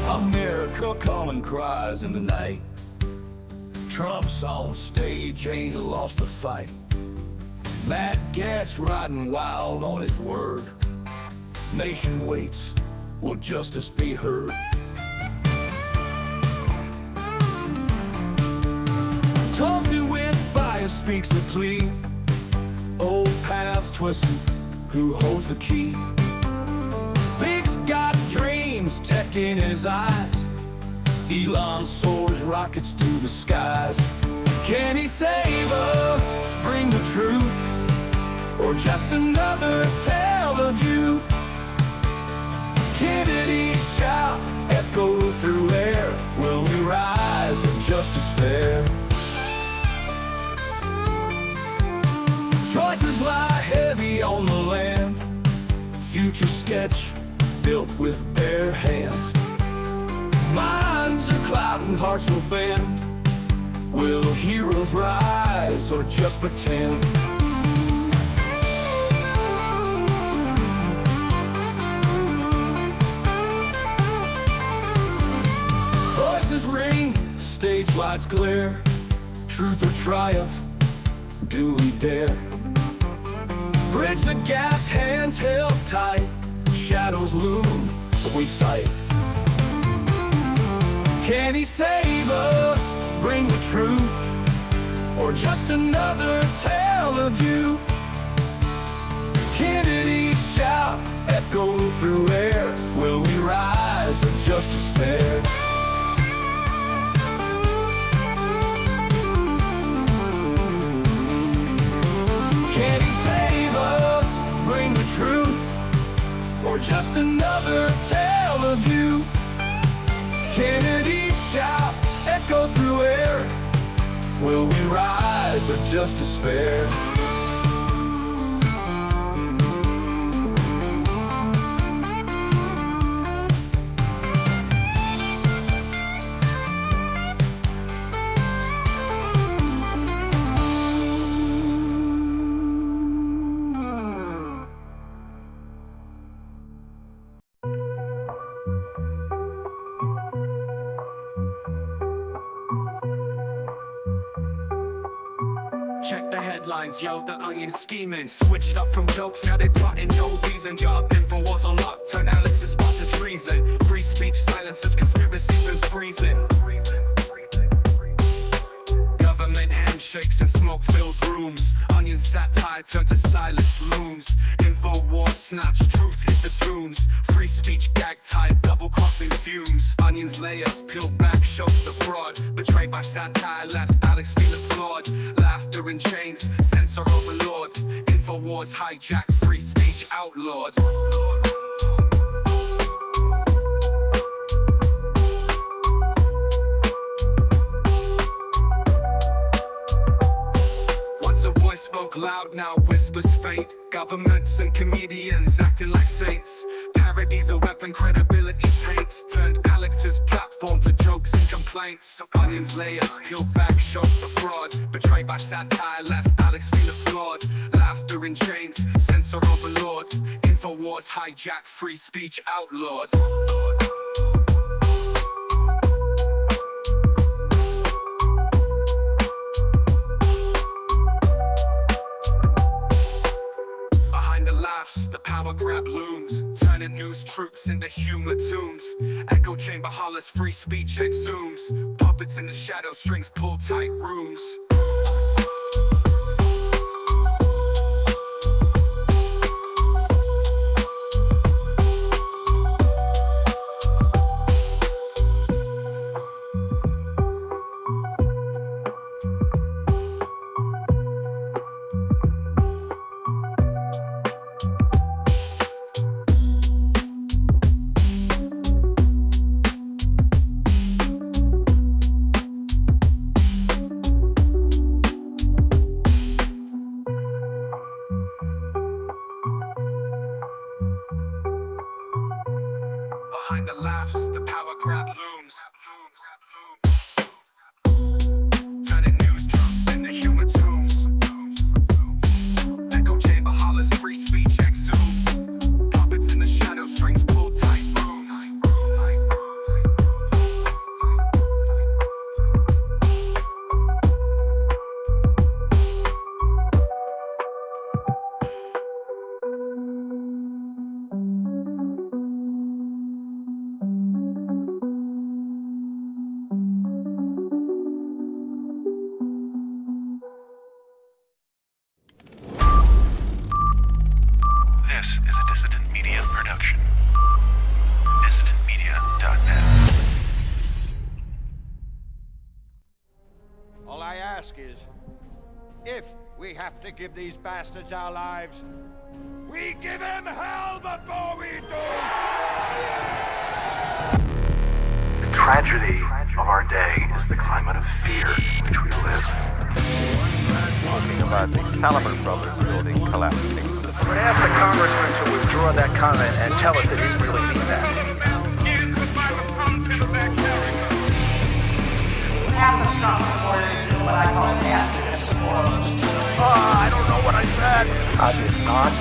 America calling cries in the night. Trump's on stage, ain't lost the fight. Matt Gaetz riding wild on his word. Nation waits, will justice be heard? Tulsi with fire speaks the plea. Old paths twisted, who holds the key? Vic's got dreams, tech in his eyes. Elon soars rockets to the skies. Can he save us, bring the truth, or just another tale of youth? Kennedy shout, echo through air. Will we rise of justice there? Choices lie heavy on the land. Future sketch built with bare hands. Minds are clouding, hearts will bend. Will heroes rise or just pretend? Voices ring, stage lights glare. Truth or triumph, do we dare? Bridge the gaps, hands held tight. Shadows loom, we fight. Can he save us, bring the truth, or just another tale of youth? Kennedy shout, echo through air. Will we rise or just despair? Can he save us, bring the truth, or just another tale of youth? Kennedy shout, echo through air. Will we rise or just despair? Check the headlines, yo, the onion scheming. Switched up from jokes, now they plotting no reason. Job InfoWars on lock, turn Alex to spot the treason. Free speech silences, conspiracy been freezing. Government handshakes and smoke-filled rooms. Onion satire turned to silence looms. InfoWars snatch, truth hit the tunes. Free speech gag tied, double-crossing fumes. Onions layers, peeled back, shows the fraud. Betrayed by satire, left Alex feeling flawed. Laughter in chains, censor overlord. InfoWars hijack, free speech outlawed. Once a voice spoke loud, now whispers fate. Governments and comedians acting like saints. Parodies a weapon, credibility's hates. Turned Alex's platform to jokes and complaints. Onions layers, peeled back, shows the fraud. Betrayed by satire, left Alex feeling flawed. Laughter in chains, censor overlord. InfoWars hijack, free speech outlawed. The power grab looms, turning news troops into humor tombs. Echo chamber hollers, free speech exhumes. Puppets in the shadow, strings pull tight rooms. Behind the laughs, the power grab looms. Turning news troops into human tombs. Echo chamber hollers, free speech exhumes. Puppets in the shadow, strings pull tight rooms. have to give these bastards our lives. We give them hell before we do! The tragedy of our day is the climate of fear in which we live. Talking about the Salomon Brothers building collapsing. But ask the congressman to withdraw that comment and tell us that he didn't really mean that. Half the stuff before they do what I call nasty explode. I don't know what I said. I did not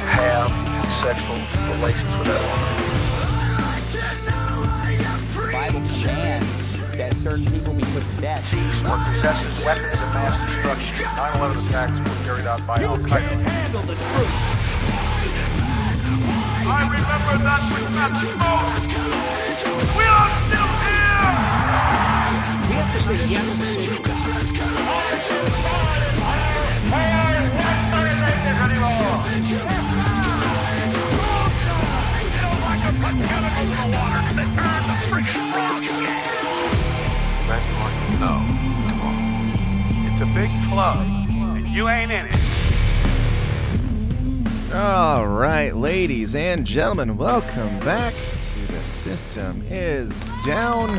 have sexual relations with that woman. The Bible commands that certain people be put to death. Thieves were possessing weapons of mass destruction. 9/11 attacks were carried out by Al-Qaeda. Handle the truth. I remember that with Matthew Moses. We are still here! We have to say yes to social justice. It's a big club, and you ain't in it. All right, ladies and gentlemen, welcome back to The System is Down,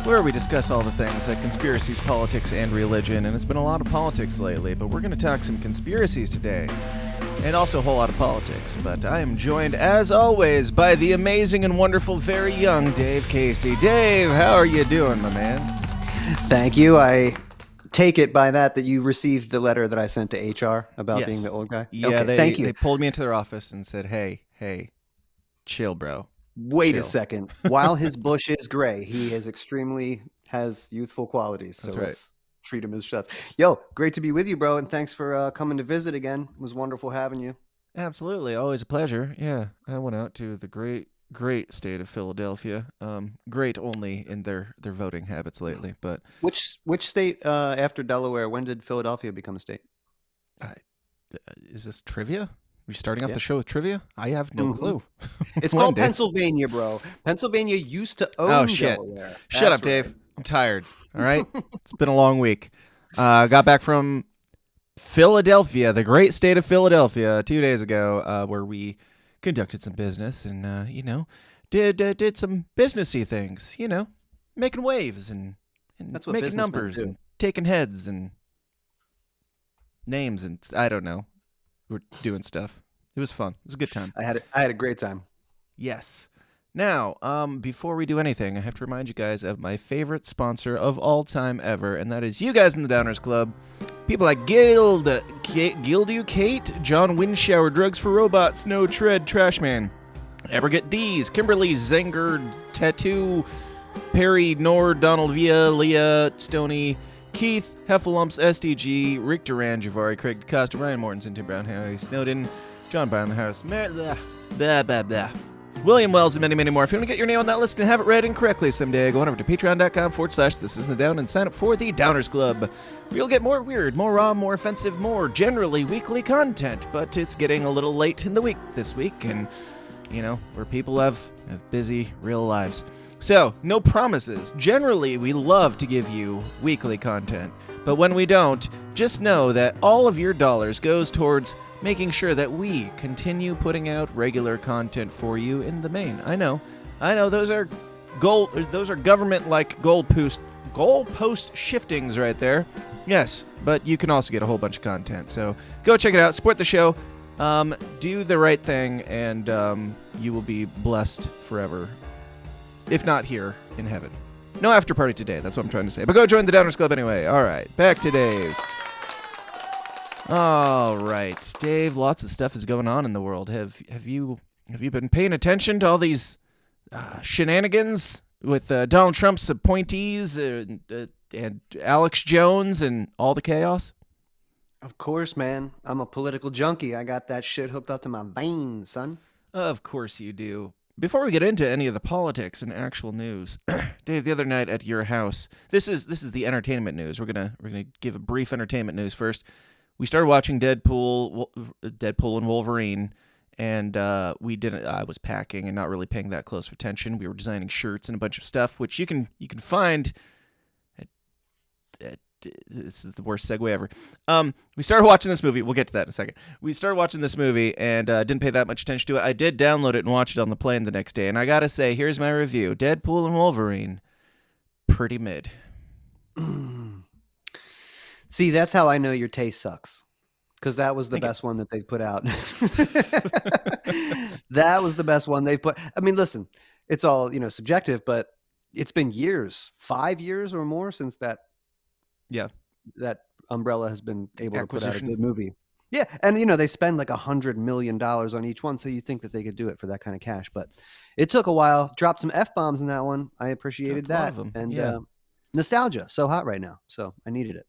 where we discuss all the things like conspiracies, politics, and religion. And it's been a lot of politics lately, but we're going to talk some conspiracies today, and also a whole lot of politics. But I am joined, as always, by the amazing and wonderful, very young Dave Casey. Dave, how are you doing, my man? Thank you. I take it by that you received the letter that I sent to HR about Yes. being the old guy? Yeah, okay, thank you. They pulled me into their office and said, hey, chill, bro. Wait chill. a second. While his bush is gray, he is has youthful qualities. So That's right. let's treat him as such. Yo, great to be with you, bro. And thanks for coming to visit again. It was wonderful having you. Absolutely, always a pleasure. Yeah, I went out to the great state of Philadelphia. Great only in their voting habits lately, but Which state after Delaware, when did Philadelphia become a state? is this trivia? We starting off Yeah. the show with trivia? I have no Mhm. clue. It's When, called Dave? Pennsylvania, bro. Pennsylvania used to own Oh, shit. Delaware. Shut That's up, Dave. right. I'm tired. All right, it's been a long week. Got back from Philadelphia, the great state of Philadelphia, 2 days ago, where we conducted some business and did some businessy things. Making waves and That's what making businessmen numbers do. and taking heads and names and I don't know. We're doing stuff. It was fun. It was a good time. I had a great time. Yes. Now, before we do anything, I have to remind you guys of my favorite sponsor of all time ever, and that is you guys in the Downers Club. People like Guild You Kate, John Windshower, Drugs for Robots, No Tread, Trashman, Everget D's, Kimberly Zenger, Tattoo, Perry, Nord, Donald Villa, Leah, Stoney, Keith, Heffalumps, SDG, Rick Duran, Javari, Craig DeCosta, Ryan Mortensen, Tim Brown, Harry Snowden, John Byron the House, William Wells, and many, many more. If you want to get your name on that list and have it read incorrectly someday, go on over to patreon.com/This Isn't the Down and sign up for the Downers Club, where you'll get more weird, more raw, more offensive, more generally weekly content. But it's getting a little late in the week this week, and, where people have busy, real lives. So, no promises. Generally, we love to give you weekly content. But when we don't, just know that all of your dollars goes towards making sure that we continue putting out regular content for you in the main. I know, those are government like goalpost shiftings right there. Yes, but you can also get a whole bunch of content. So go check it out, support the show, do the right thing, and you will be blessed forever. If not here in heaven. No after party today, that's what I'm trying to say. But go join the Downers Club anyway. All right, back to Dave. All right, Dave. Lots of stuff is going on in the world. Have you been paying attention to all these shenanigans with Donald Trump's appointees and Alex Jones and all the chaos? Of course, man. I'm a political junkie. I got that shit hooked up to my veins, son. Of course you do. Before we get into any of the politics and actual news, Dave, the other night at your house, this is the entertainment news. We're gonna give a brief entertainment news first. We started watching Deadpool and Wolverine, and I was packing and not really paying that close of attention. We were designing shirts and a bunch of stuff, which you can find at this is the worst segue ever. We started watching this movie. We'll get to that in a second. We started watching this movie and didn't pay that much attention to it. I did download it and watch it on the plane the next day. And I got to say, here's my review. Deadpool and Wolverine, pretty mid. See, that's how I know your taste sucks. Because that was the best one that they put out. That was the best one they've put. I mean, listen, it's all, subjective, but it's been years, 5 years or more since that Umbrella has been able to put out a good movie. Yeah, and they spend like $100 million on each one, so you think that they could do it for that kind of cash, but it took a while. Dropped some F-bombs in that one. I appreciated that. And nostalgia, so hot right now, so I needed it.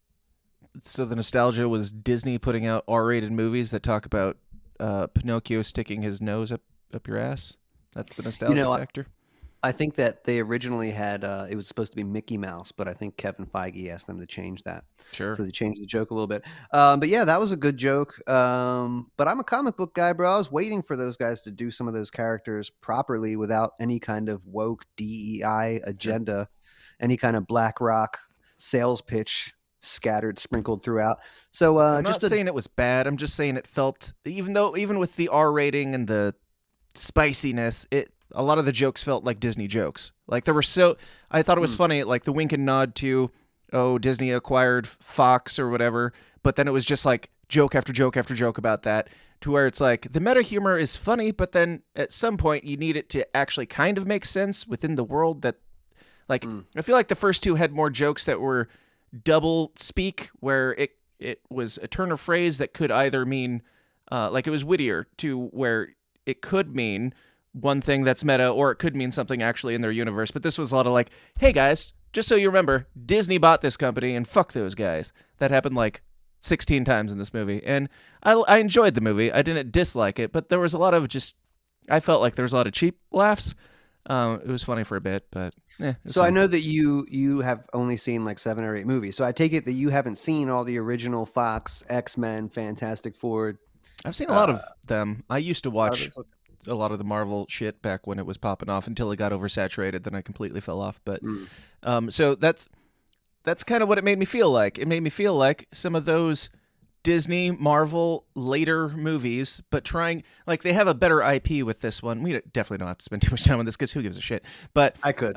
So the nostalgia was Disney putting out R-rated movies that talk about Pinocchio sticking his nose up your ass? That's the nostalgia factor? I think that they originally had, it was supposed to be Mickey Mouse, but I think Kevin Feige asked them to change that. Sure. So they changed the joke a little bit. But yeah, that was a good joke. But I'm a comic book guy, bro. I was waiting for those guys to do some of those characters properly without any kind of woke DEI agenda, any kind of Black Rock sales pitch sprinkled throughout. So I'm not saying it was bad. I'm just saying it felt, even with the R rating and the spiciness, a lot of the jokes felt like Disney jokes. Like I thought it was funny, like the wink and nod to, Disney acquired Fox or whatever, but then it was just like joke after joke after joke about that, to where it's like the meta humor is funny, but then at some point you need it to actually kind of make sense within the world that, like, I feel like the first two had more jokes that were double speak, where it was a turn of phrase that could either mean, like it was wittier to where it could mean one thing that's meta, or it could mean something actually in their universe. But this was a lot of like, hey guys, just so you remember, Disney bought this company and fuck those guys. That happened like 16 times in this movie. And I enjoyed the movie. I didn't dislike it, but there was a lot of I felt like there was a lot of cheap laughs. It was funny for a bit, but so fun. I know that you have only seen like 7 or 8 movies. So I take it that you haven't seen all the original Fox, X-Men, Fantastic Four. I've seen a lot of them. I used to watch a lot of the Marvel shit back when it was popping off until it got oversaturated. Then I completely fell off. But so that's kind of what it made me feel like. It made me feel like some of those Disney, Marvel later movies, but trying, like, they have a better IP with this one. We definitely don't have to spend too much time on this because who gives a shit? But I could.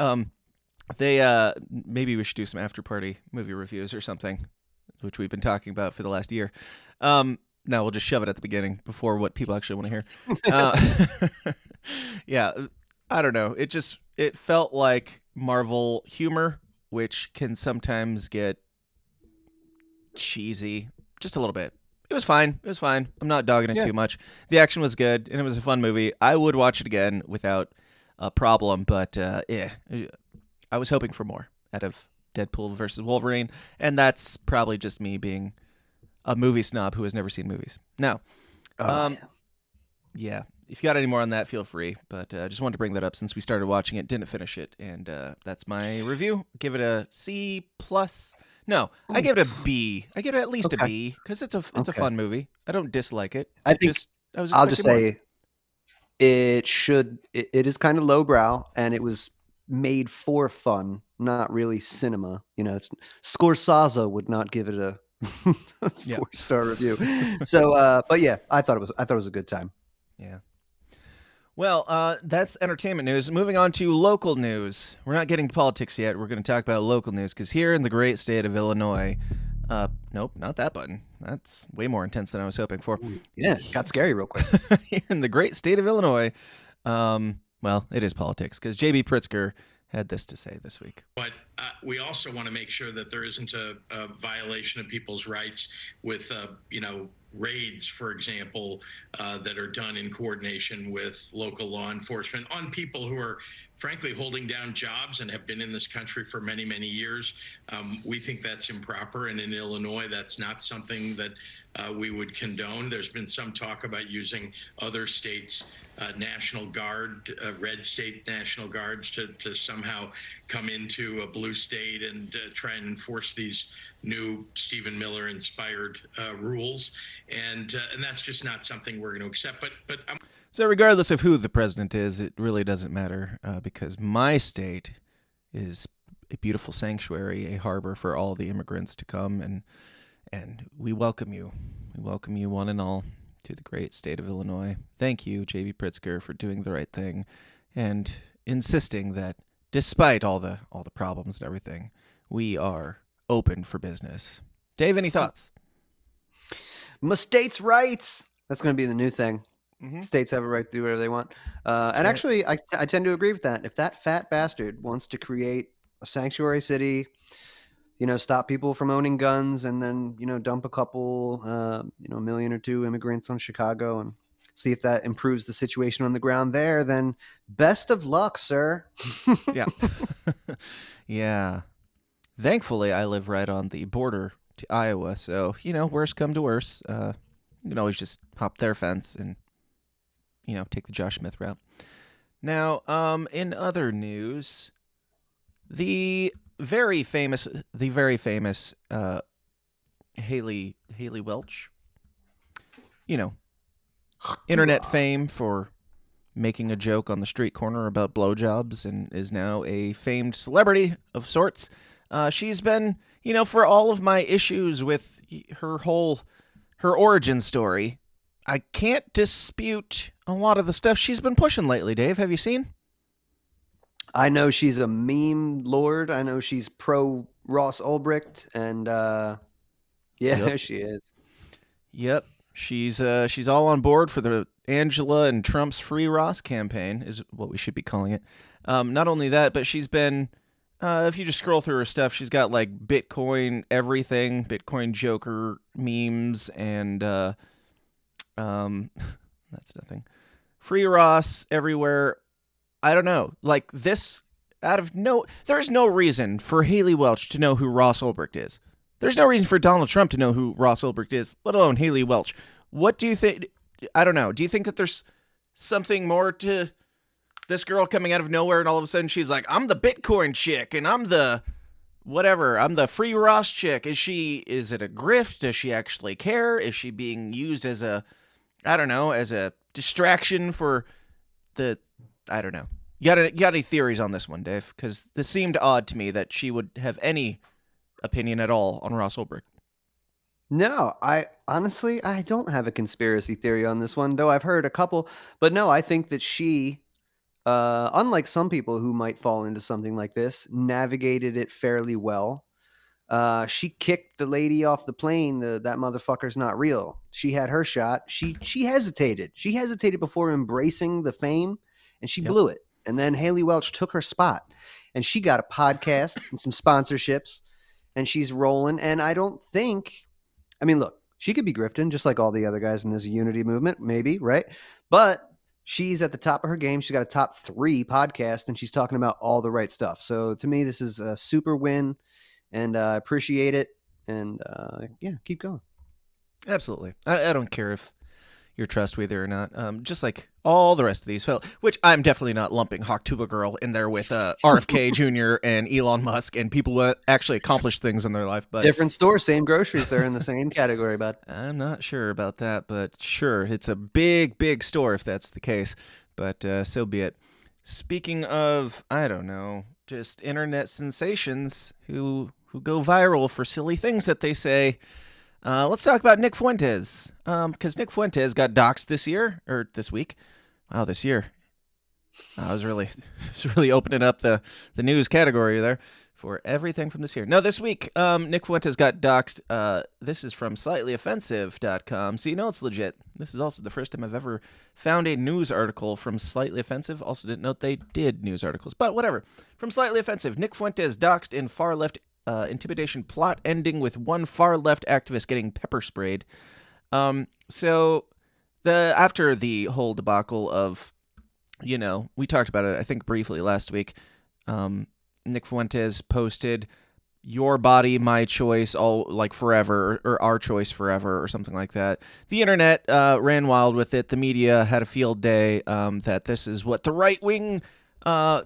They maybe we should do some after party movie reviews or something, which we've been talking about for the last year. No, we'll just shove it at the beginning before what people actually want to hear. Yeah, I don't know. It felt like Marvel humor, which can sometimes get cheesy. Just a little bit. It was fine. I'm not dogging it too much. The action was good, and it was a fun movie. I would watch it again without a problem, but I was hoping for more out of Deadpool versus Wolverine, and that's probably just me being a movie snob who has never seen movies. Now, yeah, if you got any more on that, feel free, but I just wanted to bring that up since we started watching it, didn't finish it, and that's my review. Give it a C+. No, I give it a B. I give it at least a B because it's a fun movie. I don't dislike it. I'll just say it is kind of lowbrow, and it was made for fun, not really cinema. Scorsese would not give it a 4-star review. So, but yeah, I thought it was a good time. Yeah. Well, that's entertainment news. Moving on to local news. We're not getting to politics yet. We're going to talk about local news because here in the great state of Illinois, nope, not that button. That's way more intense than I was hoping for. Yeah, it got scary real quick. Here in the great state of Illinois, well, it is politics because J.B. Pritzker had this to say this week. But we also want to make sure that there isn't a violation of people's rights with, raids, for example, that are done in coordination with local law enforcement on people who are, frankly, holding down jobs and have been in this country for many, many years. We think that's improper. And in Illinois, that's not something that we would condone. There's been some talk about using other states' National Guard, red state National Guards to somehow come into a blue state and try and enforce these new Stephen Miller inspired rules. And that's just not something we're going to accept. But So regardless of who the president is, it really doesn't matter because my state is a beautiful sanctuary, a harbor for all the immigrants to come, and we welcome you. We welcome you one and all to the great state of Illinois. Thank you, J.B. Pritzker, for doing the right thing and insisting that despite all the problems and everything, we are open for business. Dave, any thoughts? My states' rights. That's going to be the new thing. Mm-hmm. States have a right to do whatever they want. And actually, I tend to agree with that. If that fat bastard wants to create a sanctuary city, stop people from owning guns, and then, dump a couple, a million or two immigrants on Chicago and see if that improves the situation on the ground there, then best of luck, sir. Yeah. Yeah. Thankfully, I live right on the border to Iowa, so, worst come to worst, you can always just hop their fence and, take the Josh Smith route. Now, in other news, the very famous Haley Welch, internet fame for making a joke on the street corner about blowjobs and is now a famed celebrity of sorts. She's been, for all of my issues with her origin story, I can't dispute a lot of the stuff she's been pushing lately. Dave, have you seen? I know she's a meme lord. I know she's pro Ross Ulbricht, and Yep. She is. Yep, she's all on board for the Angela and Trump's Free Ross campaign, is what we should be calling it. Not only that, but she's been, if you just scroll through her stuff, she's got like Bitcoin everything, Bitcoin Joker memes, and that's nothing. Free Ross everywhere. I don't know. Like this, there's no reason for Haley Welch to know who Ross Ulbricht is. There's no reason for Donald Trump to know who Ross Ulbricht is, let alone Haley Welch. What do you think? I don't know. Do you think that there's something more to this girl coming out of nowhere and all of a sudden she's like, I'm the Bitcoin chick and I'm the whatever. I'm the Free Ross chick. Is it a grift? Does she actually care? Is she being used as a distraction for I don't know. You got any theories on this one, Dave? Because this seemed odd to me that she would have any opinion at all on Ross Ulbricht. No, I don't have a conspiracy theory on this one, though I've heard a couple. But no, I think that she, unlike some people who might fall into something like this, navigated it fairly well. She kicked the lady off the plane. That motherfucker's not real. She had her shot. She hesitated. She hesitated before embracing the fame, and she blew it. And then Haley Welch took her spot, and she got a podcast and some sponsorships, and she's rolling. And I don't think, look, she could be grifting just like all the other guys in this unity movement, maybe, right? But she's at the top of her game. She's got a top 3 podcast, and she's talking about all the right stuff. So to me, this is a super win, and I appreciate it. And keep going. Absolutely. I don't care if you're trustworthy or not. Just like all the rest of these fellas, which I'm definitely not lumping Hawk Tuba Girl in there with RFK Jr. and Elon Musk and people who actually accomplish things in their life. But different store, same groceries. They're in the same category, bud. I'm not sure about that, but sure, it's a big, big store if that's the case. But so be it. Speaking of, I don't know, just internet sensations who go viral for silly things that they say. Let's talk about Nick Fuentes, because Nick Fuentes got doxxed this week. Wow, this year. I was really opening up the news category there for everything from this year. No, this week, Nick Fuentes got doxxed. This is from slightly-offensive.com, so you know it's legit. This is also the first time I've ever found a news article from Slightly Offensive. Also didn't know they did news articles, but whatever. From Slightly Offensive, Nick Fuentes doxxed in far-left intimidation plot ending with one far-left activist getting pepper sprayed. So after the whole debacle of, we talked about it, I think, briefly last week. Nick Fuentes posted, "Your body, my choice, all like forever," or "our choice forever," or something like that. The internet ran wild with it. The media had a field day that this is what the right-wing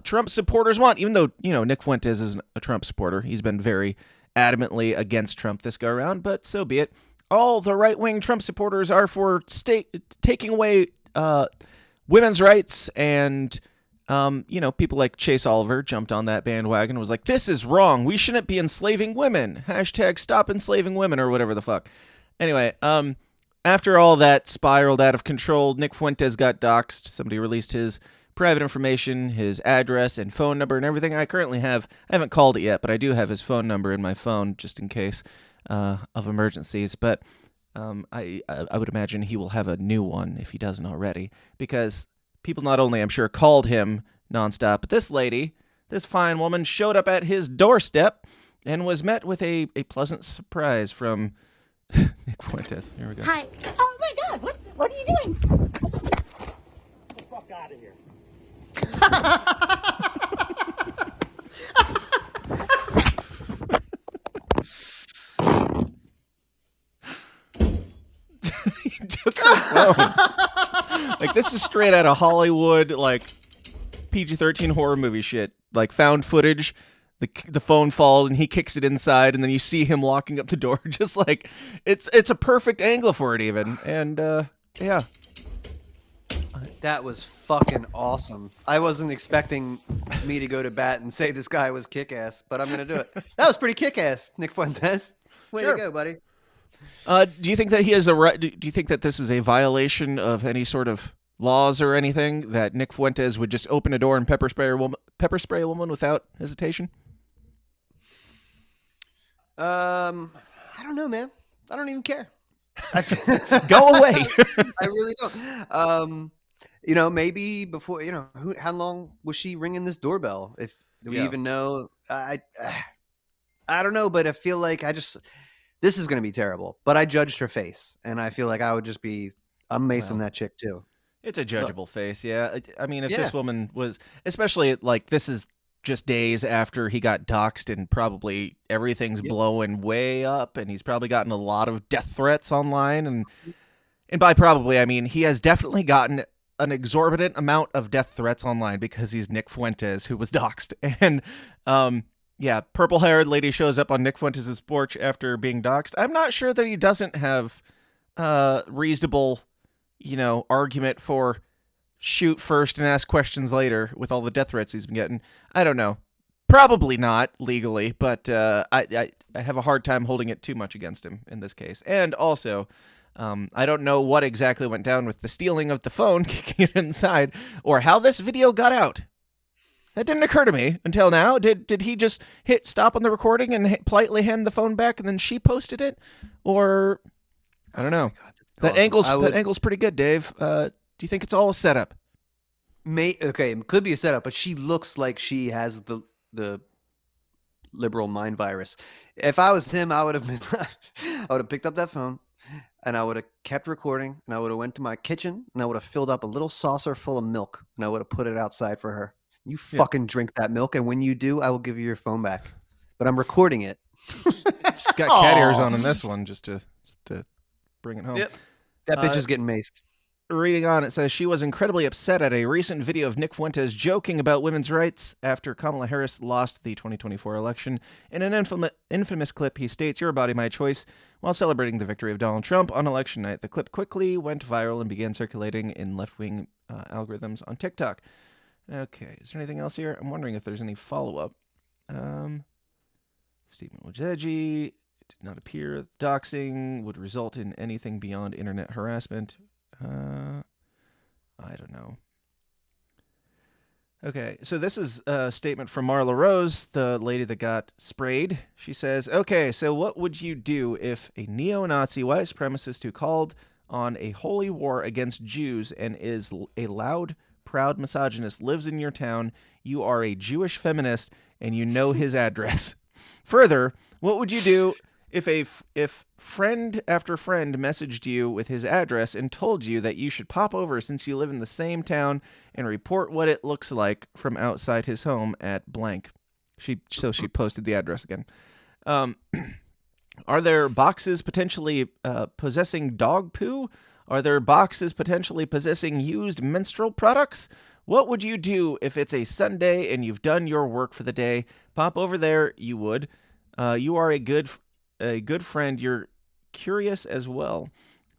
Trump supporters want, even though, Nick Fuentes isn't a Trump supporter. He's been very adamantly against Trump this go around, but so be it. All the right-wing Trump supporters are for taking away women's rights and People like Chase Oliver jumped on that bandwagon and was like, this is wrong. We shouldn't be enslaving women. # stop enslaving women or whatever the fuck. Anyway, after all that spiraled out of control, Nick Fuentes got doxxed. Somebody released his private information, his address and phone number and everything. I haven't called it yet, but I do have his phone number in my phone just in case of emergencies. But I would imagine he will have a new one if he doesn't already, because people not only, I'm sure, called him nonstop, but this lady, this fine woman, showed up at his doorstep and was met with a pleasant surprise from Nick Fuentes. Here we go. Hi. Oh my God! What are you doing? Get the fuck out of here. He took her phone. Like, this is straight out of Hollywood, like PG-13 horror movie shit. Like, found footage. The phone falls and he kicks it inside, and then you see him locking up the door. Just like, it's a perfect angle for it even. And yeah. That was fucking awesome. I wasn't expecting me to go to bat and say this guy was kick-ass, but I'm going to do it. That was pretty kick-ass, Nick Fuentes. Way to go, buddy. Do you think that he has a right? Do you think that this is a violation of any sort of laws or anything, that Nick Fuentes would just open a door and pepper spray a woman without hesitation? I don't know, man. I don't even care. Go away. I really don't. Maybe before, how long was she ringing this doorbell? Do we even know? I don't know, but I feel like this is going to be terrible. But I judged her face, and I feel like I would just be, I'm macing that chick too. It's a judgeable face, yeah. I mean, if this woman was, especially like this is just days after he got doxxed and probably everything's blowing way up, and he's probably gotten a lot of death threats online. And by probably, I mean he has definitely gotten an exorbitant amount of death threats online because he's Nick Fuentes, who was doxxed. And purple-haired lady shows up on Nick Fuentes' porch after being doxxed. I'm not sure that he doesn't have reasonable, argument for shoot first and ask questions later with all the death threats he's been getting. I don't know. Probably not legally, but I have a hard time holding it too much against him in this case. And also, I don't know what exactly went down with the stealing of the phone, kicking it inside, or how this video got out. That didn't occur to me until now. Did he just hit stop on the recording and politely hand the phone back and then she posted it? Or, I don't know. God, that angle's pretty good, Dave. Do you think it's all a setup? Okay, it could be a setup, but she looks like she has the liberal mind virus. If I was him, I would have picked up that phone and I would have kept recording, and I would have went to my kitchen and I would have filled up a little saucer full of milk and I would have put it outside for her. You fucking drink that milk, and when you do, I will give you your phone back. But I'm recording it. She's got cat ears on in this one just to bring it home. Yep. That bitch is getting maced. Reading on, it says she was incredibly upset at a recent video of Nick Fuentes joking about women's rights after Kamala Harris lost the 2024 election. In an infamous clip, he states, "Your body, my choice," while celebrating the victory of Donald Trump on election night. The clip quickly went viral and began circulating in left-wing algorithms on TikTok. Okay, is there anything else here? I'm wondering if there's any follow-up. Statement was edgy. It did not appear doxing would result in anything beyond internet harassment. I don't know. Okay, so this is a statement from Marla Rose, the lady that got sprayed. She says, okay, so what would you do if a neo-Nazi white supremacist who called on a holy war against Jews and is a loud, proud misogynist lives in your town, you are a Jewish feminist, and you know his address? Further, what would you do if friend after friend messaged you with his address and told you that you should pop over since you live in the same town and report what it looks like from outside his home at blank? She posted the address again. Are there boxes potentially possessing dog poo? Are there boxes potentially possessing used menstrual products? What would you do if it's a Sunday and you've done your work for the day? Pop over there, you would. You are a good friend. You're curious as well.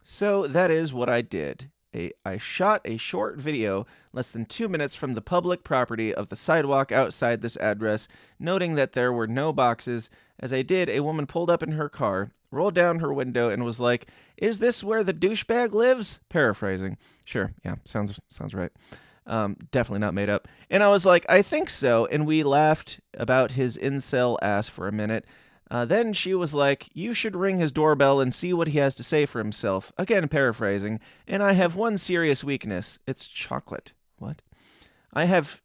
So that is what I did. I shot a short video less than 2 minutes from the public property of the sidewalk outside this address, noting that there were no boxes. As I did, a woman pulled up in her car, rolled down her window, and was like, "Is this where the douchebag lives?" Paraphrasing. Sure, yeah, sounds right. Definitely not made up. And I was like, "I think so." And we laughed about his incel ass for a minute. Then she was like, "You should ring his doorbell and see what he has to say for himself." Again, paraphrasing. "And I have one serious weakness. It's chocolate." What? I have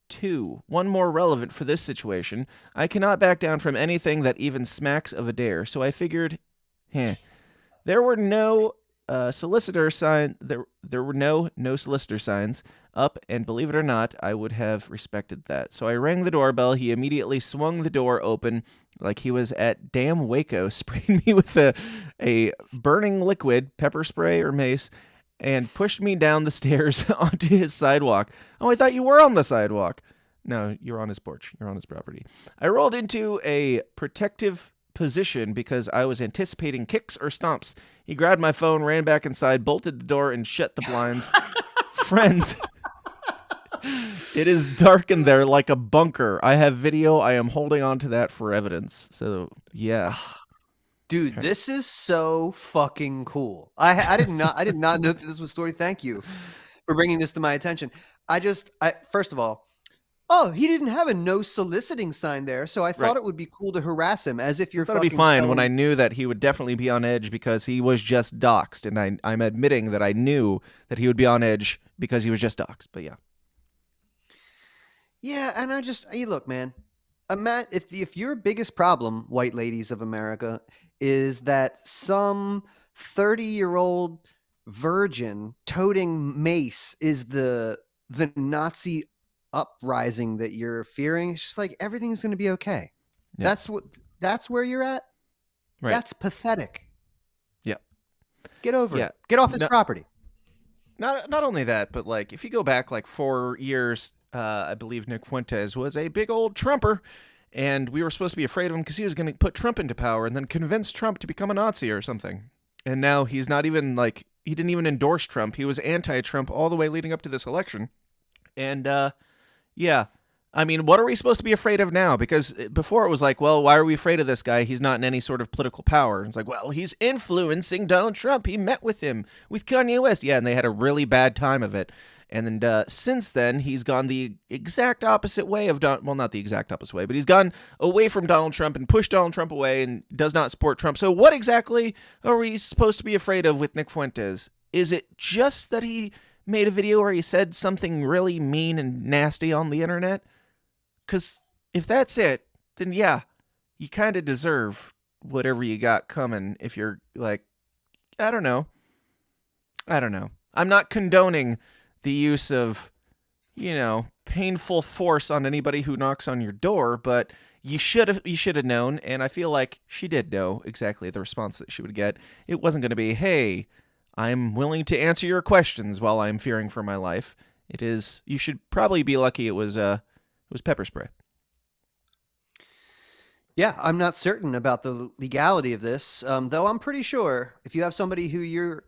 two. One more relevant for this situation. I cannot back down from anything that even smacks of a dare. So I figured, there were no solicitor sign. There were no solicitor signs up, and believe it or not, I would have respected that. So I rang the doorbell. He immediately swung the door open like he was at damn Waco, sprayed me with a burning liquid, pepper spray or mace, and pushed me down the stairs onto his sidewalk. Oh, I thought you were on the sidewalk. No, you're on his porch. You're on his property. I rolled into a protective position because I was anticipating kicks or stomps. He grabbed my phone, ran back inside, bolted the door, and shut the blinds. Friends, it is dark in there like a bunker. I have video. I am holding on to that for evidence. So, yeah. Dude, this is so fucking cool. I did not know that this was story. Thank you for bringing this to my attention. First of all, he didn't have a no soliciting sign there, so I thought it would be cool to harass him as if you're fucking. That'd be fine when I knew that he would definitely be on edge because he was just doxxed, and I'm admitting that I knew that he would be on edge because he was just doxxed. But yeah. Yeah, and look, man. If your biggest problem, white ladies of America, is that some 30-year-old virgin toting mace is the Nazi uprising that you're fearing, it's just like everything's going to be okay. Yeah. That's where you're at. Right. That's pathetic. Yeah. Get over it. Get off his property. Not only that, but like if you go back like 4 years, I believe Nick Fuentes was a big old Trumper, and we were supposed to be afraid of him because he was going to put Trump into power and then convince Trump to become a Nazi or something. And now he's not even he didn't even endorse Trump. He was anti-Trump all the way leading up to this election. And yeah, I mean, what are we supposed to be afraid of now? Because before it was like, well, why are we afraid of this guy? He's not in any sort of political power. And it's like, well, he's influencing Donald Trump. He met with him, with Kanye West. Yeah, and they had a really bad time of it. And then since then, he's gone the exact opposite way of well, not the exact opposite way, but he's gone away from Donald Trump and pushed Donald Trump away and does not support Trump. So what exactly are we supposed to be afraid of with Nick Fuentes? Is it just that he made a video where he said something really mean and nasty on the internet? Because if that's it, then yeah, you kind of deserve whatever you got coming if you're like, I don't know. I'm not condoning the use of, painful force on anybody who knocks on your door, but you should have known, and I feel like she did know exactly the response that she would get. It wasn't going to be, hey, I'm willing to answer your questions while I'm fearing for my life. It is, you should probably be lucky it was pepper spray. Yeah, I'm not certain about the legality of this, though I'm pretty sure if you have somebody who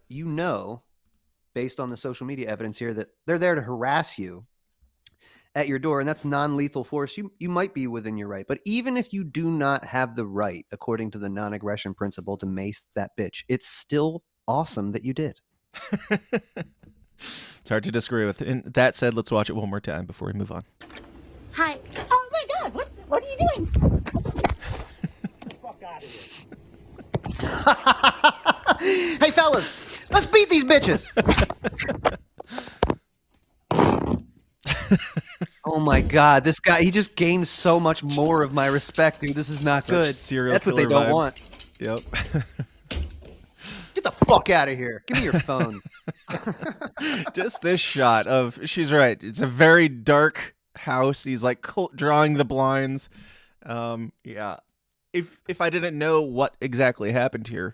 based on the social media evidence here, that they're there to harass you at your door, and that's non-lethal force, you might be within your right. But even if you do not have the right, according to the non-aggression principle, to mace that bitch, it's still awesome that you did. It's hard to disagree with. And that said, let's watch it one more time before we move on. Hi. Oh my God, what are you doing? Get the fuck out of here. Hey fellas, let's beat these bitches. Oh my God, this guy, he just gained so much more of my respect, dude. This is not good. That's what they don't want. Yep. Get the fuck out of here. Give me your phone. Just this shot of, she's right, it's a very dark house. He's like drawing the blinds. Yeah. If I didn't know what exactly happened here,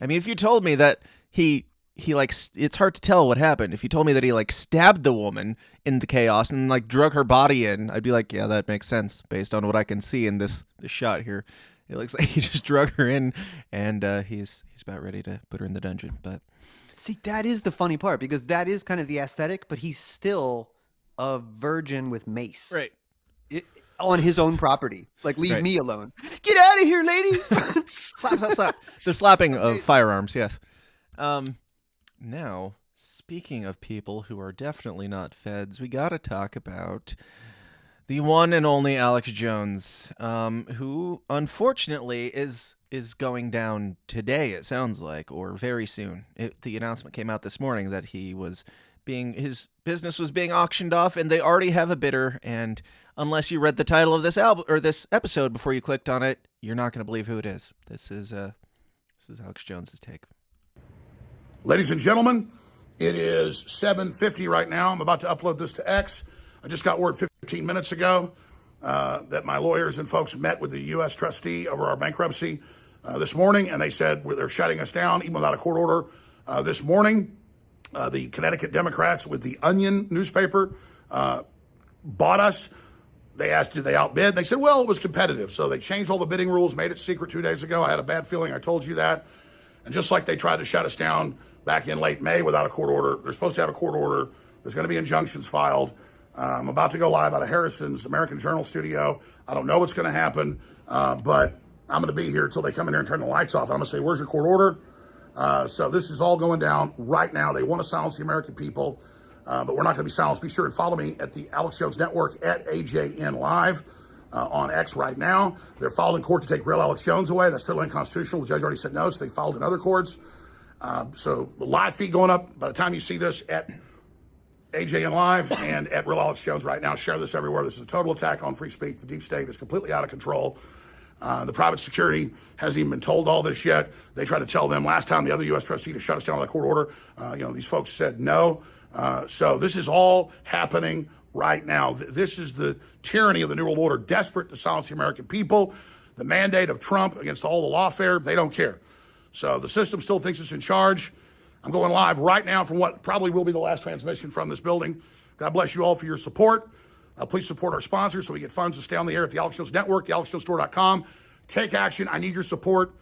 I mean, if you told me that he like, it's hard to tell what happened. If you told me that he like stabbed the woman in the chaos and like drug her body in, I'd be like, yeah, that makes sense based on what I can see in this shot here. It looks like he just drug her in, and he's about ready to put her in the dungeon. But See, that is the funny part, because that is kind of the aesthetic, but he's still a virgin with mace. Right. On his own property. Like, leave Right. me alone. Get out of here, lady. Slap, slap, slap. The slapping of firearms, yes. Now, speaking of people who are definitely not feds, we got to talk about the one and only Alex Jones, who unfortunately is going down today, it sounds like, or very soon. The announcement came out this morning that his business was being auctioned off, and they already have a bidder. And unless you read the title of this album or this episode before you clicked on it, you're not going to believe who it is. This is Alex Jones's take. Ladies and gentlemen, it is 7:50 right now. I'm about to upload this to X. I just got word 15 minutes ago that my lawyers and folks met with the U.S. trustee over our bankruptcy this morning, and they said they're shutting us down even without a court order. This morning, the Connecticut Democrats with the Onion newspaper bought us. They asked, did they outbid? They said, well, it was competitive. So they changed all the bidding rules, made it secret 2 days ago. I had a bad feeling. I told you that. And just like they tried to shut us down back in late May without a court order, they're supposed to have a court order. There's going to be injunctions filed. I'm about to go live out of Harrison's American Journal studio. I don't know what's going to happen, but I'm going to be here until they come in here and turn the lights off. And I'm going to say, where's your court order? So this is all going down right now. They want to silence the American people, but we're not going to be silenced. Be sure and follow me at the Alex Jones Network at AJN Live on X right now. They're filed in court to take real Alex Jones away. That's totally unconstitutional. The judge already said no, so they filed in other courts. So the live feed going up by the time you see this at AJN Live and at Real Alex Jones right now. Share this everywhere. This is a total attack on free speech. The deep state is completely out of control. The private security hasn't even been told all this yet. They tried to tell them last time, the other U.S. trustee, to shut us down with a court order. These folks said no. So this is all happening right now. This is the tyranny of the New World Order, desperate to silence the American people. The mandate of Trump against all the lawfare, they don't care. So the system still thinks it's in charge. I'm going live right now from what probably will be the last transmission from this building. God bless you all for your support. Please support our sponsors so we get funds to stay on the air at the Alex Jones Network, thealexjonestore.com. Take action. I need your support.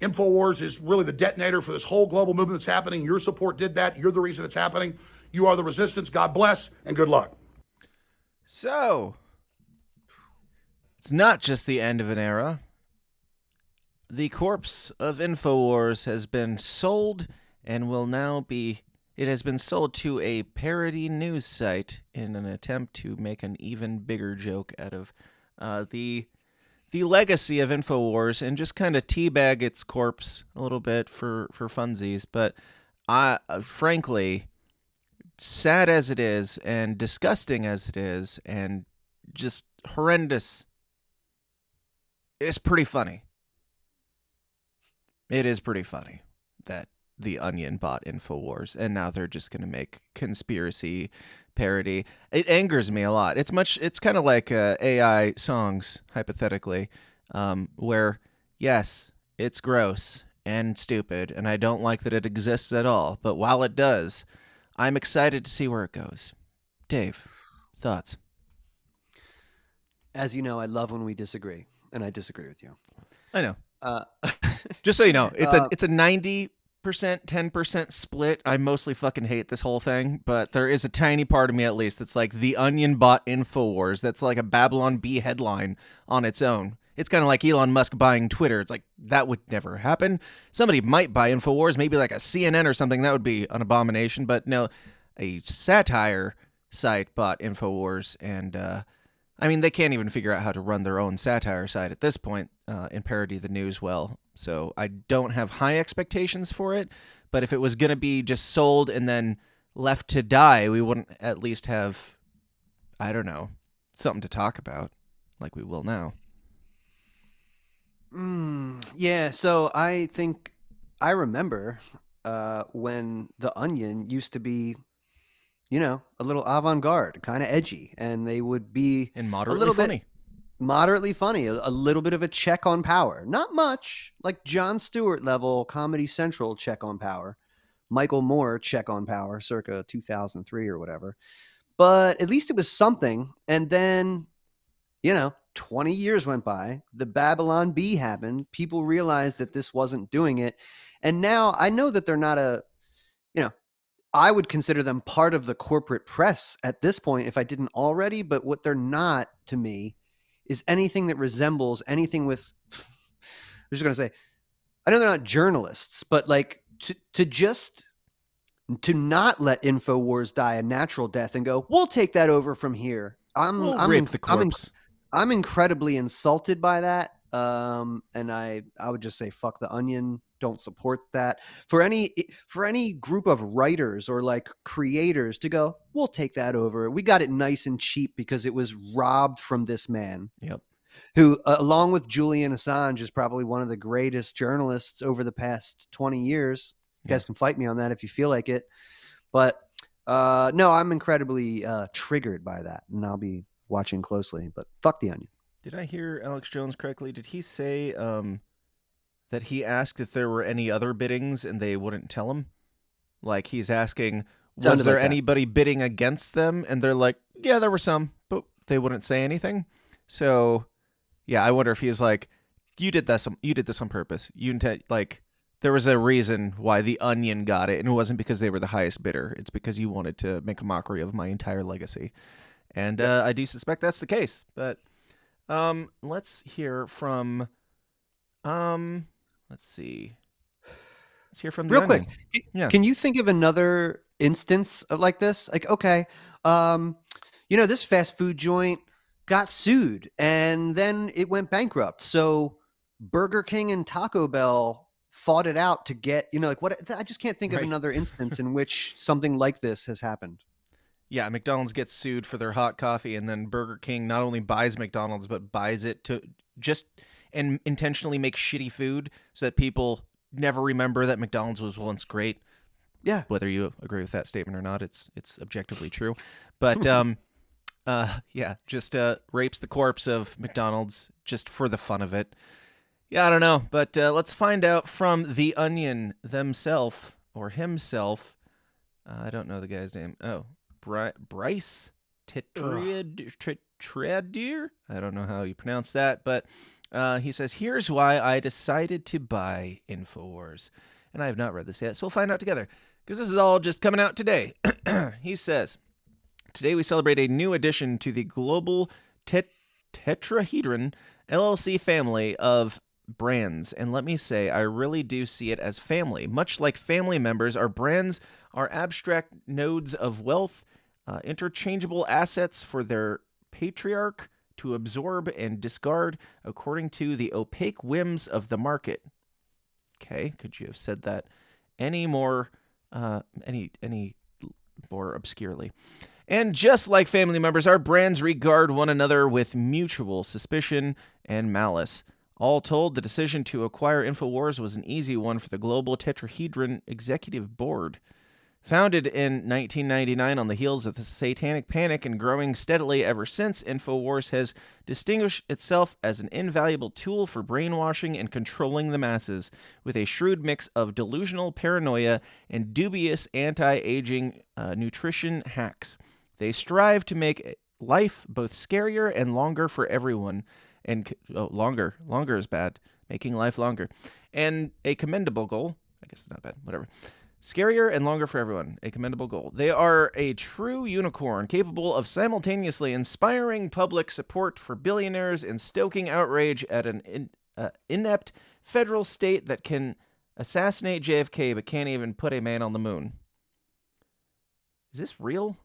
InfoWars is really the detonator for this whole global movement that's happening. Your support did that. You're the reason it's happening. You are the resistance. God bless and good luck. So, it's not just the end of an era. The corpse of InfoWars has been sold and will now be... It has been sold to a parody news site in an attempt to make an even bigger joke out of the legacy of InfoWars and just kind of teabag its corpse a little bit for funsies. But frankly, sad as it is and disgusting as it is and just horrendous, it's pretty funny. It is pretty funny that The Onion bought InfoWars, and now they're just going to make conspiracy parody. It angers me a lot. It's kind of like AI songs, hypothetically, where, yes, it's gross and stupid, and I don't like that it exists at all. But while it does, I'm excited to see where it goes. Dave, thoughts? As you know, I love when we disagree, and I disagree with you. I know. Just so you know, it's a 90%, 10% split. I mostly fucking hate this whole thing, but there is a tiny part of me at least that's like The Onion bought InfoWars. That's like a Babylon Bee headline on its own. It's kind of like Elon Musk buying Twitter. It's like, that would never happen. Somebody might buy InfoWars, maybe like a CNN or something. That would be an abomination. But no, a satire site bought InfoWars, and I mean, they can't even figure out how to run their own satire site at this point and parody the news well. So I don't have high expectations for it. But if it was going to be just sold and then left to die, we wouldn't at least have, I don't know, something to talk about like we will now. Yeah, so I think I remember when The Onion used to be, a little avant-garde, kind of edgy, and they would be and moderately funny. Moderately funny, a little bit of a check on power. Not much, like Jon Stewart level Comedy Central check on power. Michael Moore check on power, circa 2003 or whatever. But at least it was something. And then, 20 years went by. The Babylon Bee happened. People realized that this wasn't doing it. And now I know that they're not you know, I would consider them part of the corporate press at this point if I didn't already. But what they're not to me is anything that resembles anything with, I'm just going to say, I know they're not journalists, but like to not let InfoWars die a natural death and go, we'll take that over from here. We'll rape the corpse. I'm incredibly insulted by that. And I would just say, fuck the Onion. Don't support that. For any group of writers or like creators to go, we'll take that over. We got it nice and cheap because it was robbed from this man. Yep. Who, along with Julian Assange, is probably one of the greatest journalists over the past 20 years. You guys can fight me on that if you feel like it. But no, I'm incredibly triggered by that, and I'll be watching closely. But fuck the Onion. Did I hear Alex Jones correctly? Did he say that he asked if there were any other biddings and they wouldn't tell him? Like he's asking, was there anybody bidding against them? And they're like, yeah, there were some, but they wouldn't say anything. So, yeah, I wonder if he's like, you did this on purpose. There was a reason why the Onion got it, and it wasn't because they were the highest bidder. It's because you wanted to make a mockery of my entire legacy. And I do suspect that's the case. But let's hear from let's see. Let's hear from the Real Onion. quick. Yeah. Can you think of another instance of like this? Like, okay, this fast food joint got sued and then it went bankrupt. So Burger King and Taco Bell fought it out to get, what? I just can't think of another instance in which something like this has happened. Yeah, McDonald's gets sued for their hot coffee, and then Burger King not only buys McDonald's, but buys it to just and intentionally make shitty food so that people never remember that McDonald's was once great. Yeah. Whether you agree with that statement or not, it's objectively true. But just rapes the corpse of McDonald's just for the fun of it. Yeah, I don't know, but let's find out from the Onion themselves or himself. I don't know the guy's name. Oh, Bryce Tetradier? I don't know how you pronounce that, but he says, here's why I decided to buy InfoWars. And I have not read this yet, so we'll find out together, because this is all just coming out today. He says, today we celebrate a new addition to the global tetrahedron LLC family of brands. And let me say, I really do see it as family. Much like family members, our brands are abstract nodes of wealth, interchangeable assets for their patriarch to absorb and discard according to the opaque whims of the market. Okay, could you have said that any more obscurely? And just like family members, our brands regard one another with mutual suspicion and malice. All told, the decision to acquire InfoWars was an easy one for the Global Tetrahedron Executive Board. Founded in 1999 on the heels of the Satanic Panic and growing steadily ever since, InfoWars has distinguished itself as an invaluable tool for brainwashing and controlling the masses, with a shrewd mix of delusional paranoia and dubious anti-aging nutrition hacks. They strive to make life both scarier and longer for everyone. And longer is bad. Making life longer. And a commendable goal. I guess it's not bad. Whatever. Scarier and longer for everyone. A commendable goal. They are a true unicorn, capable of simultaneously inspiring public support for billionaires and stoking outrage at an inept federal state that can assassinate JFK but can't even put a man on the moon. Is this real?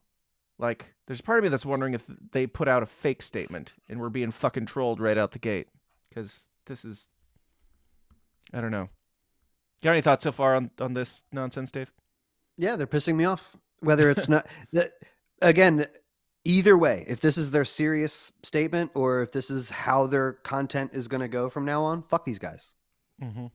Like, there's part of me that's wondering if they put out a fake statement and we're being fucking trolled right out the gate. Because this is... I don't know. Got any thoughts so far on this nonsense, Dave? Yeah, they're pissing me off. Whether it's not... Again, either way, if this is their serious statement or if this is how their content is going to go from now on, fuck these guys. Mm-hmm.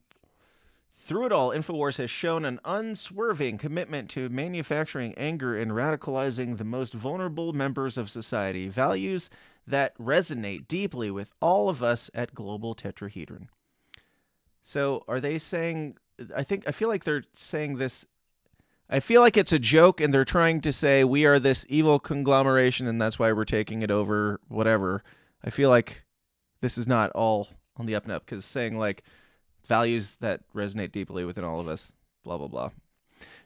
Through it all, InfoWars has shown an unswerving commitment to manufacturing anger and radicalizing the most vulnerable members of society, values that resonate deeply with all of us at Global Tetrahedron. So are they saying, I feel like they're saying this, I feel like it's a joke and they're trying to say we are this evil conglomeration and that's why we're taking it over, whatever. I feel like this is not all on the up and up, because saying like, values that resonate deeply within all of us, blah, blah, blah.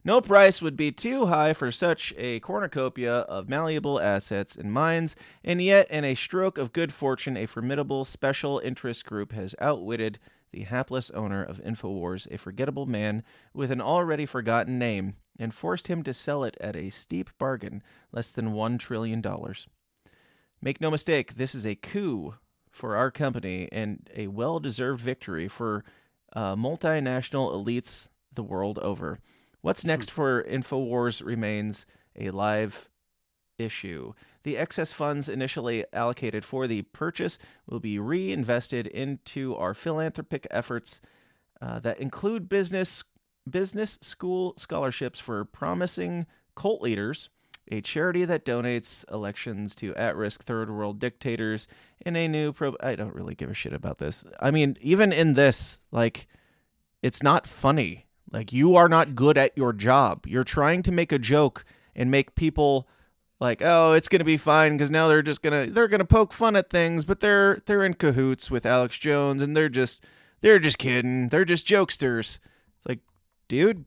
No price would be too high for such a cornucopia of malleable assets and mines, and yet, in a stroke of good fortune, a formidable special interest group has outwitted the hapless owner of InfoWars, a forgettable man with an already forgotten name, and forced him to sell it at a steep bargain, less than $1 trillion. Make no mistake, this is a coup for our company and a well-deserved victory for multinational elites the world over. What's next for InfoWars remains a live issue. The excess funds initially allocated for the purchase will be reinvested into our philanthropic efforts that include business school scholarships for promising cult leaders, a charity that donates elections to at-risk third world dictators, and a new I don't really give a shit about this. I mean, even in this, like, it's not funny. Like, you are not good at your job. You're trying to make a joke and make people like, oh, it's gonna be fine because now they're gonna poke fun at things, but they're in cahoots with Alex Jones and they're just kidding. They're just jokesters. It's like, dude,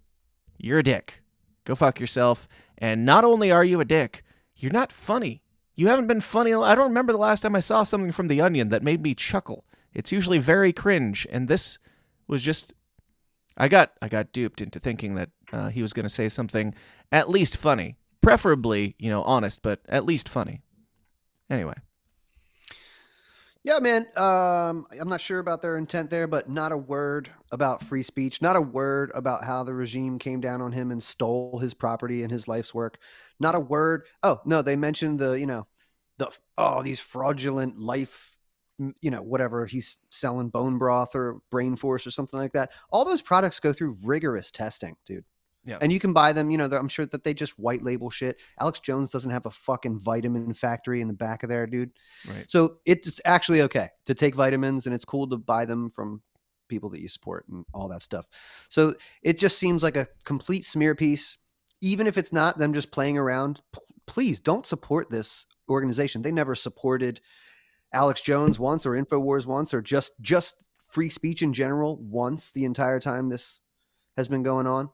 you're a dick. Go fuck yourself. And not only are you a dick, you're not funny. You haven't been funny. I don't remember the last time I saw something from The Onion that made me chuckle. It's usually very cringe, and this was just. I got duped into thinking that he was going to say something at least funny, preferably, honest, but at least funny. Anyway. Yeah, man. I'm not sure about their intent there, but not a word about free speech. Not a word about how the regime came down on him and stole his property and his life's work. Not a word. Oh no, they mentioned these fraudulent life. Whatever he's selling, bone broth or brain force or something like that. All those products go through rigorous testing, dude. Yeah. And you can buy them, I'm sure that they just white label shit. Alex Jones doesn't have a fucking vitamin factory in the back of there, dude. Right. So it's actually okay to take vitamins, and it's cool to buy them from people that you support and all that stuff. So it just seems like a complete smear piece. Even if it's not them just playing around, please don't support this organization. They never supported Alex Jones once, or InfoWars once, or just free speech in general once the entire time this has been going on.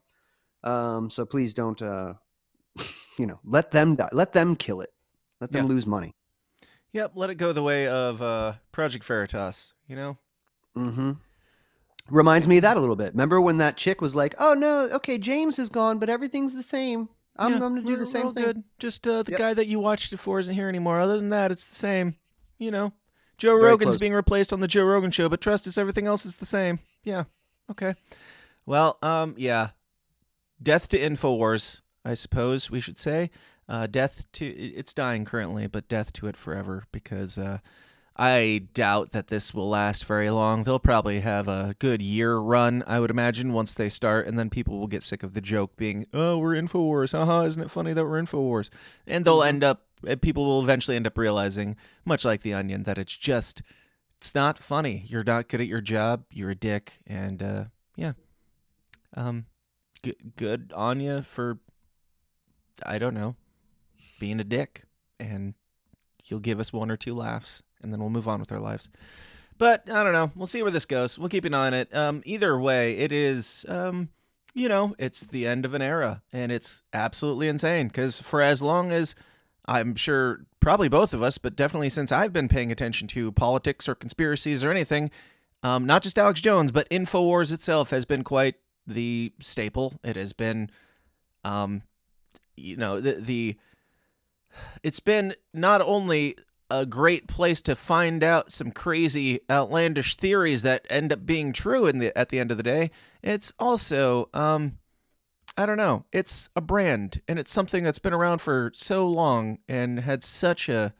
So please don't, let them die. Let them kill it. Let them lose money. Yep. Let it go the way of Project Veritas, Mm-hmm. Reminds me of that a little bit. Remember when that chick was like, oh no, okay, James is gone, but everything's the same. I'm going to do the same thing. Good. Just the guy that you watched it for isn't here anymore. Other than that, it's the same. Joe Rogan's being replaced on the Joe Rogan show, but trust us, everything else is the same. Yeah. Okay. Well, yeah. Death to InfoWars, I suppose we should say. It's dying currently, but death to it forever, because I doubt that this will last very long. They'll probably have a good year run, I would imagine, once they start, and then people will get sick of the joke being, oh, we're InfoWars. Haha, isn't it funny that we're InfoWars? And people will eventually end up realizing, much like The Onion, that it's not funny. You're not good at your job. You're a dick. And, good on you for, I don't know, being a dick. And you'll give us one or two laughs, and then we'll move on with our lives. But I don't know. We'll see where this goes. We'll keep an eye on it. Either way, it is, it's the end of an era, and it's absolutely insane, because for as long as, I'm sure probably both of us, but definitely since I've been paying attention to politics or conspiracies or anything, not just Alex Jones, but InfoWars itself has been quite the staple. It has been, it's been not only a great place to find out some crazy, outlandish theories that end up being true at the end of the day, it's also, I don't know. It's a brand, and it's something that's been around for so long and had such a,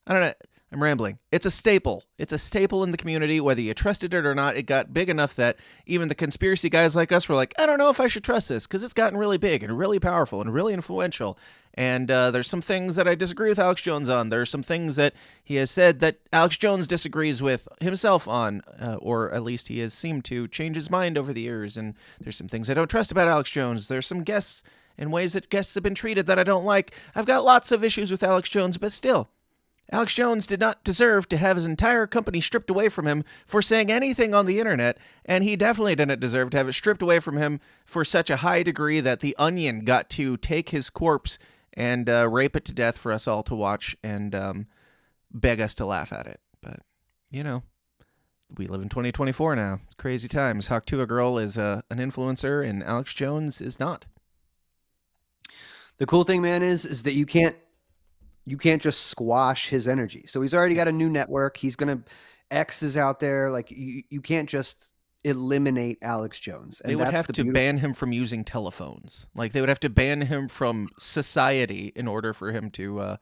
I don't know, I'm rambling. It's a staple. It's a staple in the community, whether you trusted it or not. It got big enough that even the conspiracy guys like us were like, I don't know if I should trust this, because it's gotten really big and really powerful and really influential. And there's some things that I disagree with Alex Jones on. There are some things that he has said that Alex Jones disagrees with himself on, or at least he has seemed to change his mind over the years. And there's some things I don't trust about Alex Jones. There's some guests and ways that guests have been treated that I don't like. I've got lots of issues with Alex Jones, but still, Alex Jones did not deserve to have his entire company stripped away from him for saying anything on the internet, and he definitely didn't deserve to have it stripped away from him for such a high degree that The Onion got to take his corpse and rape it to death for us all to watch and beg us to laugh at it. But, you know, we live in 2024 now. Crazy times. Hawk Tuah Girl is an influencer, and Alex Jones is not. The cool thing, man, is that you can't just squash his energy. So he's already got a new network. He's gonna X is out there. Like you can't just eliminate Alex Jones. And they would have to ban him from using telephones. Like they would have to ban him from society in order for him to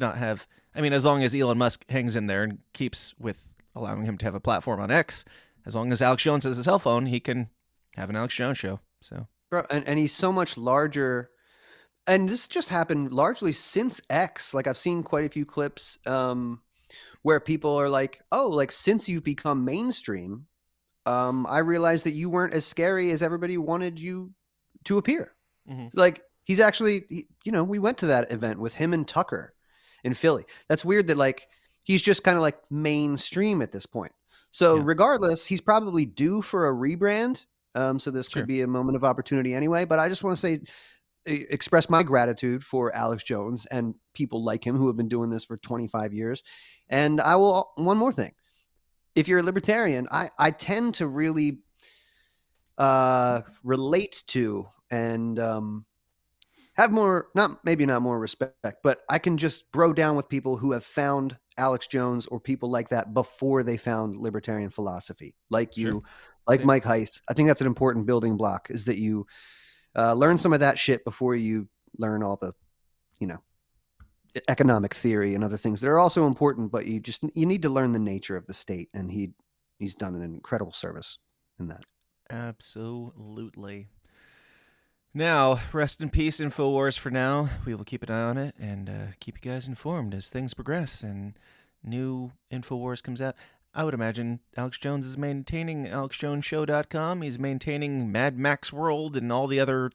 not have. I mean, as long as Elon Musk hangs in there and keeps with allowing him to have a platform on X, as long as Alex Jones has a cell phone, he can have an Alex Jones show. So, bro, and he's so much larger. And this just happened largely since X. Like I've seen quite a few clips where people are like, "Oh, like since you've become mainstream, I realized that you weren't as scary as everybody wanted you to appear." Mm-hmm. Like he's actually, we went to that event with him and Tucker in Philly. That's weird that like he's just kind of like mainstream at this point. So regardless, he's probably due for a rebrand. So this could be a moment of opportunity anyway. But I just want to express my gratitude for Alex Jones and people like him who have been doing this for 25 years. And I will, one more thing. If you're a libertarian, I tend to really relate to and have more, maybe not more respect, but I can just bro down with people who have found Alex Jones or people like that before they found libertarian philosophy, like you, like Mike Heiss. I think that's an important building block, is that you learn some of that shit before you learn all the, economic theory and other things that are also important, but you need to learn the nature of the state. And he's done an incredible service in that. Absolutely. Now, rest in peace, InfoWars for now. We will keep an eye on it and keep you guys informed as things progress and new InfoWars comes out. I would imagine Alex Jones is maintaining AlexJonesShow.com. He's maintaining Mad Max World and all the other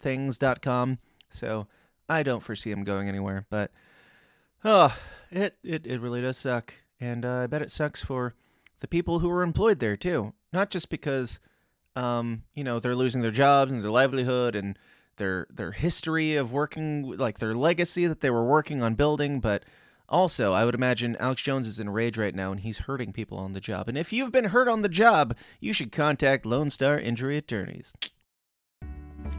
things.com. So I don't foresee him going anywhere. But it really does suck. And I bet it sucks for the people who are employed there too. Not just because they're losing their jobs and their livelihood and their history of working, like their legacy that they were working on building, but also, I would imagine Alex Jones is in a rage right now, and he's hurting people on the job. And if you've been hurt on the job, you should contact Lone Star Injury Attorneys.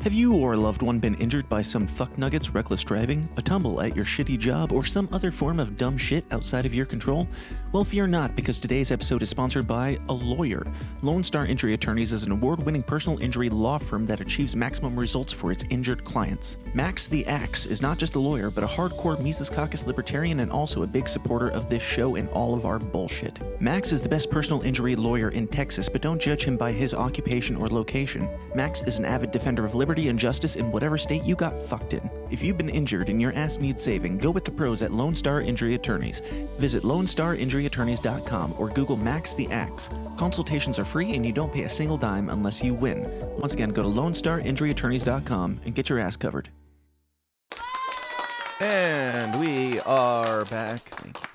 Have you or a loved one been injured by some fucknuggets, reckless driving, a tumble at your shitty job, or some other form of dumb shit outside of your control? Well, fear not, because today's episode is sponsored by a lawyer. Lone Star Injury Attorneys is an award-winning personal injury law firm that achieves maximum results for its injured clients. Max the Axe is not just a lawyer, but a hardcore Mises Caucus libertarian and also a big supporter of this show and all of our bullshit. Max is the best personal injury lawyer in Texas, but don't judge him by his occupation or location. Max is an avid defender of liberty and justice in whatever state you got fucked in. If you've been injured and your ass needs saving, go with the pros at Lone Star Injury Attorneys. Visit LoneStarInjuryAttorneys.com or Google Max the Axe. Consultations are free and you don't pay a single dime unless you win. Once again, go to LoneStarInjuryAttorneys.com and get your ass covered. And we are back.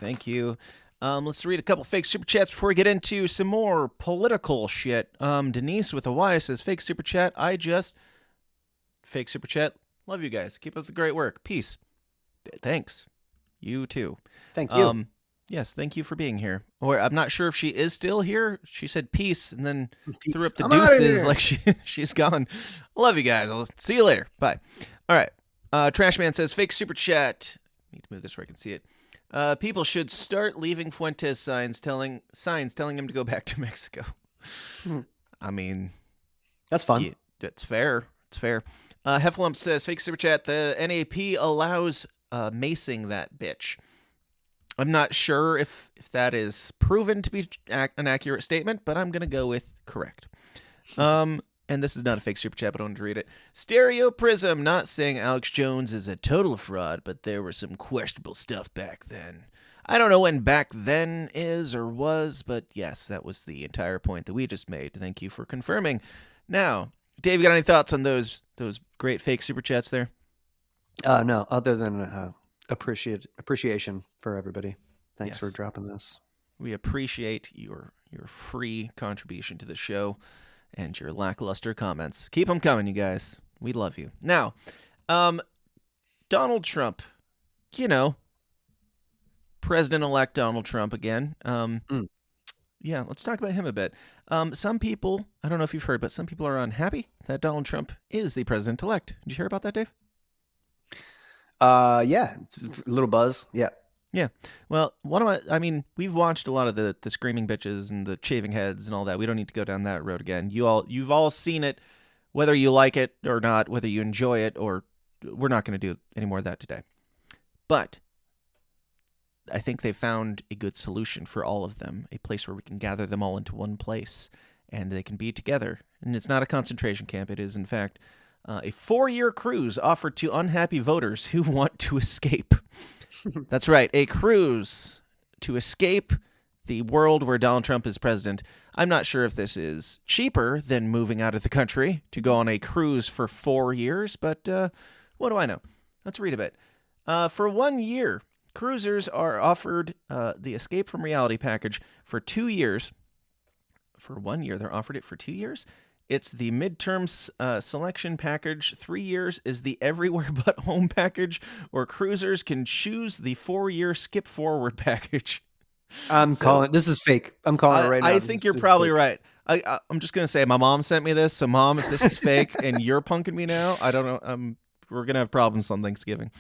Thank you. Let's read a couple fake super chats before we get into some more political shit. Denise with a Y says, fake super chat. Fake super chat. Love you guys. Keep up the great work. Peace. Thanks. You too. Thank you. Yes, thank you for being here. Or I'm not sure if she is still here. She said peace and then threw up the deuces like she's gone. Love you guys. I'll see you later. Bye. All right. Trashman says, fake super chat. Need to move this where I can see it. People should start leaving Fuentes signs telling him to go back to Mexico. I mean, that's fun. Yeah, that's fair. It's fair. Hefflump says, fake super chat, the NAP allows macing that bitch. I'm not sure if that is proven to be an accurate statement, but I'm going to go with correct. And this is not a fake super chat, but I wanted to read it. Stereo Prism, not saying Alex Jones is a total fraud, but there was some questionable stuff back then. I don't know when back then is or was, but yes, that was the entire point that we just made. Thank you for confirming. Now, Dave, you got any thoughts on those great fake super chats there? No, other than appreciation for everybody. Thanks for dropping this. We appreciate your free contribution to the show and your lackluster comments. Keep them coming, you guys. We love you. Now, Donald Trump, President-elect Donald Trump again. Yeah, let's talk about him a bit. Some people, I don't know if you've heard, but some people are unhappy that Donald Trump is the president-elect. Did you hear about that, Dave? Yeah, a little buzz. Yeah. Yeah. Well, we've watched a lot of the screaming bitches and the shaving heads and all that. We don't need to go down that road again. You've all seen it, whether you like it or not, whether you enjoy it, or we're not going to do any more of that today. But I think they found a good solution for all of them, a place where we can gather them all into one place and they can be together. And it's not a concentration camp. It is, in fact, a 4-year cruise offered to unhappy voters who want to escape. That's right, a cruise to escape the world where Donald Trump is president. I'm not sure if this is cheaper than moving out of the country to go on a cruise for 4 years, but what do I know? Let's read a bit. For 1 year, cruisers are offered the Escape from Reality package for 2 years. For 1 year, they're offered it for 2 years. It's the midterm selection package. 3 years is the Everywhere But Home package, or cruisers can choose the 4-year skip forward package. This is fake. I'm calling it right now. I think you're probably right. I'm just going to say my mom sent me this. So, Mom, if this is fake and you're punking me now, I don't know. We're going to have problems on Thanksgiving.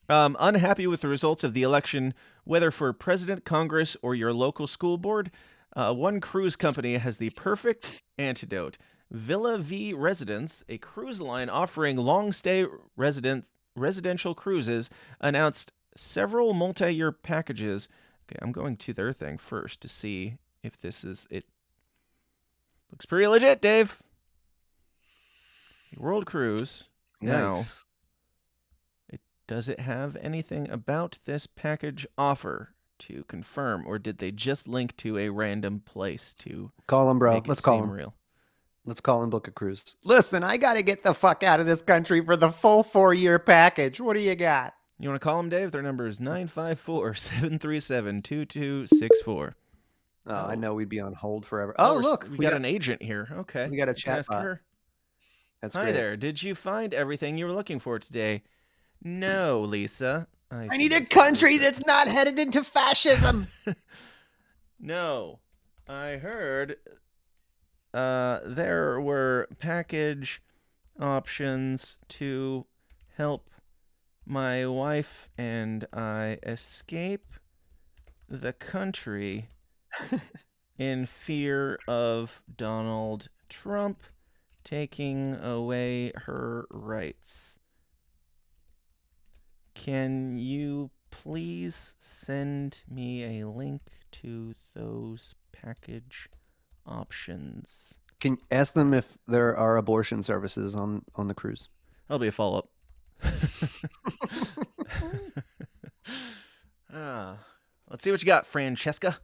Unhappy with the results of the election, whether for president, Congress, or your local school board, one cruise company has the perfect antidote. Villa V Residence, a cruise line offering long-stay residential cruises, announced several multi-year packages. Okay, I'm going to their thing first to see if this is it. Looks pretty legit, Dave. World Cruise. Nice. Now, does it have anything about this package offer to confirm, or did they just link to a random place to call him, bro? Let's call him real. Let's call him, book a cruise. Listen, I got to get the fuck out of this country for the full 4-year package. What do you got? You want to call them, Dave? Their number is 954-737-2264. Oh, I know we'd be on hold forever. Oh, look. We got an agent here. Okay. We got a chat bot. That's Hi great. there. Did you find everything you were looking for today? No, Lisa. I need a country that's not headed into fascism. No. I heard there were package options to help my wife and I escape the country in fear of Donald Trump taking away her rights. Can you please send me a link to those package options? Can you ask them if there are abortion services on the cruise? That'll be a follow-up. Let's see what you got, Francesca.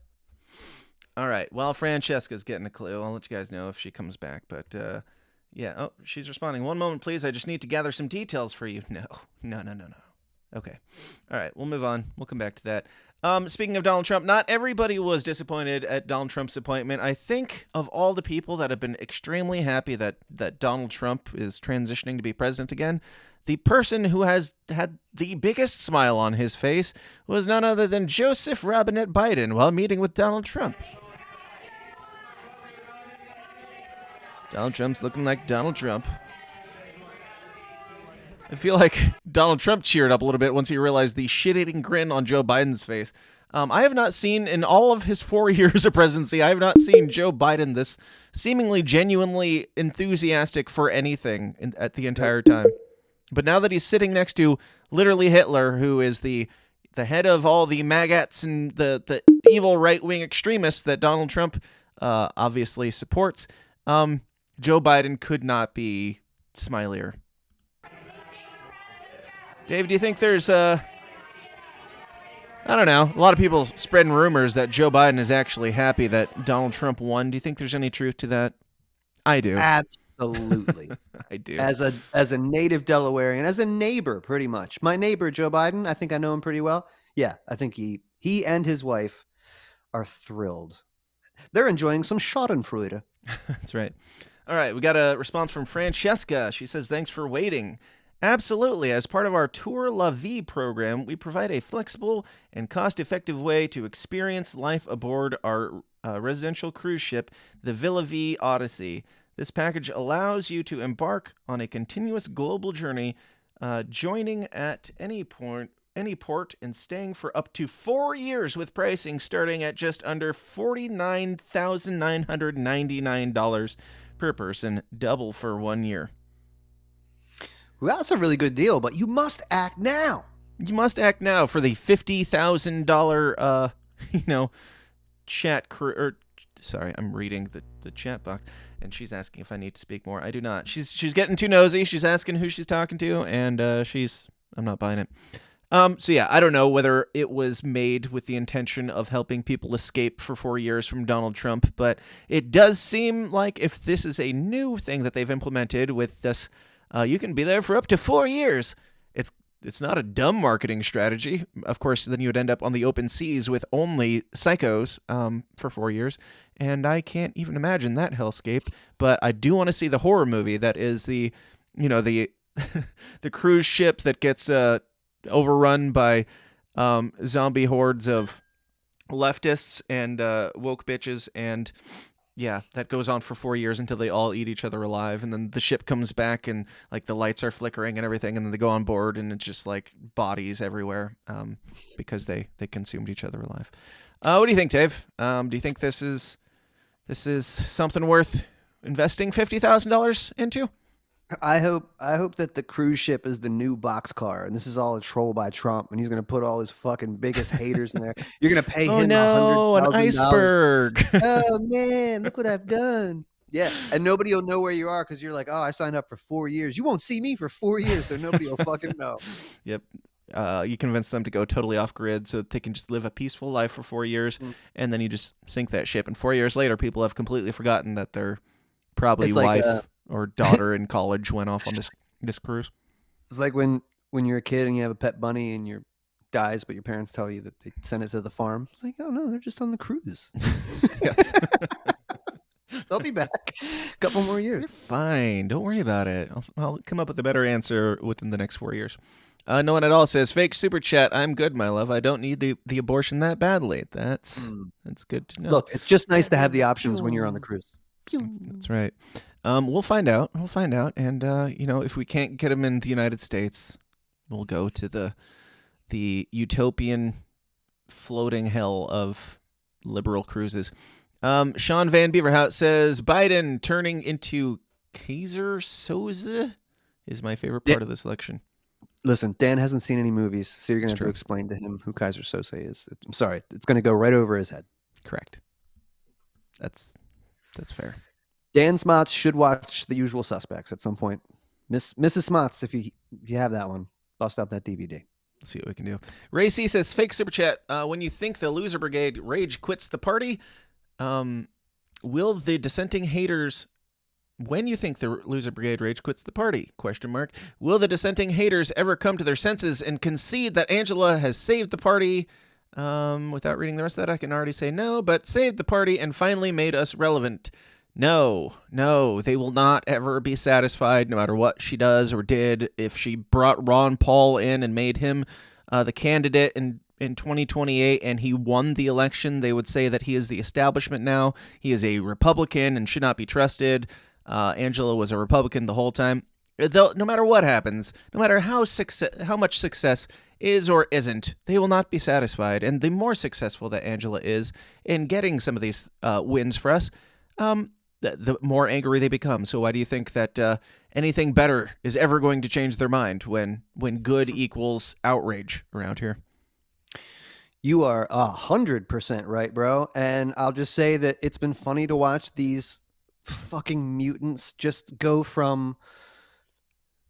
All right. Well, Francesca's getting a clue. I'll let you guys know if she comes back. But, yeah. Oh, she's responding. One moment, please. I just need to gather some details for you. No. Okay. All right. We'll move on. We'll come back to that. Speaking of Donald Trump, not everybody was disappointed at Donald Trump's appointment. I think of all the people that have been extremely happy that Donald Trump is transitioning to be president again, the person who has had the biggest smile on his face was none other than Joseph Robinette Biden while meeting with Donald Trump. Donald Trump's looking like Donald Trump. I feel like Donald Trump cheered up a little bit once he realized the shit-eating grin on Joe Biden's face. I have not seen, in all of his 4 years of presidency, I have not seen Joe Biden this seemingly genuinely enthusiastic for anything at the entire time. But now that he's sitting next to literally Hitler, who is the head of all the Gaets and the evil right-wing extremists that Donald Trump obviously supports, Joe Biden could not be smilier. Dave, do you think there's I don't know, a lot of people spreading rumors that Joe Biden is actually happy that Donald Trump won. Do you think there's any truth to that? I do. Absolutely. I do. As a native Delawarean, as a neighbor, pretty much. My neighbor, Joe Biden, I think I know him pretty well. Yeah, I think he and his wife are thrilled. They're enjoying some Schadenfreude. That's right. All right, we got a response from Francesca. She says, thanks for waiting. Absolutely. As part of our Tour La Vie program, we provide a flexible and cost-effective way to experience life aboard our residential cruise ship, the Villa V Odyssey. This package allows you to embark on a continuous global journey, joining at any port, and staying for up to 4 years with pricing starting at just under $49,999 per person, double for 1 year. Well, that's a really good deal, but you must act now. You must act now for the $50,000, chat sorry, I'm reading the chat box, and she's asking if I need to speak more. I do not. She's getting too nosy. She's asking who she's talking to, and I'm not buying it. So yeah, I don't know whether it was made with the intention of helping people escape for 4 years from Donald Trump, but it does seem like if this is a new thing that they've implemented with this, you can be there for up to 4 years. It's not a dumb marketing strategy. Of course, then you would end up on the open seas with only psychos for 4 years, and I can't even imagine that hellscape. But I do want to see the horror movie that is the the cruise ship that gets overrun by zombie hordes of leftists and woke bitches, and yeah, that goes on for 4 years until they all eat each other alive, and then the ship comes back and like the lights are flickering and everything, and then they go on board and it's just like bodies everywhere because they consumed each other alive. What do you think, Dave? Do you think this is something worth investing $50,000 into? I hope that the cruise ship is the new boxcar, and this is all a troll by Trump, and he's going to put all his fucking biggest haters in there. You're going to pay him $100,000. An iceberg. Oh man, look what I've done. Yeah, and nobody will know where you are because you're like, oh, I signed up for 4 years. You won't see me for 4 years, so nobody will fucking know. Yep. You convince them to go totally off grid so that they can just live a peaceful life for 4 years, and then you just sink that ship. And 4 years later, people have completely forgotten that their probably wife or daughter in college went off on this cruise. It's like when you're a kid and you have a pet bunny and your dies, but your parents tell you that they sent it to the farm. It's like, oh no, they're just on the cruise. Yes. They'll be back a couple more years. Fine, don't worry about it. I'll come up with a better answer within the next 4 years. No one at all says fake super chat. I'm good, my love. I don't need the abortion that badly. That's good to know. Look, it's just nice to have the options when you're on the cruise. That's right. We'll find out. And if we can't get them in the United States, we'll go to the utopian floating hell of liberal cruises. Sean Van Beaverhout says Biden turning into Kaiser Soze is my favorite part of this election. Listen, Dan hasn't seen any movies, so you're going to have to explain to him who Kaiser Soze is. I'm sorry. It's going to go right over his head. Correct. That's fair. Dan Smotz should watch The Usual Suspects at some point. Mrs. Smotz, if you have that one, bust out that DVD. Let's see what we can do. Ray C says, fake super chat. When you think the loser brigade rage quits the party, will the dissenting haters... When you think the loser brigade rage quits the party, ? Will the dissenting haters ever come to their senses and concede that Angela has saved the party? Without reading the rest of that, I can already say no, but saved the party and finally made us relevant. No, they will not ever be satisfied no matter what she does or did. If she brought Ron Paul in and made him the candidate in 2028 and he won the election, they would say that he is the establishment now. He is a Republican and should not be trusted. Angela was a Republican the whole time. No matter what happens, no matter how much success is or isn't, they will not be satisfied. And the more successful that Angela is in getting some of these wins for us, the more angry they become. So why do you think that anything better is ever going to change their mind when good equals outrage around here? You are 100% right, bro. And I'll just say that it's been funny to watch these fucking mutants just go from,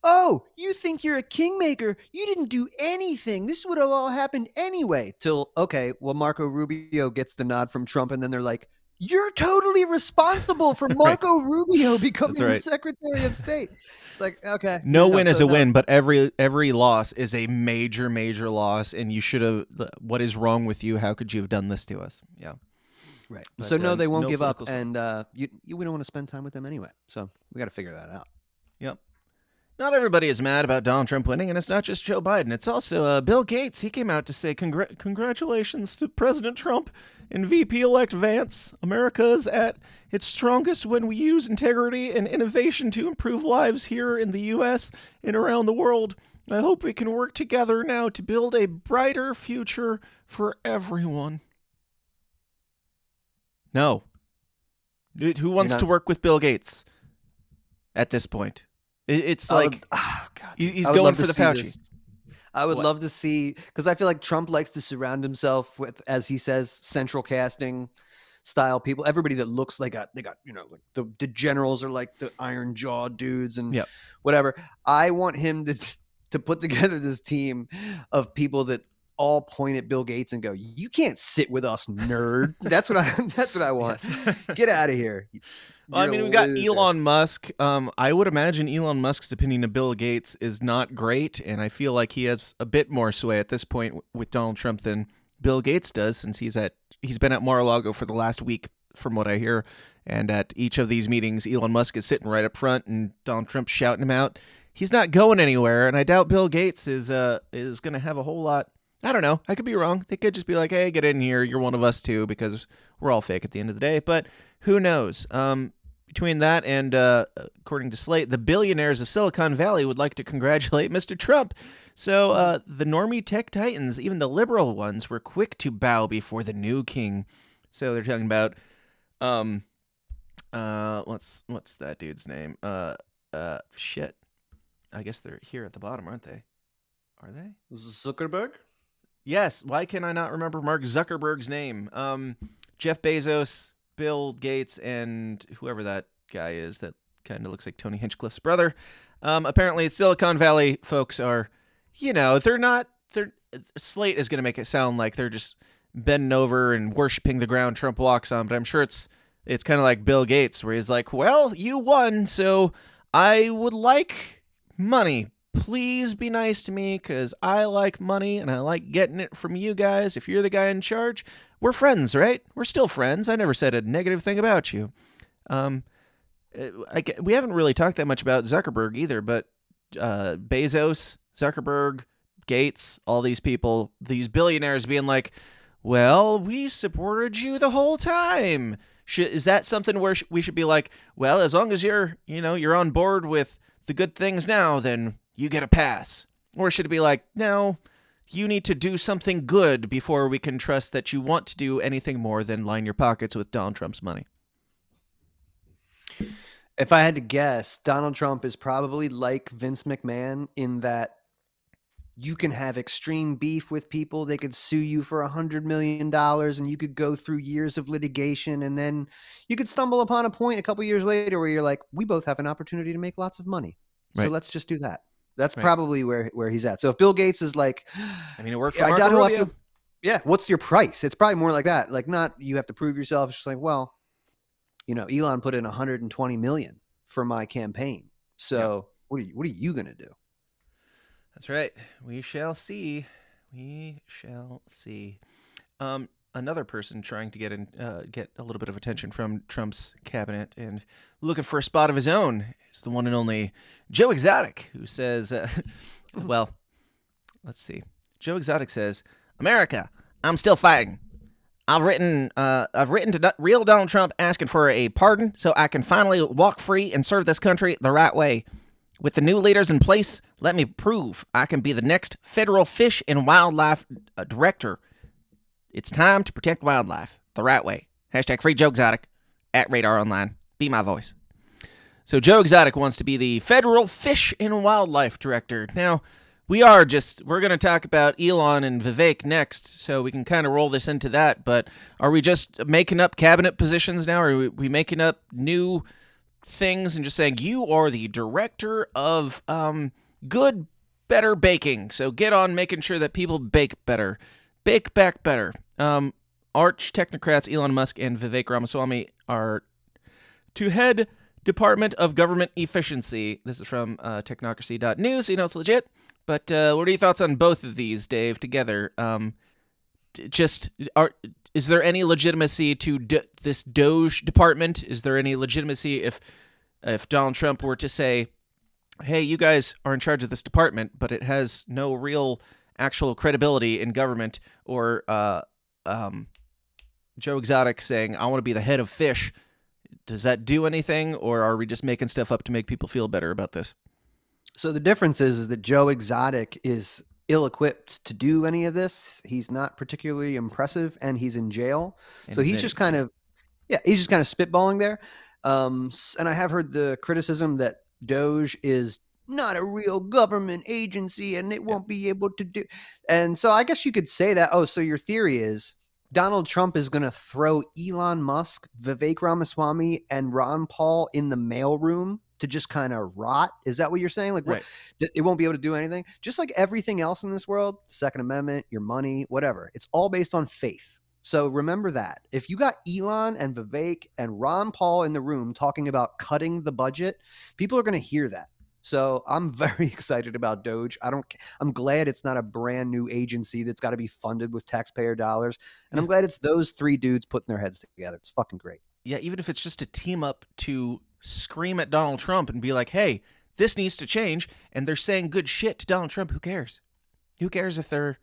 oh, you think you're a kingmaker, you didn't do anything, this would have all happened anyway, till, okay, well, Marco Rubio gets the nod from Trump, and then they're like, you're totally responsible for Marco Rubio becoming right. the Secretary of State. It's like, okay. No win is a win, but every loss is a major, major loss, and you should have. What is wrong with you? How could you have done this to us? Yeah. Right. But, So no, they won't no give up, political and we don't want to spend time with them anyway. So we got to figure that out. Yep. Not everybody is mad about Donald Trump winning, and it's not just Joe Biden. It's also Bill Gates. He came out to say congratulations to President Trump and VP-elect Vance. America is at its strongest when we use integrity and innovation to improve lives here in the U.S. and around the world. I hope we can work together now to build a brighter future for everyone. No. Who wants to work with Bill Gates at this point? It's like he's going for the Fauci. I would love to see, because I feel like Trump likes to surround himself with, as he says, central casting style people. Everybody that looks like they got like the generals are like the iron jaw dudes and whatever. I want him to put together this team of people that all point at Bill Gates and go, "You can't sit with us, nerd." That's what I want. Yes. Get out of here. Well, I mean, we got Elon Musk. I would imagine Elon Musk's opinion of Bill Gates is not great, and I feel like he has a bit more sway at this point with Donald Trump than Bill Gates does, since he's been at Mar-a-Lago for the last week, from what I hear, and at each of these meetings, Elon Musk is sitting right up front, and Donald Trump's shouting him out. He's not going anywhere, and I doubt Bill Gates is going to have a whole lot. I don't know. I could be wrong. They could just be like, "Hey, get in here. You're one of us too," because we're all fake at the end of the day. But who knows? Between that and, according to Slate, the billionaires of Silicon Valley would like to congratulate Mr. Trump. So the normie tech titans, even the liberal ones, were quick to bow before the new king. So they're talking about, what's that dude's name? Shit. I guess they're here at the bottom, aren't they? Are they? Zuckerberg? Yes. Why can I not remember Mark Zuckerberg's name? Jeff Bezos, Bill Gates, and whoever that guy is that kind of looks like Tony Hinchcliffe's brother. Apparently, Silicon Valley folks are, Slate is going to make it sound like they're just bending over and worshiping the ground Trump walks on, but I'm sure it's kind of like Bill Gates, where he's like, "Well, you won, so I would like money. Please be nice to me, because I like money and I like getting it from you guys. If you're the guy in charge, we're friends, right? We're still friends. I never said a negative thing about you." We haven't really talked that much about Zuckerberg either, but Bezos, Zuckerberg, Gates, all these people, these billionaires being like, "Well, we supported you the whole time." Is that something where we should be like, "Well, as long as you're on board with the good things now, then you get a pass"? Or should it be like, "No, you need to do something good before we can trust that you want to do anything more than line your pockets with Donald Trump's money"? If I had to guess, Donald Trump is probably like Vince McMahon in that you can have extreme beef with people. They could sue you for $100 million and you could go through years of litigation. And then you could stumble upon a point a couple years later where you're like, we both have an opportunity to make lots of money. So let's just do that. That's probably where he's at. So if Bill Gates is like, I mean, it worked for Marco Rubio. What's your price? It's probably more like that. Like, not you have to prove yourself. It's just like, well, Elon put in $120 million for my campaign. So what are you going to do? That's right. We shall see. We shall see. Another person trying to get a little bit of attention from Trump's cabinet and looking for a spot of his own is the one and only Joe Exotic, who says, well, let's see. Joe Exotic says, "America, I'm still fighting. I've written to real Donald Trump asking for a pardon so I can finally walk free and serve this country the right way. With the new leaders in place, let me prove I can be the next federal fish and wildlife director. It's time to protect wildlife the right way. Hashtag free Joe Exotic at Radar Online. Be my voice." So Joe Exotic wants to be the federal fish and wildlife director. Now, we're going to talk about Elon and Vivek next, so we can kind of roll this into that. But are we just making up cabinet positions now? Or are we making up new things and just saying, you are the director of good, better baking, so get on making sure that people bake better, bake back better? arch technocrats Elon Musk and Vivek Ramaswamy are to head Department of Government Efficiency. This is from technocracy.news, so you know it's legit. But what are your thoughts on both of these, Dave, together? Is there any legitimacy to this DOGE department? Is there any legitimacy if Donald Trump were to say, hey, you guys are in charge of this department, but it has no real actual credibility in government, or Joe Exotic saying, I want to be the head of fish. Does that do anything, or are we just making stuff up to make people feel better about this? So the difference is that Joe Exotic is ill-equipped to do any of this. He's not particularly impressive, and he's in jail. So he's just kind of spitballing there. And I have heard the criticism that DOGE is not a real government agency and it won't be able to do. And so I guess you could say that, so your theory is Donald Trump is going to throw Elon Musk, Vivek Ramaswamy, and Ron Paul in the mailroom to just kind of rot. Is that what you're saying? Like, right. It won't be able to do anything? Just like everything else in this world, the Second Amendment, your money, whatever. It's all based on faith. So remember that. If you got Elon and Vivek and Ron Paul in the room talking about cutting the budget, people are going to hear that. So I'm very excited about DOGE. I'm glad it's not a brand new agency that's got to be funded with taxpayer dollars. And I'm glad it's those three dudes putting their heads together. It's fucking great. Yeah, even if it's just a team up to scream at Donald Trump and be like, hey, this needs to change. And they're saying good shit to Donald Trump. Who cares? Who cares if they're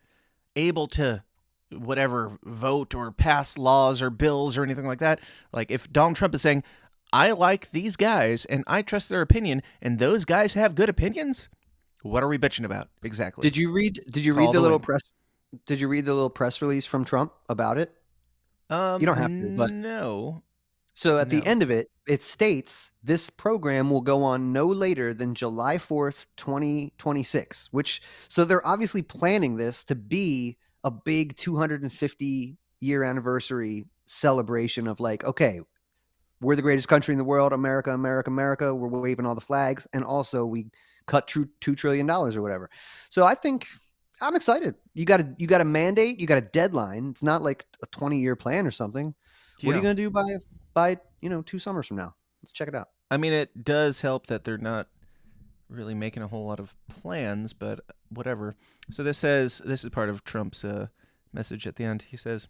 able to whatever vote or pass laws or bills or anything like that? Like if Donald Trump is saying, I like these guys and I trust their opinion, and those guys have good opinions, what are we bitching about? Exactly. Did you read the little press release from Trump about it? You don't have to, but no. So at the end of it, it states this program will go on no later than July 4th, 2026, so they're obviously planning this to be a big 250-year anniversary celebration of like, okay, we're the greatest country in the world, America, America, America. We're waving all the flags. And also we cut $2 trillion or whatever. So I think I'm excited. You got a mandate. You got a deadline. It's not like a 20-year plan or something. Yeah. What are you going to do by 2 summers from now? Let's check it out. I mean, it does help that they're not really making a whole lot of plans, but whatever. So this is part of Trump's message at the end. He says,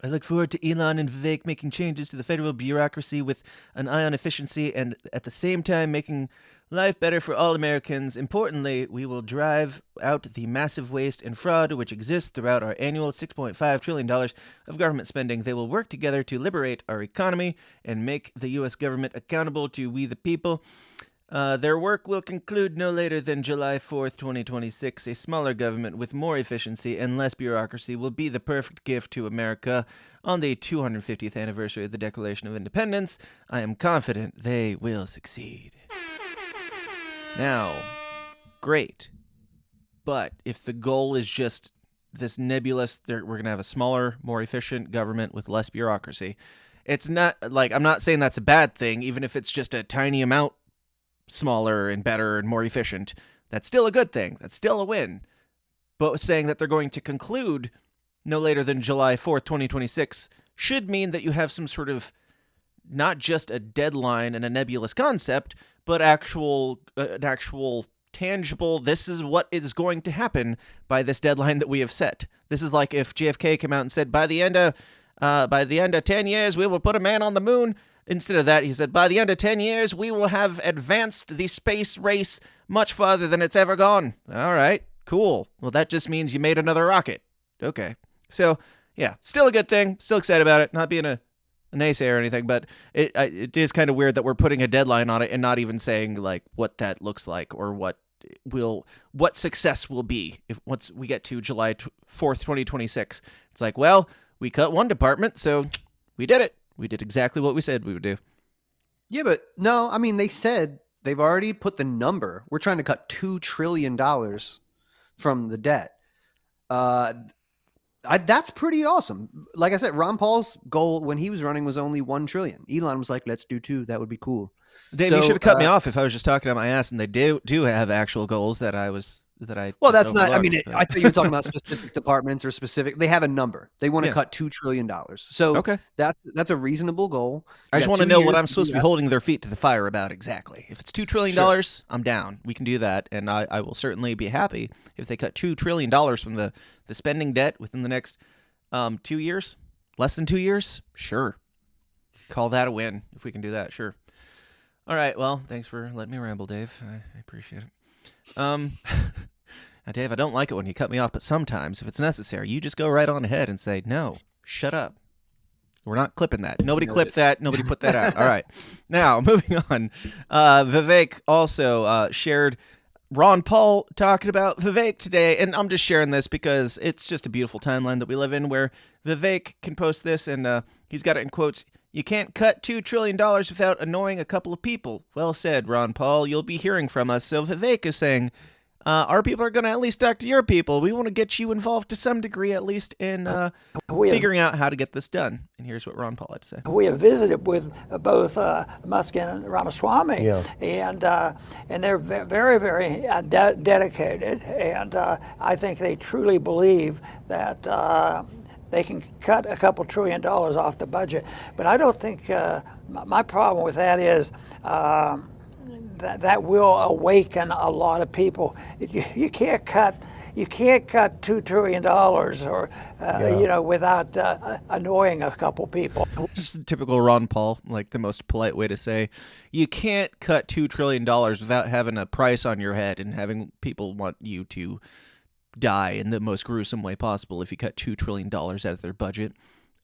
I look forward to Elon and Vivek making changes to the federal bureaucracy with an eye on efficiency and at the same time making life better for all Americans. Importantly, we will drive out the massive waste and fraud which exists throughout our annual $6.5 trillion of government spending. They will work together to liberate our economy and make the U.S. government accountable to we the people. Their work will conclude no later than July 4th, 2026. A smaller government with more efficiency and less bureaucracy will be the perfect gift to America on the 250th anniversary of the Declaration of Independence. I am confident they will succeed. Now, great. But if the goal is just this nebulous, we're going to have a smaller, more efficient government with less bureaucracy, it's not like, I'm not saying that's a bad thing, even if it's just a tiny amount smaller and better and more efficient. That's still a good thing. That's still a win. But saying that they're going to conclude no later than July 4th, 2026 should mean that you have some sort of not just a deadline and a nebulous concept, but an actual tangible, this is what is going to happen by this deadline that we have set. This is like if JFK came out and said, by the end of 10 years, we will put a man on the moon. Instead of that, he said, by the end of 10 years, we will have advanced the space race much farther than it's ever gone. All right, cool. Well, that just means you made another rocket. Okay. So, yeah, still a good thing. Still excited about it. Not being a naysayer or anything, but it is kind of weird that we're putting a deadline on it and not even saying, like, what that looks like or what success will be once we get to July 4th, 2026. It's like, well, we cut one department, so we did it. We did exactly what we said we would do. Yeah, but no, I mean, they said they've already put the number. We're trying to cut $2 trillion from the debt. That's pretty awesome. Like I said, Ron Paul's goal when he was running was only $1 trillion. Elon was like, let's do 2. That would be cool. Dave, you should have cut me off if I was just talking out my ass, and they do have actual goals that I was that I Well, just that's not. I mean, overlooked, but- I thought you were talking about specific departments or specific. They have a number. They want to cut $2 trillion. So Okay. that's a reasonable goal. I You just got want to 2 know years what I'm do supposed to be that. holding their feet to the fire about exactly. If it's $2 trillion, I'm down. We can do that, and I will certainly be happy if they cut $2 trillion from the spending debt within the next 2 years, less than 2 years. Sure, call that a win if we can do that. Sure. All right. Well, thanks for letting me ramble, Dave. I appreciate it. Now, Dave, I don't like it when you cut me off, but sometimes, if it's necessary, you just go right on ahead and say, no, shut up. We're not clipping that. Nobody clipped that. Nobody put that out. All right. Now, moving on. Vivek also shared Ron Paul talking about Vivek today, and I'm just sharing this because it's just a beautiful timeline that we live in where Vivek can post this, and he's got it in quotes. You can't cut $2 trillion without annoying a couple of people. Well said, Ron Paul. You'll be hearing from us. So Vivek is saying, our people are going to at least talk to your people. We want to get you involved to some degree, at least in figuring out how to get this done. And here's what Ron Paul had to say. We have visited with both Musk and Ramaswamy, and they're very, very dedicated. And I think they truly believe that they can cut a couple $1 trillion off the budget. But I don't think my problem with that is. That will awaken a lot of people. You can't cut $2 trillion or without annoying a couple people. Just a typical Ron Paul, like the most polite way to say, you can't cut $2 trillion without having a price on your head and having people want you to die in the most gruesome way possible if you cut $2 trillion out of their budget.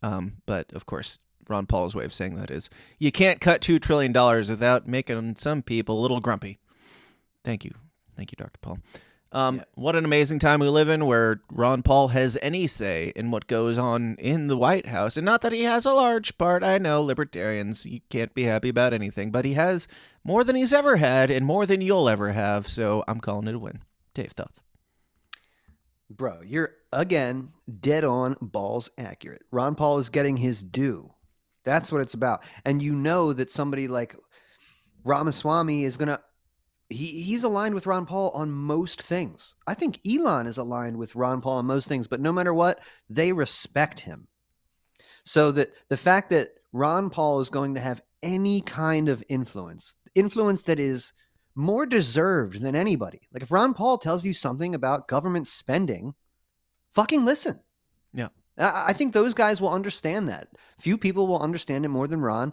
But of course, Ron Paul's way of saying that is, you can't cut $2 trillion without making some people a little grumpy. Thank you. Thank you, Dr. Paul. What an amazing time we live in where Ron Paul has any say in what goes on in the White House. And not that he has a large part. I know, libertarians, you can't be happy about anything. But he has more than he's ever had and more than you'll ever have. So I'm calling it a win. Dave, thoughts? Bro, you're, again, dead on, balls accurate. Ron Paul is getting his due. That's what it's about. And you know that somebody like Ramaswamy is going to, he's aligned with Ron Paul on most things. I think Elon is aligned with Ron Paul on most things, but no matter what, they respect him. So that the fact that Ron Paul is going to have any kind of influence that is more deserved than anybody. Like if Ron Paul tells you something about government spending, fucking listen. Yeah. I think those guys will understand that. Few people will understand it more than Ron.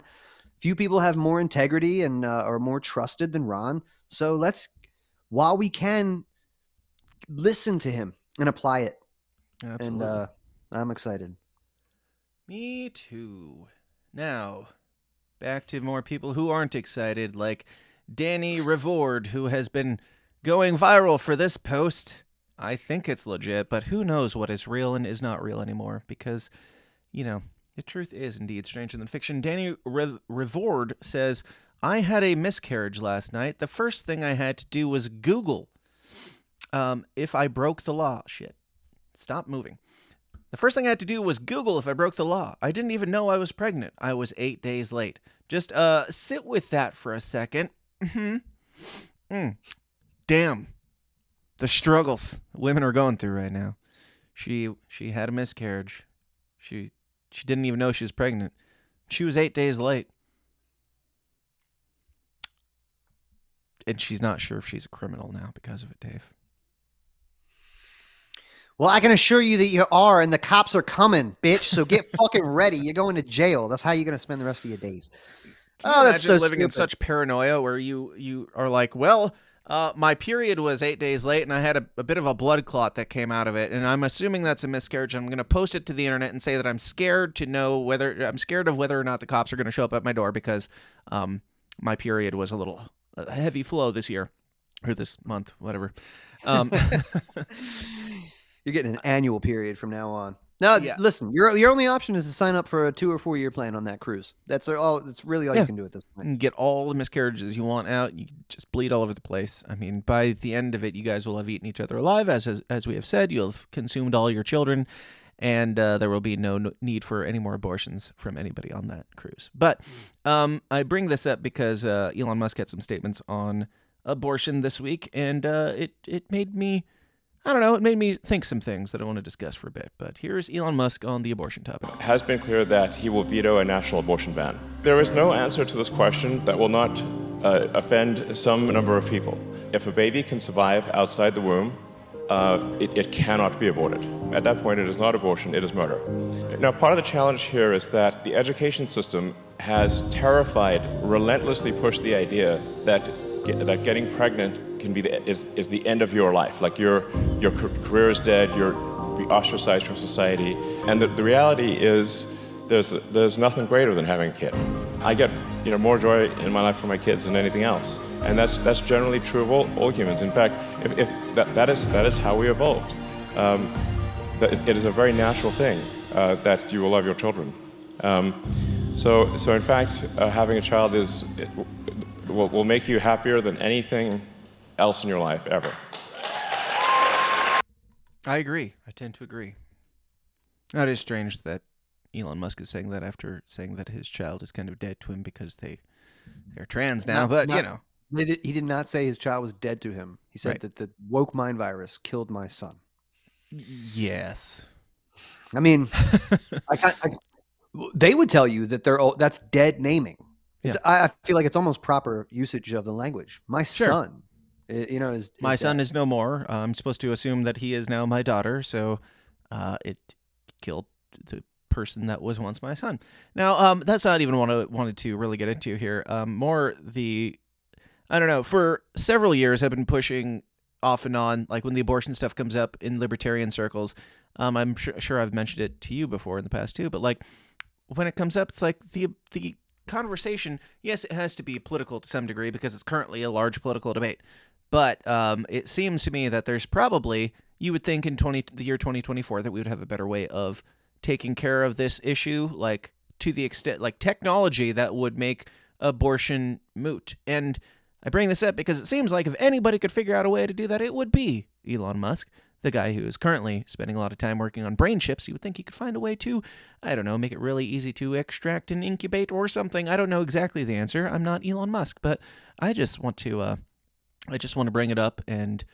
Few people have more integrity and are more trusted than Ron. So let's, while we can, listen to him and apply it. Absolutely. And I'm excited. Me too. Now, back to more people who aren't excited, like Danny Revord, who has been going viral for this post. I think it's legit, but who knows what is real and is not real anymore because, you know, the truth is indeed stranger than fiction. Danny Revord says, I had a miscarriage last night. The first thing I had to do was Google if I broke the law. Shit. Stop moving. The first thing I had to do was Google if I broke the law. I didn't even know I was pregnant. I was 8 days late. Just sit with that for a second. Damn. The struggles women are going through right now. She had a miscarriage. She didn't even know she was pregnant. She was 8 days late. And she's not sure if she's a criminal now because of it, Dave. Well, I can assure you that you are, and the cops are coming, bitch. So get fucking ready. You're going to jail. That's how you're going to spend the rest of your days. Can you imagine living in such paranoia where you are like, well, my period was 8 days late and I had a bit of a blood clot that came out of it. And I'm assuming that's a miscarriage. I'm going to post it to the internet and say that I'm scared of whether or not the cops are going to show up at my door because my period was a heavy flow this year or this month, whatever. You're getting an annual period from now on. No, listen, your only option is to sign up for a 2 or 4 year plan on that cruise. That's really all you can do at this point. You can get all the miscarriages you want out. You can just bleed all over the place. I mean, by the end of it, you guys will have eaten each other alive. As we have said, you'll have consumed all your children, and there will be no need for any more abortions from anybody on that cruise. But I bring this up because Elon Musk had some statements on abortion this week, and it made me, I don't know, it made me think some things that I want to discuss for a bit. But here's Elon Musk on the abortion topic. It has been clear that he will veto a national abortion ban. There is no answer to this question that will not offend some number of people. If a baby can survive outside the womb, it cannot be aborted. At that point, it is not abortion, it is murder. Now, part of the challenge here is that the education system has relentlessly pushed the idea that getting pregnant is the end of your life. Like your career is dead, you're ostracized from society. And the reality is there's nothing greater than having a kid. I get more joy in my life for my kids than anything else. And that's generally true of all humans. In fact, if that is how we evolved. It is a very natural thing that you will love your children. So in fact, having a child will make you happier than anything else in your life ever. I agree. I tend to agree. It is strange that Elon Musk is saying that after saying that his child is kind of dead to him because they're trans now. He did not say his child was dead to him. He said that the woke mind virus killed my son. Yes. I mean, they would tell you that that's dead naming. I feel like it's almost proper usage of the language. My son, is my son dead. is no more. I'm supposed to assume that he is now my daughter. So it killed the person that was once my son. Now, that's not even what I wanted to really get into here. I don't know, for several years I've been pushing off and on, like when the abortion stuff comes up in libertarian circles. I'm sure I've mentioned it to you before in the past too, but like when it comes up, it's like the conversation, yes, it has to be political to some degree because it's currently a large political debate. But it seems to me that there's probably, you would think in the year 2024 that we would have a better way of taking care of this issue, like to the extent, like technology that would make abortion moot. And I bring this up because it seems like if anybody could figure out a way to do that, it would be Elon Musk, the guy who is currently spending a lot of time working on brain chips. You would think he could find a way to, I don't know, make it really easy to extract and incubate or something. I don't know exactly the answer. I'm not Elon Musk, but I just want to bring it up and,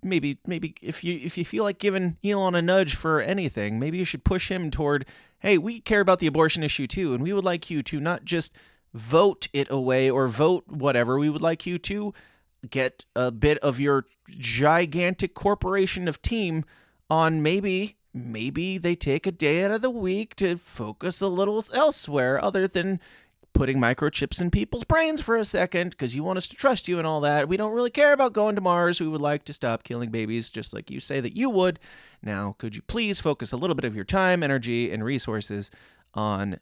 maybe if you feel like giving Elon a nudge for anything, maybe you should push him toward, hey, we care about the abortion issue too, and we would like you to not just vote it away or vote whatever. We would like you to get a bit of your gigantic corporation of team on maybe they take a day out of the week to focus a little elsewhere other than putting microchips in people's brains for a second because you want us to trust you and all that. We don't really care about going to Mars. We would like to stop killing babies just like you say that you would. Now, could you please focus a little bit of your time, energy, and resources on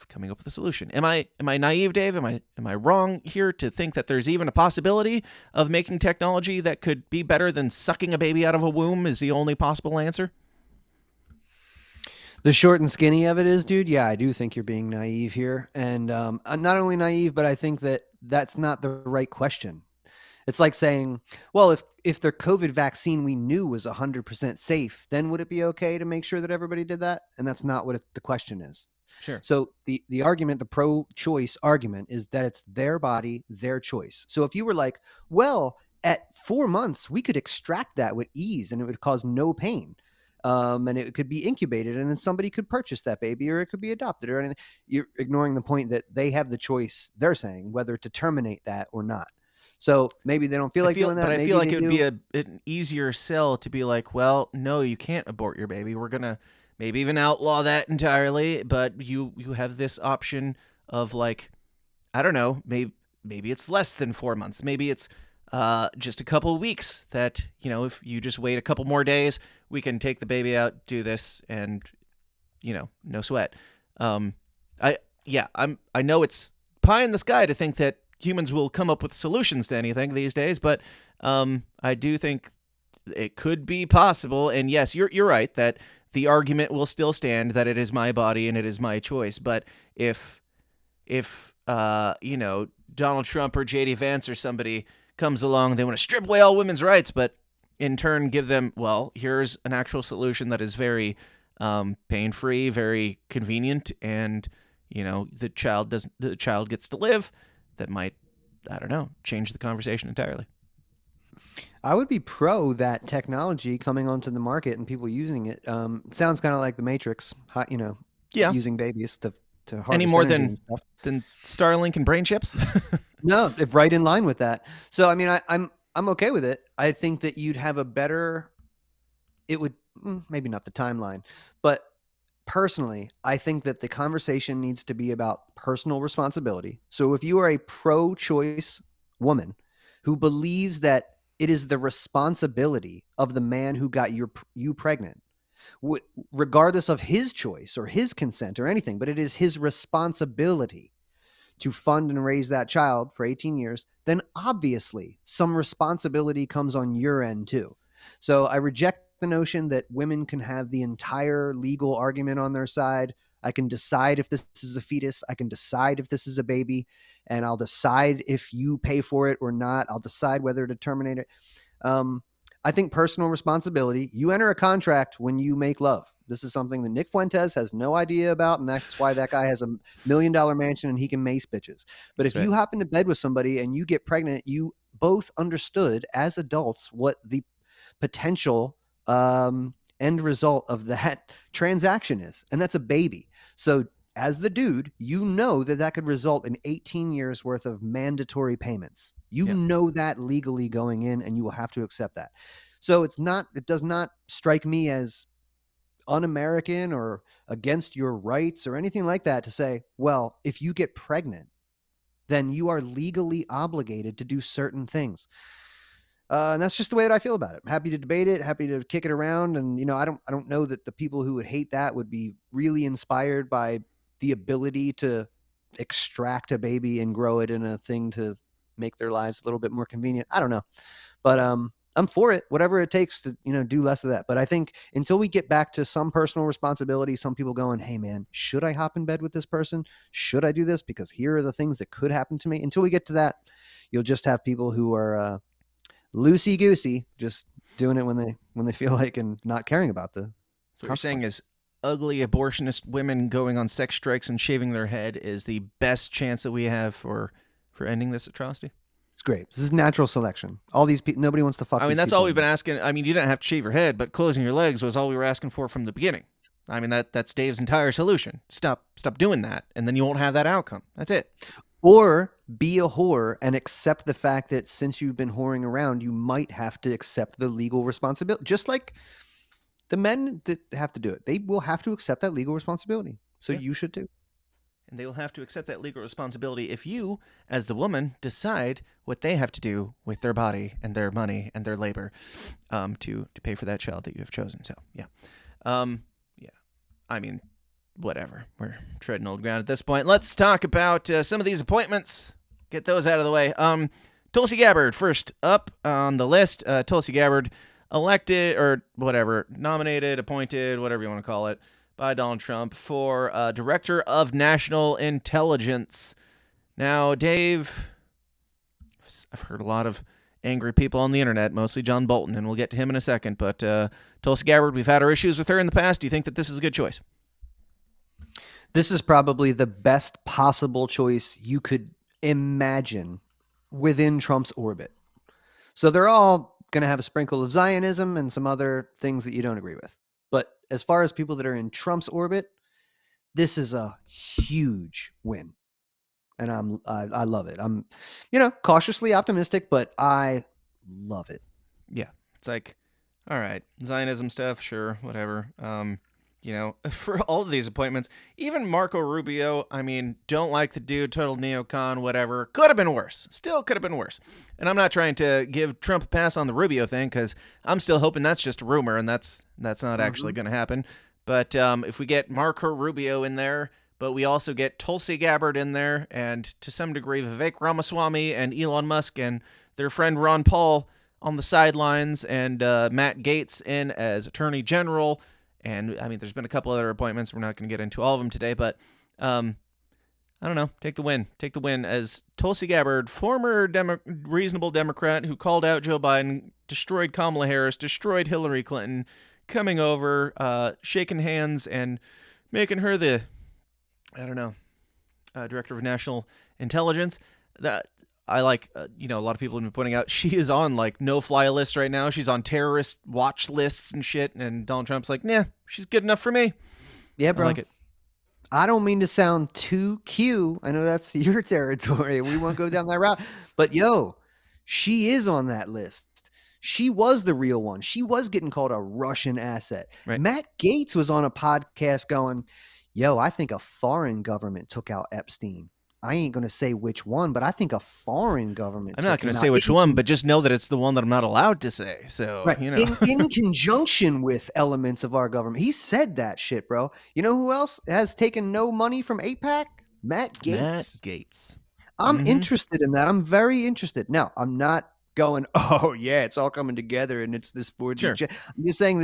coming up with a solution? Am I naive, Dave? Am I wrong here to think that there's even a possibility of making technology that could be better than sucking a baby out of a womb is the only possible answer? The short and skinny of it is, dude, yeah, I do think you're being naive here. And I'm not only naive, but I think that that's not the right question. It's like saying, well, if their COVID vaccine we knew was 100% safe, then would it be okay to make sure that everybody did that? And that's not what the question is. Sure. So the argument, the pro-choice argument is that it's their body, their choice. So if you were like, well, at 4 months, we could extract that with ease and it would cause no pain. And it could be incubated and then somebody could purchase that baby or it could be adopted or anything. You're ignoring the point that they have the choice, they're saying, whether to terminate that or not. So maybe they don't feel like doing that. But I maybe feel like they it would do. be an easier sell to be like, well, no, you can't abort your baby. We're going to maybe even outlaw that entirely. But you have this option of like, I don't know, maybe it's less than 4 months. Maybe it's just a couple of weeks that, if you just wait a couple more days, we can take the baby out, do this, and, no sweat. I know it's pie in the sky to think that humans will come up with solutions to anything these days, but I do think it could be possible. And yes, you're right that the argument will still stand that it is my body and it is my choice. But if Donald Trump or J.D. Vance or somebody comes along, they want to strip away all women's rights, but in turn give them, well, here's an actual solution that is very pain-free, very convenient, and the child gets to live, that might I don't know, change the conversation entirely. I would be pro that technology coming onto the market and people using it. It sounds kind of like the Matrix, Yeah. using babies to harvest Any more energy and stuff. than Starlink and brain chips? No, right in line with that. So I mean, I'm okay with it. I think that you'd have a better. It would maybe not the timeline, but personally, I think that the conversation needs to be about personal responsibility. So if you are a pro-choice woman who believes that it is the responsibility of the man who got you pregnant, regardless of his choice or his consent or anything, but it is his responsibility to fund and raise that child for 18 years, then obviously some responsibility comes on your end too. So I reject the notion that women can have the entire legal argument on their side. I can decide if this is a fetus. I can decide if this is a baby, and I'll decide if you pay for it or not. I'll decide whether to terminate it. I think personal responsibility, you enter a contract when you make love. This is something that Nick Fuentes has no idea about, and that's why that guy has $1 million mansion and he can mace bitches. But if you happen to bed with somebody and you get pregnant, you both understood as adults what the potential end result of that transaction is, and that's a baby. So as the dude, you know that could result in 18 years worth of mandatory payments. You know that legally going in, and you will have to accept that. So it does not strike me as un-American or against your rights or anything like that to say, well, if you get pregnant, then you are legally obligated to do certain things. And that's just the way that I feel about it. I'm happy to debate it, happy to kick it around. And, I don't know that the people who would hate that would be really inspired by the ability to extract a baby and grow it in a thing to make their lives a little bit more convenient. I don't know. But I'm for it, whatever it takes to, do less of that. But I think until we get back to some personal responsibility, some people going, hey, man, should I hop in bed with this person? Should I do this? Because here are the things that could happen to me. Until we get to that, you'll just have people who are loosey-goosey, just doing it when they feel like and not caring about the. So what you're saying is ugly abortionist women going on sex strikes and shaving their head is the best chance that we have for ending this atrocity? It's great. This is natural selection. All these people, nobody wants to fuck. I mean, that's all we've been asking. I mean, you didn't have to shave your head, but closing your legs was all we were asking for from the beginning. I mean, that's Dave's entire solution. Stop doing that, and then you won't have that outcome. That's it. Or be a whore and accept the fact that since you've been whoring around, you might have to accept the legal responsibility. Just like the men that have to do it. They will have to accept that legal responsibility. So you should too. And they will have to accept that legal responsibility if you, as the woman, decide what they have to do with their body and their money and their labor to pay for that child that you have chosen. So, yeah. I mean, whatever. We're treading old ground at this point. Let's talk about some of these appointments. Get those out of the way. Tulsi Gabbard, first up on the list. Tulsi Gabbard, elected or whatever, nominated, appointed, whatever you want to call it, by Donald Trump for Director of National Intelligence. Now, Dave, I've heard a lot of angry people on the internet, mostly John Bolton, and we'll get to him in a second. But Tulsi Gabbard, we've had our issues with her in the past. Do you think that this is a good choice? This is probably the best possible choice you could imagine within Trump's orbit. So they're all going to have a sprinkle of Zionism and some other things that you don't agree with. But as far as people that are in Trump's orbit, this is a huge win. And I love it. I'm, cautiously optimistic, but I love it. Yeah. It's like, all right, Zionism stuff, sure, whatever. For all of these appointments, even Marco Rubio, I mean, don't like the dude, total neocon, whatever. Could have been worse. Still could have been worse. And I'm not trying to give Trump a pass on the Rubio thing because I'm still hoping that's just a rumor and that's not actually going to happen. But if we get Marco Rubio in there, but we also get Tulsi Gabbard in there and to some degree Vivek Ramaswamy and Elon Musk and their friend Ron Paul on the sidelines and Matt Gaetz in as Attorney General. And, I mean, there's been a couple other appointments. We're not going to get into all of them today, but I don't know. Take the win. Take the win as Tulsi Gabbard, former reasonable Democrat who called out Joe Biden, destroyed Kamala Harris, destroyed Hillary Clinton, coming over, shaking hands, and making her the, Director of National Intelligence. I like, a lot of people have been pointing out she is on like no-fly lists right now. She's on terrorist watch lists and shit. And Donald Trump's like, nah, she's good enough for me. Yeah, bro. I like it. I don't mean to sound too Q. I know that's your territory. We won't go down that route. But she is on that list. She was the real one. She was getting called a Russian asset. Right. Matt Gaetz was on a podcast going, I think a foreign government took out Epstein. I ain't going to say which one, but I think a foreign government. I'm not going to say which one, but just know that it's the one that I'm not allowed to say. So, right. In conjunction with elements of our government. He said that shit, bro. You know who else has taken no money from AIPAC? Matt Gaetz. Matt Gaetz. I'm interested in that. I'm very interested. Now, I'm not going, oh, yeah, it's all coming together and it's this 4G. Sure. I'm just saying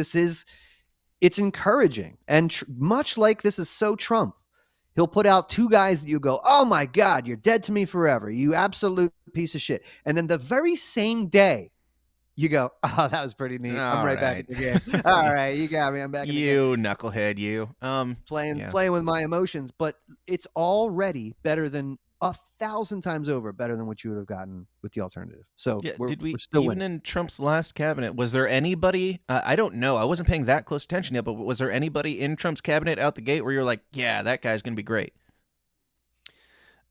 it's encouraging. And much like this is so Trump. He'll put out two guys that you go, oh my God, you're dead to me forever. You absolute piece of shit. And then the very same day, you go, oh, that was pretty neat. I'm right back in the game. All right, you got me. I'm back in the game. You knucklehead, you. Playing with my emotions. But it's already better than 1,000 times over, better than what you would have gotten with the alternative. So we're still even winning. in Trump's last cabinet, was there anybody, I don't know, I wasn't paying that close attention yet, but was there anybody in Trump's cabinet out the gate where you're like, yeah, that guy's going to be great?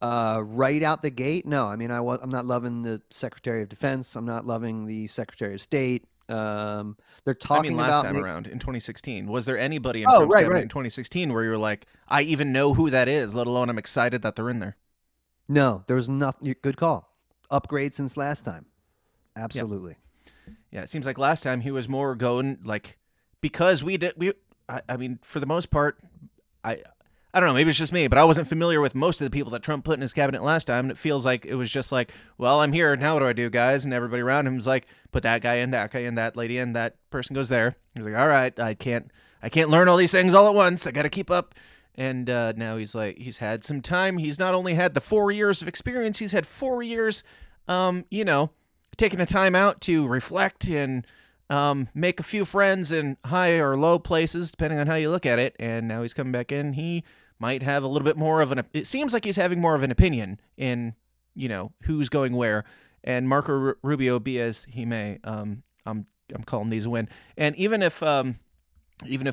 Right out the gate? No, I mean, I'm not loving the Secretary of Defense. I'm not loving the Secretary of State. They're talking last about time around in 2016. Was there anybody in Trump's cabinet in 2016 where you're like, I even know who that is, let alone I'm excited that they're in there? No, there was nothing. Good call. Upgrade since last time. Absolutely. Yeah, it seems like last time he was more going like, because I mean, for the most part, I don't know, maybe it's just me, but I wasn't familiar with most of the people that Trump put in his cabinet last time. And it feels like it was just like, well, I'm here. Now what do I do, guys? And everybody around him was like, put that guy in, that lady in, that person goes there. He's like, all right, I can't learn all these things all at once. I got to keep up. And now he's like, he's had some time. He's not only had the 4 years of experience, he's had 4 years, taking a time out to reflect and make a few friends in high or low places, depending on how you look at it. And now he's coming back in. He might have a little bit more of it seems like he's having more of an opinion in, who's going where. And Marco Rubio, be as he may, I'm calling these a win. And even if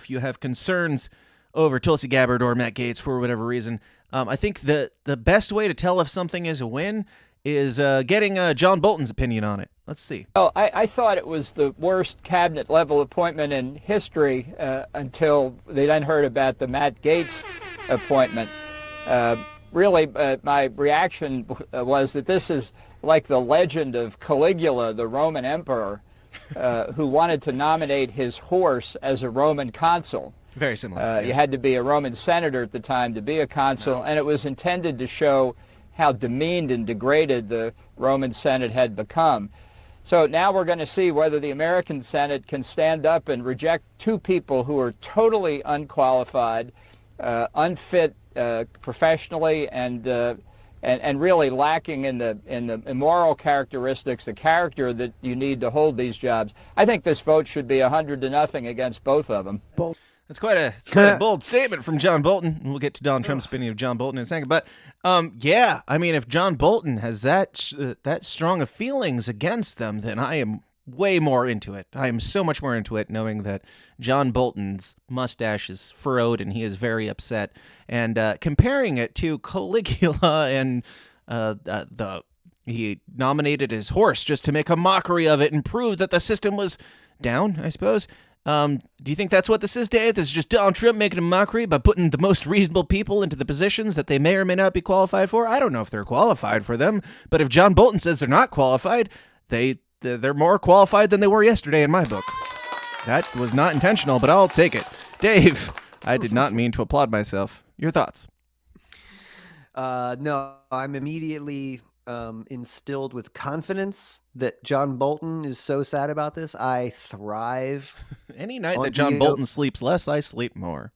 you have concerns over Tulsi Gabbard or Matt Gaetz for whatever reason, I think the best way to tell if something is a win is getting John Bolton's opinion on it. Let's see. Oh, I thought it was the worst cabinet level appointment in history until they then heard about the Matt Gaetz appointment. Really, my reaction was that this is like the legend of Caligula, the Roman emperor, who wanted to nominate his horse as a Roman consul. Very similar. You had to be a Roman senator at the time to be a consul, and it was intended to show how demeaned and degraded the Roman Senate had become. So now we're going to see whether the American Senate can stand up and reject two people who are totally unqualified, unfit professionally, and really lacking in the moral characteristics, the character that you need to hold these jobs. I think this vote should be 100-0 against both of them. That's quite a bold statement from John Bolton. We'll get to Donald Trump's opinion of John Bolton in a second. But, yeah, I mean, if John Bolton has that strong of feelings against them, then I am way more into it. I am so much more into it knowing that John Bolton's mustache is furrowed and he is very upset. And comparing it to Caligula and he nominated his horse just to make a mockery of it and prove that the system was down, I suppose. Do you think that's what this is, Dave? This is just Donald Trump making a mockery by putting the most reasonable people into the positions that they may or may not be qualified for? I don't know if they're qualified for them, but if John Bolton says they're not qualified, they're more qualified than they were yesterday in my book. That was not intentional, but I'll take it. Dave, I did not mean to applaud myself. Your thoughts? No, I'm immediately instilled with confidence that John Bolton is so sad about this. I thrive. Any night that John Bolton sleeps less, I sleep more.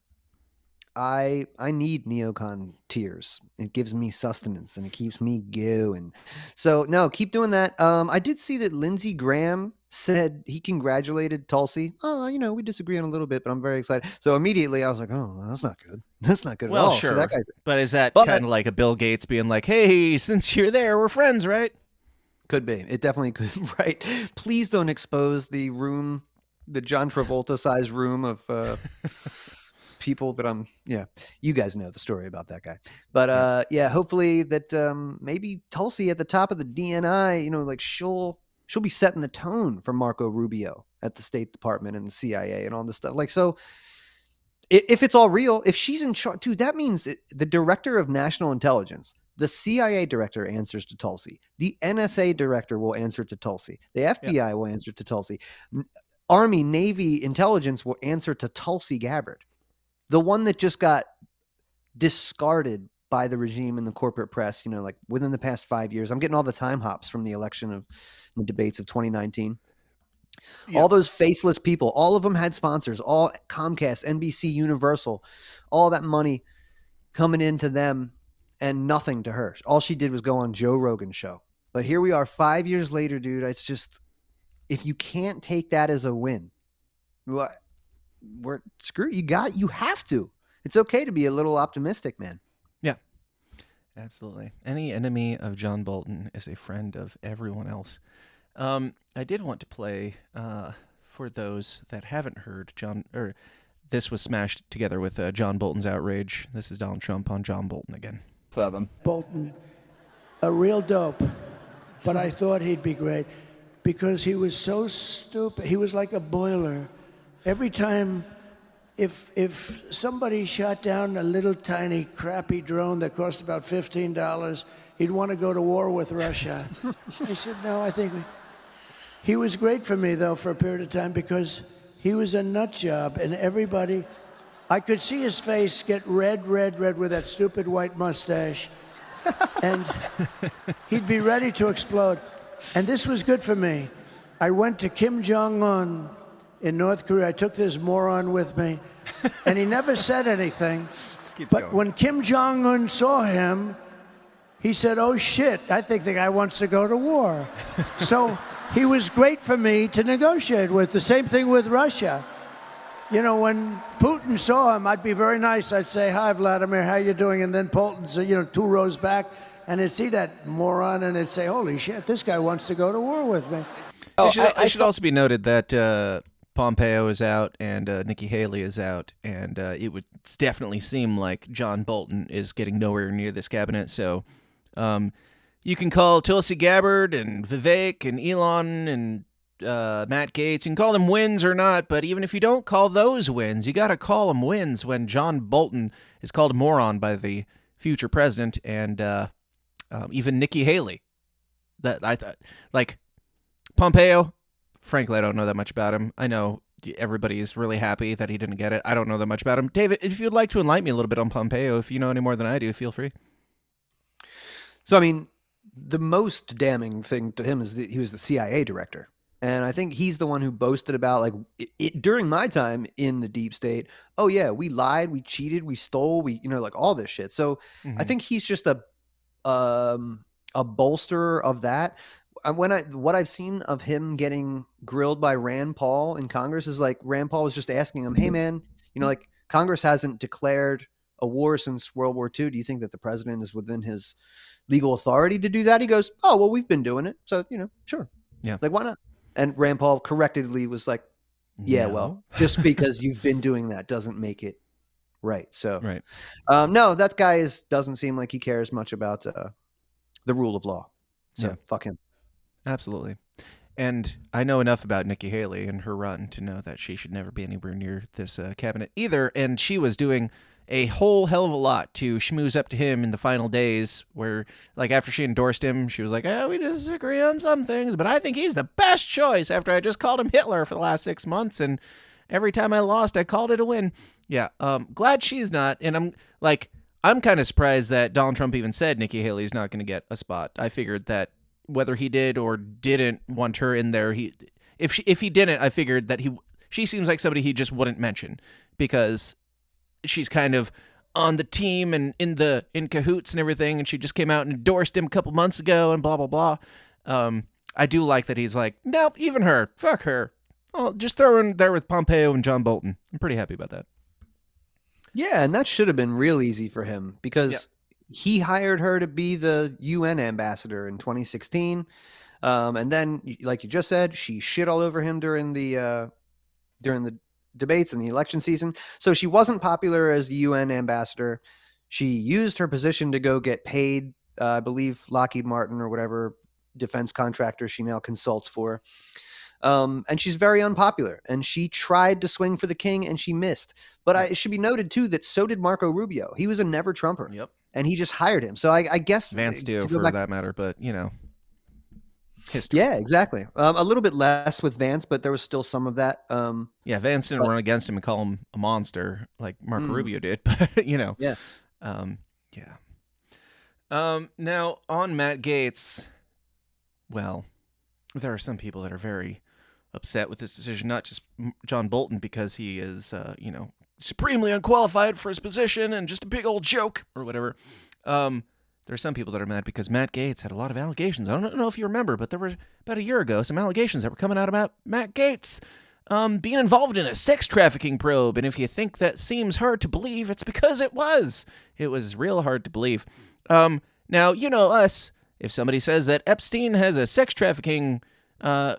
I need neocon tears. It gives me sustenance and it keeps me going. So no, keep doing that. I did see that Lindsey Graham said he congratulated Tulsi. Oh, we disagree on a little bit, but I'm very excited. So immediately I was like, oh, that's not good. That's not good at all. Well, sure. That guy. But is that kind of like a Bill Gates being like, hey, since you're there, we're friends, right? Could be. It definitely could. Right. Please don't expose the John Travolta-sized room of people that you guys know the story about that guy. But hopefully that maybe Tulsi at the top of the DNI, like she'll be setting the tone for Marco Rubio at the State Department and the CIA and all this stuff. Like, so if it's all real, if she's in charge, dude, that means the director of national intelligence, the CIA director answers to Tulsi. The NSA director will answer to Tulsi. The FBI will answer to Tulsi. Army, Navy, intelligence will answer to Tulsi Gabbard, the one that just got discarded by the regime and the corporate press, like within the past 5 years. I'm getting all the time hops from the election of the debates of 2019. Yep. All those faceless people, all of them had sponsors, all Comcast, NBC, Universal, all that money coming into them and nothing to her. All she did was go on Joe Rogan's show. But here we are 5 years later, dude. It's just, if you can't take that as a win, we're screwed. You have to. It's okay to be a little optimistic, man. Yeah, absolutely. Any enemy of John Bolton is a friend of everyone else. I did want to play, for those that haven't heard, this was smashed together with John Bolton's outrage. This is Donald Trump on John Bolton again. Bolton, a real dope, but I thought he'd be great because he was so stupid. He was like a boiler. Every time, if somebody shot down a little tiny crappy drone that cost about $15, he'd want to go to war with Russia. I said, no, I think he was great for me, though, for a period of time because he was a nut job, and everybody, I could see his face get red with that stupid white mustache, and he'd be ready to explode. And this was good for me. I went to Kim Jong-un in North Korea. I took this moron with me, and he never said anything. But when Kim Jong-un saw him, he said, oh, shit, I think the guy wants to go to war. So he was great for me to negotiate with. The same thing with Russia. When Putin saw him, I'd be very nice. I'd say, hi, Vladimir, how you doing? And then Putin's, 2 rows back, and he'd see that moron, and it'd say, holy shit, this guy wants to go to war with me. It should also be noted that Pompeo is out and Nikki Haley is out, and it would definitely seem like John Bolton is getting nowhere near this cabinet. So you can call Tulsi Gabbard and Vivek and Elon and Matt Gaetz. You can call them wins or not, but even if you don't call those wins, you got to call them wins when John Bolton is called a moron by the future president and even Nikki Haley. That I thought, like Pompeo, frankly, I don't know that much about him. I know everybody is really happy that he didn't get it. I don't know that much about him. David, if you'd like to enlighten me a little bit on Pompeo, if you know any more than I do, feel free. So, I mean, the most damning thing to him is that he was the CIA director. And I think he's the one who boasted about, like, during my time in the deep state, oh, yeah, we lied, we cheated, we stole, like all this shit. So I think he's just a bolster of that. What I've seen of him getting grilled by Rand Paul in Congress is like Rand Paul was just asking him, hey, man, like Congress hasn't declared a war since World War II. Do you think that the president is within his legal authority to do that? He goes, oh, well, we've been doing it. So, sure. Yeah. Like, why not? And Rand Paul correctedly was like, yeah, well, just because you've been doing that doesn't make it right. So, right. No, that guy doesn't seem like he cares much about the rule of law. So fuck him. Absolutely. And I know enough about Nikki Haley and her run to know that she should never be anywhere near this cabinet either. And she was doing a whole hell of a lot to schmooze up to him in the final days where, like, after she endorsed him, she was like, we disagree on some things, but I think he's the best choice after I just called him Hitler for the last 6 months. And every time I lost, I called it a win. Yeah. Glad she's not. And I'm kind of surprised that Donald Trump even said Nikki Haley's not going to get a spot. I figured that whether he did or didn't want her in there, if he didn't, I figured that she seems like somebody he just wouldn't mention because she's kind of on the team and in cahoots and everything, and she just came out and endorsed him a couple months ago and blah blah blah. I do like that he's like, nope, even her, fuck her. Oh, just throw her in there with Pompeo and John Bolton. I'm pretty happy about that. Yeah, and that should have been real easy for him because he hired her to be the UN ambassador in 2016. And then, like you just said, she shit all over him during the debates and the election season. So she wasn't popular as the UN ambassador. She used her position to go get paid, I believe Lockheed Martin or whatever defense contractor she now consults for. And she's very unpopular. And she tried to swing for the king and she missed. But it should be noted, too, that so did Marco Rubio. He was a never Trumper. Yep. And he just hired him. So I guess Vance too, for that matter. But, history. Yeah, exactly. A little bit less with Vance, but there was still some of that. Yeah, Vance didn't run against him and call him a monster like Marco Rubio did. But, Yeah. Now, on Matt Gaetz, well, there are some people that are very upset with this decision, not just John Bolton, because he is, supremely unqualified for his position and just a big old joke or whatever. There are some people that are mad because Matt Gaetz had a lot of allegations. I don't know if you remember, but there were about a year ago some allegations that were coming out about Matt Gaetz being involved in a sex trafficking probe. And if you think that seems hard to believe, it's because it was. It was real hard to believe. Now, you know us. If somebody says that Epstein has a sex trafficking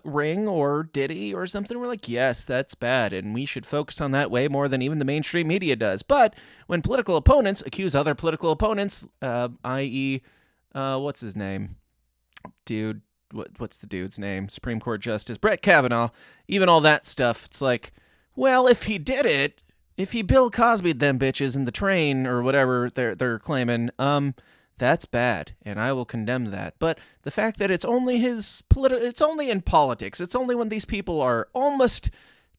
ring or Diddy or something, we're like, yes, that's bad, and we should focus on that way more than even the mainstream media does. But when political opponents accuse other political opponents, i.e., what's his name? Dude, what's the dude's name? Supreme Court Justice Brett Kavanaugh, even all that stuff, it's like, well, if he did it, if he Bill Cosby'd them bitches in the train or whatever they're claiming, that's bad, and I will condemn that. But the fact that it's only it's only in politics. It's only when these people are almost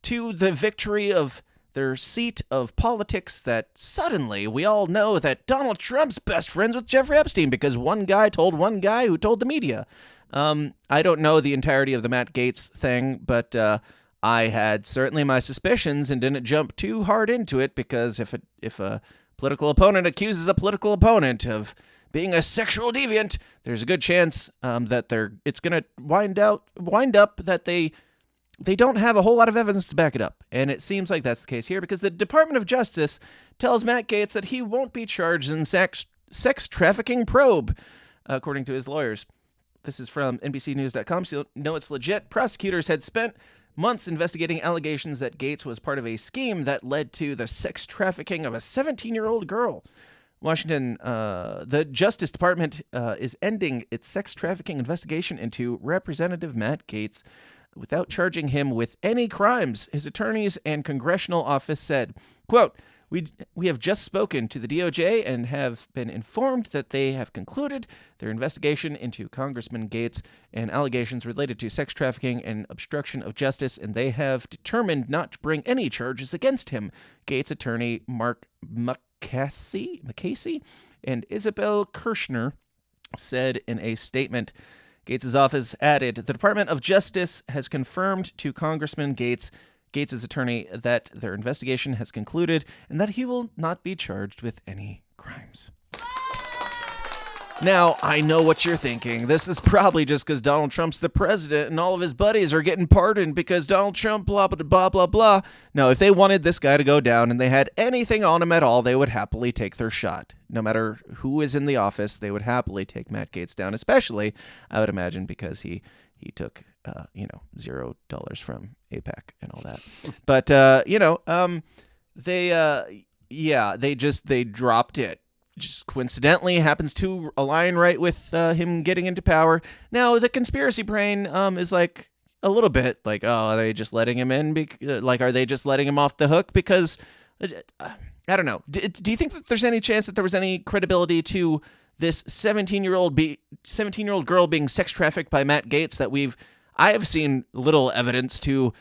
to the victory of their seat of politics that suddenly we all know that Donald Trump's best friends with Jeffrey Epstein because one guy told one guy who told the media. I don't know the entirety of the Matt Gaetz thing, but I had certainly my suspicions and didn't jump too hard into it because if a political opponent accuses a political opponent of being a sexual deviant, there's a good chance that it's going to wind up that they don't have a whole lot of evidence to back it up. And it seems like that's the case here because the Department of Justice tells Matt Gaetz that he won't be charged in sex trafficking probe, according to his lawyers. This is from NBCnews.com, so you know it's legit. Prosecutors had spent months investigating allegations that Gaetz was part of a scheme that led to the sex trafficking of a 17-year-old girl. Washington, the Justice Department is ending its sex trafficking investigation into Representative Matt Gaetz without charging him with any crimes, his attorneys and congressional office said. Quote, we have just spoken to the DOJ and have been informed that they have concluded their investigation into Congressman Gaetz and allegations related to sex trafficking and obstruction of justice, and they have determined not to bring any charges against him. Gaetz attorney Mark McCasey and Isabel Kirshner said in a statement. Gaetz's office added, the Department of Justice has confirmed to Congressman Gaetz' attorney that their investigation has concluded and that he will not be charged with any crimes. Now, I know what you're thinking. This is probably just because Donald Trump's the president and all of his buddies are getting pardoned because Donald Trump, blah, blah, blah, blah, blah. No, if they wanted this guy to go down and they had anything on him at all, they would happily take their shot. No matter who is in the office, they would happily take Matt Gaetz down, especially, I would imagine, because he took, $0 from AIPAC and all that. But, they dropped it. Just coincidentally happens to align right with him getting into power. Now, the conspiracy brain is like a little bit like, oh, are they just letting him in? Are they just letting him off the hook? Because, I don't know. Do you think that there's any chance that there was any credibility to this 17-year-old girl being sex trafficked by Matt Gaetz that I have seen little evidence to,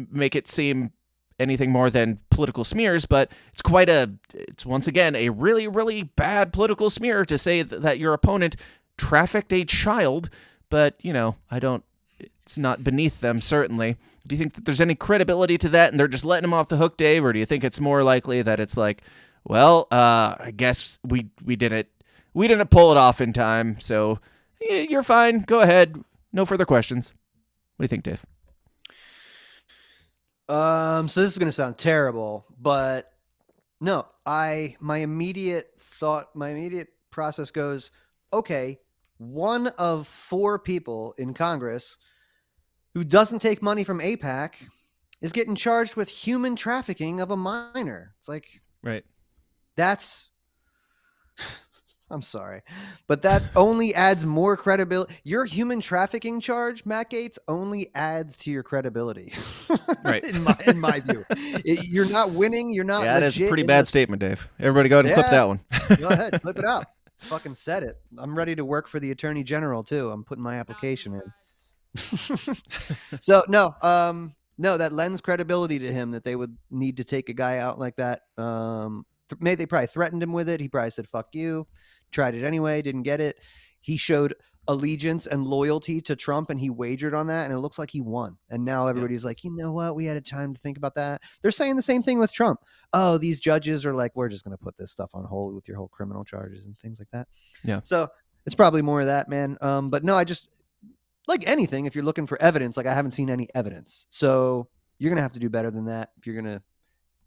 make it seem anything more than political smears, but it's once again a really, really bad political smear to say that your opponent trafficked a child, but, it's not beneath them, certainly. Do you think that there's any credibility to that and they're just letting him off the hook, Dave, or do you think it's more likely that it's like, well, I guess we didn't pull it off in time, so you're fine, go ahead, no further questions. What do you think, Dave? So this is going to sound terrible, but no, my immediate process goes, okay, one of 4 people in Congress who doesn't take money from AIPAC is getting charged with human trafficking of a minor. It's like, right. That's, I'm sorry, but that only adds more credibility. Your human trafficking charge, Matt Gaetz, only adds to your credibility. Right. in my view, you're not winning. You're not. Yeah, that is a pretty bad statement, Dave. Everybody go ahead and clip that one. Go ahead, clip it out. Fucking said it. I'm ready to work for the Attorney General too. I'm putting my application in. So no, that lends credibility to him that they would need to take a guy out like that. Maybe they probably threatened him with it. He probably said, fuck you. Tried it anyway. Didn't get it. He showed allegiance and loyalty to Trump and he wagered on that. And it looks like he won. And now everybody's like, you know what? We had a time to think about that. They're saying the same thing with Trump. Oh, these judges are like, we're just going to put this stuff on hold with your whole criminal charges and things like that. Yeah. So it's probably more of that, man. But no, I just, like anything, if you're looking for evidence, like I haven't seen any evidence. So you're going to have to do better than that if you're going to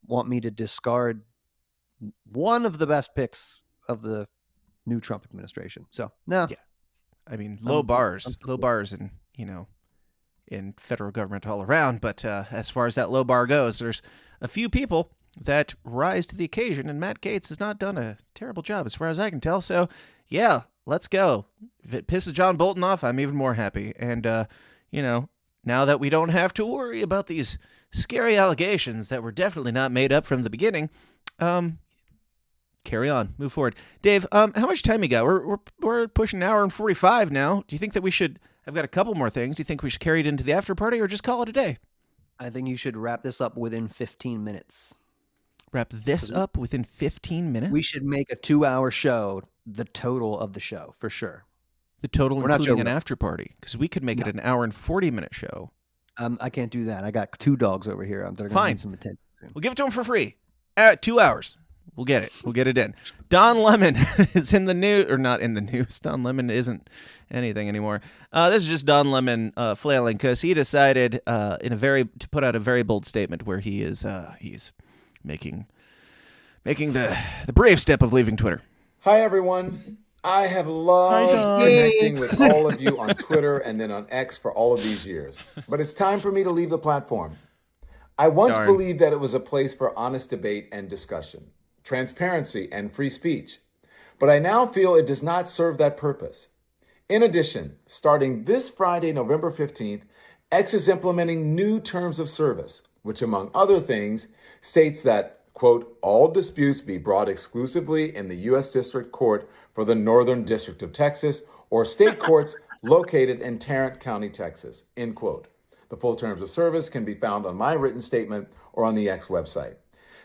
want me to discard one of the best picks of the new Trump administration. So no, yeah, I mean low bars in in federal government all around. But as far as that low bar goes, there's a few people that rise to the occasion, and Matt Gaetz has not done a terrible job as far as I can tell. So yeah, let's go. If it pisses John Bolton off, I'm even more happy. And now that we don't have to worry about these scary allegations that were definitely not made up from the beginning, carry on, move forward. Dave, how much time you got? We're pushing an hour and 45 now. Do you think that we should? I've got a couple more things. Do you think we should carry it into the after party or just call it a day? I think you should wrap this up within 15 minutes. Wrap this up within 15 minutes? We should make a 2-hour show, the total of the show, for sure. The total including an after party? Because we could make it an hour and 40-minute show. I can't do that. I got 2 dogs over here. They're going to need some attention soon. We'll give it to them for free. 2 hours. We'll get it. We'll get it in. Don Lemon is in the news, or not in the news. Don Lemon isn't anything anymore. This is just Don Lemon flailing because he decided to put out a very bold statement where he is he's making the brave step of leaving Twitter. Hi everyone. I have loved connecting with all of you on Twitter and then on X for all of these years, but it's time for me to leave the platform. I once believed that it was a place for honest debate and discussion, transparency, and free speech. But I now feel it does not serve that purpose. In addition, starting this Friday, November 15th, X is implementing new terms of service, which among other things states that, quote, all disputes be brought exclusively in the U.S. District Court for the Northern District of Texas or state courts located in Tarrant County, Texas, end quote. The full terms of service can be found on my written statement or on the X website.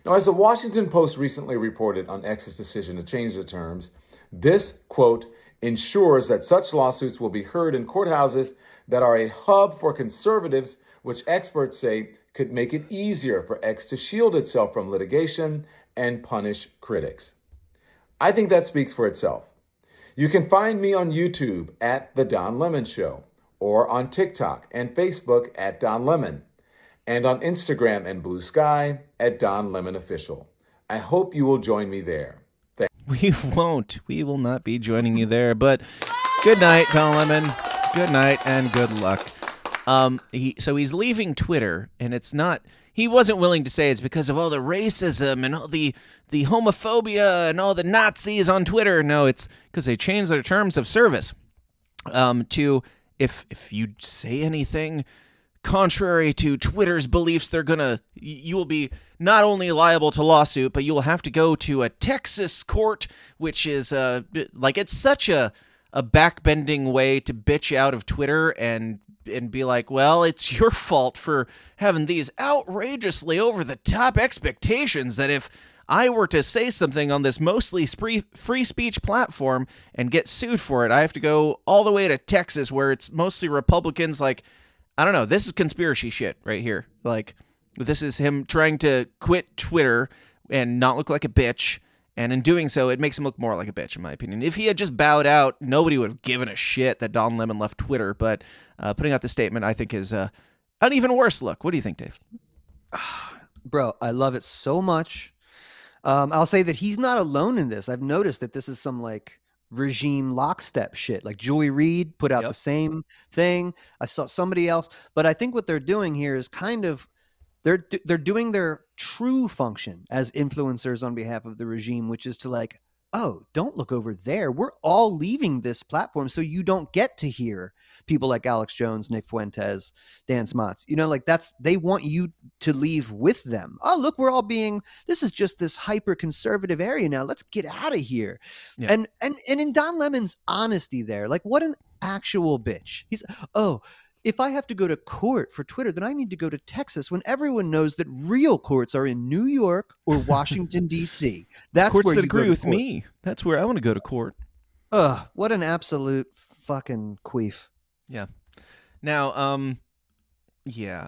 Now, as the Washington Post recently reported on X's decision to change the terms, this, quote, ensures that such lawsuits will be heard in courthouses that are a hub for conservatives, which experts say could make it easier for X to shield itself from litigation and punish critics. I think that speaks for itself. You can find me on YouTube at The Don Lemon Show, or on TikTok and Facebook at Don Lemon, and on Instagram and Blue Sky at Don Lemon Official. I hope you will join me there. We won't. We will not be joining you there, but good night, Don Lemon. Good night and good luck. He's leaving Twitter, and it's not, he wasn't willing to say it's because of all the racism and all the homophobia and all the Nazis on Twitter. No, it's because they changed their terms of service to if you say anything contrary to Twitter's beliefs, you will be not only liable to lawsuit, but you will have to go to a Texas court, which is it's such a backbending way to bitch out of Twitter and be like, well, it's your fault for having these outrageously over the top expectations that if I were to say something on this mostly free speech platform and get sued for it, I have to go all the way to Texas where it's mostly Republicans. Like, I don't know. This is conspiracy shit right here. Like, this is him trying to quit Twitter and not look like a bitch. And in doing so, it makes him look more like a bitch, in my opinion. If he had just bowed out, nobody would have given a shit that Don Lemon left Twitter. But putting out the statement, I think, is an even worse look. What do you think, Dave? Bro, I love it so much. I'll say that he's not alone in this. I've noticed that this is some regime lockstep shit. Like Joy Reid put out the same thing. I saw somebody else, but I think what they're doing here is kind of they're doing their true function as influencers on behalf of the regime, which is to like, oh, don't look over there. We're all leaving this platform, so you don't get to hear people like Alex Jones, Nick Fuentes, Dan Smotz. You know, like they want you to leave with them. Oh, look, we're all this is just this hyper conservative area now. Let's get out of here. Yeah. And in Don Lemon's honesty there, like what an actual bitch. He's, if I have to go to court for Twitter, then I need to go to Texas when everyone knows that real courts are in New York or Washington, D.C. That's courts where that you agree go with me. That's where I want to go to court. Ugh, what an absolute fucking queef. Yeah. Now, yeah,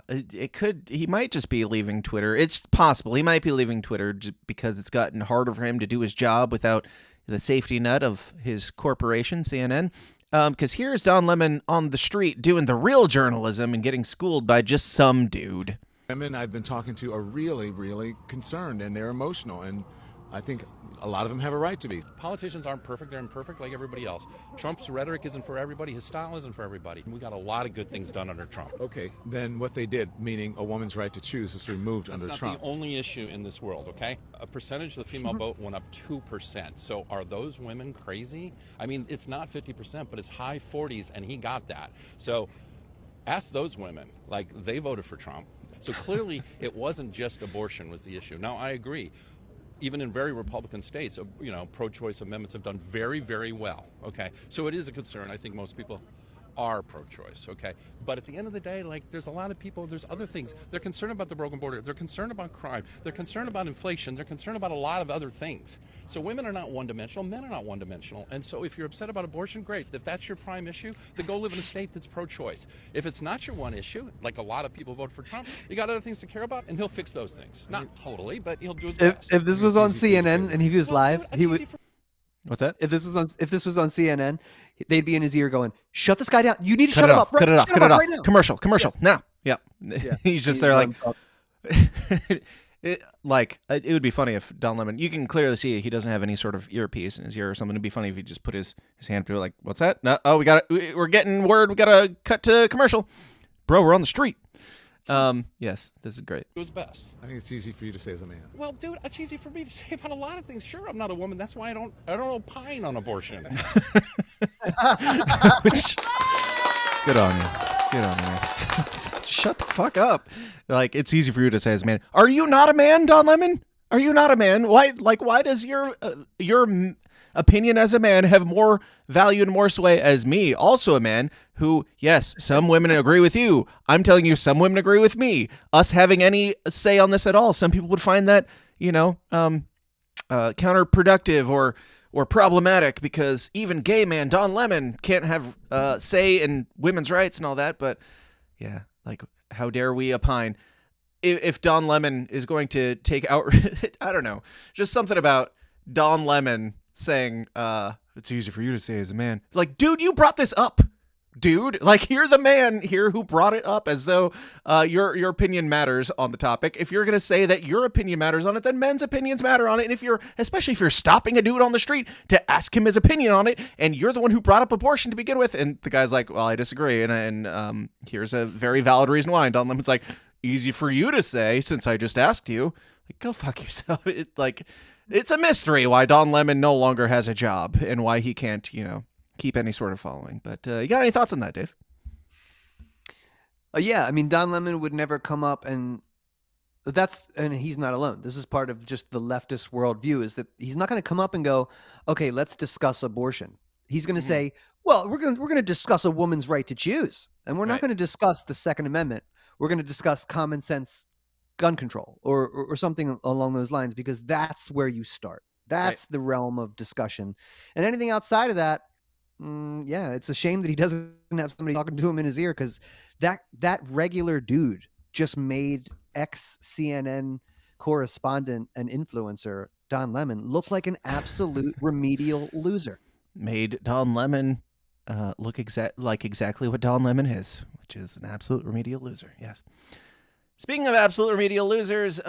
he might just be leaving Twitter. It's possible. He might be leaving Twitter because it's gotten harder for him to do his job without the safety net of his corporation, CNN. Because here's Don Lemon on the street doing the real journalism and getting schooled by just some dude. Women I've been talking to are really, really concerned, and they're emotional, and I think a lot of them have a right to be. Politicians aren't perfect. They're imperfect like everybody else. Trump's rhetoric isn't for everybody. His style isn't for everybody. We got a lot of good things done under Trump. Okay, then what they did, meaning a woman's right to choose, is removed under Trump. That's not the only issue in this world, okay? A percentage of the female vote went up 2%. So are those women crazy? I mean, it's not 50%, but it's high 40s, and he got that. So ask those women. Like, they voted for Trump. So clearly it wasn't just abortion was the issue. Now, I agree. Even in very Republican states, pro-choice amendments have done very, very well, okay? So it is a concern. I think most people are pro-choice, okay? But at the end of the day, like, there's a lot of people, there's other things. They're concerned about the broken border. They're concerned about crime. They're concerned about inflation. They're concerned about a lot of other things. So women are not one-dimensional. Men are not one-dimensional. And so if you're upset about abortion, great. If that's your prime issue, then go live in a state that's pro-choice. If it's not your one issue, like a lot of people vote for Trump, you got other things to care about, and he'll fix those things. Not totally, but he'll do his best. If this was on CNN and he was live, he would... What's that? If this was on CNN, they'd be in his ear going, "Shut this guy down! You need to shut him up! Cut it off! Cut it off! Right now. Commercial! Now! Yeah. He's just there like, it would be funny if Don Lemon. You can clearly see he doesn't have any sort of earpiece in his ear or something. It'd be funny if he just put his hand through like, "What's that? No, we got it. We're getting word. We gotta cut to commercial, bro. We're on the street." Yes, this is great. It was best. I think it's easy for you to say as a man. Well, dude, it's easy for me to say about a lot of things. Sure, I'm not a woman. That's why I don't opine on abortion. Which, good on you. Good on you. Shut the fuck up. Like, it's easy for you to say as a man. Are you not a man, Don Lemon? Are you not a man? Why does your opinion as a man have more value and more sway as me, also a man who, yes, some women agree with you. I'm telling you, some women agree with me. Us having any say on this at all, some people would find that, counterproductive or problematic because even gay man Don Lemon can't have say in women's rights and all that. But yeah, like, how dare we opine? If Don Lemon is going to take out, I don't know, just something about Don Lemon saying, it's easy for you to say as a man. Like, dude, you brought this up, dude. Like, you're the man here who brought it up as though your opinion matters on the topic. If you're going to say that your opinion matters on it, then men's opinions matter on it. And especially if you're stopping a dude on the street to ask him his opinion on it, and you're the one who brought up abortion to begin with, and the guy's like, well, I disagree. And here's a very valid reason why. And Don Lemon's like, easy for you to say since I just asked you. Like, go fuck yourself. It's a mystery why Don Lemon no longer has a job and why he can't, keep any sort of following. But you got any thoughts on that, Dave? Yeah, I mean, Don Lemon would never come up and he's not alone. This is part of just the leftist worldview, is that he's not going to come up and go, okay, let's discuss abortion. He's going to say, well, we're going to discuss a woman's right to choose. And we're not going to discuss the Second Amendment. We're going to discuss common sense gun control or something along those lines, because that's where you start. That's the realm of discussion. And anything outside of that, it's a shame that he doesn't have somebody talking to him in his ear, because that regular dude just made ex-CNN correspondent and influencer Don Lemon look like an absolute remedial loser. Made Don Lemon look exactly what Don Lemon is, which is an absolute remedial loser. Yes. Speaking of absolute remedial losers,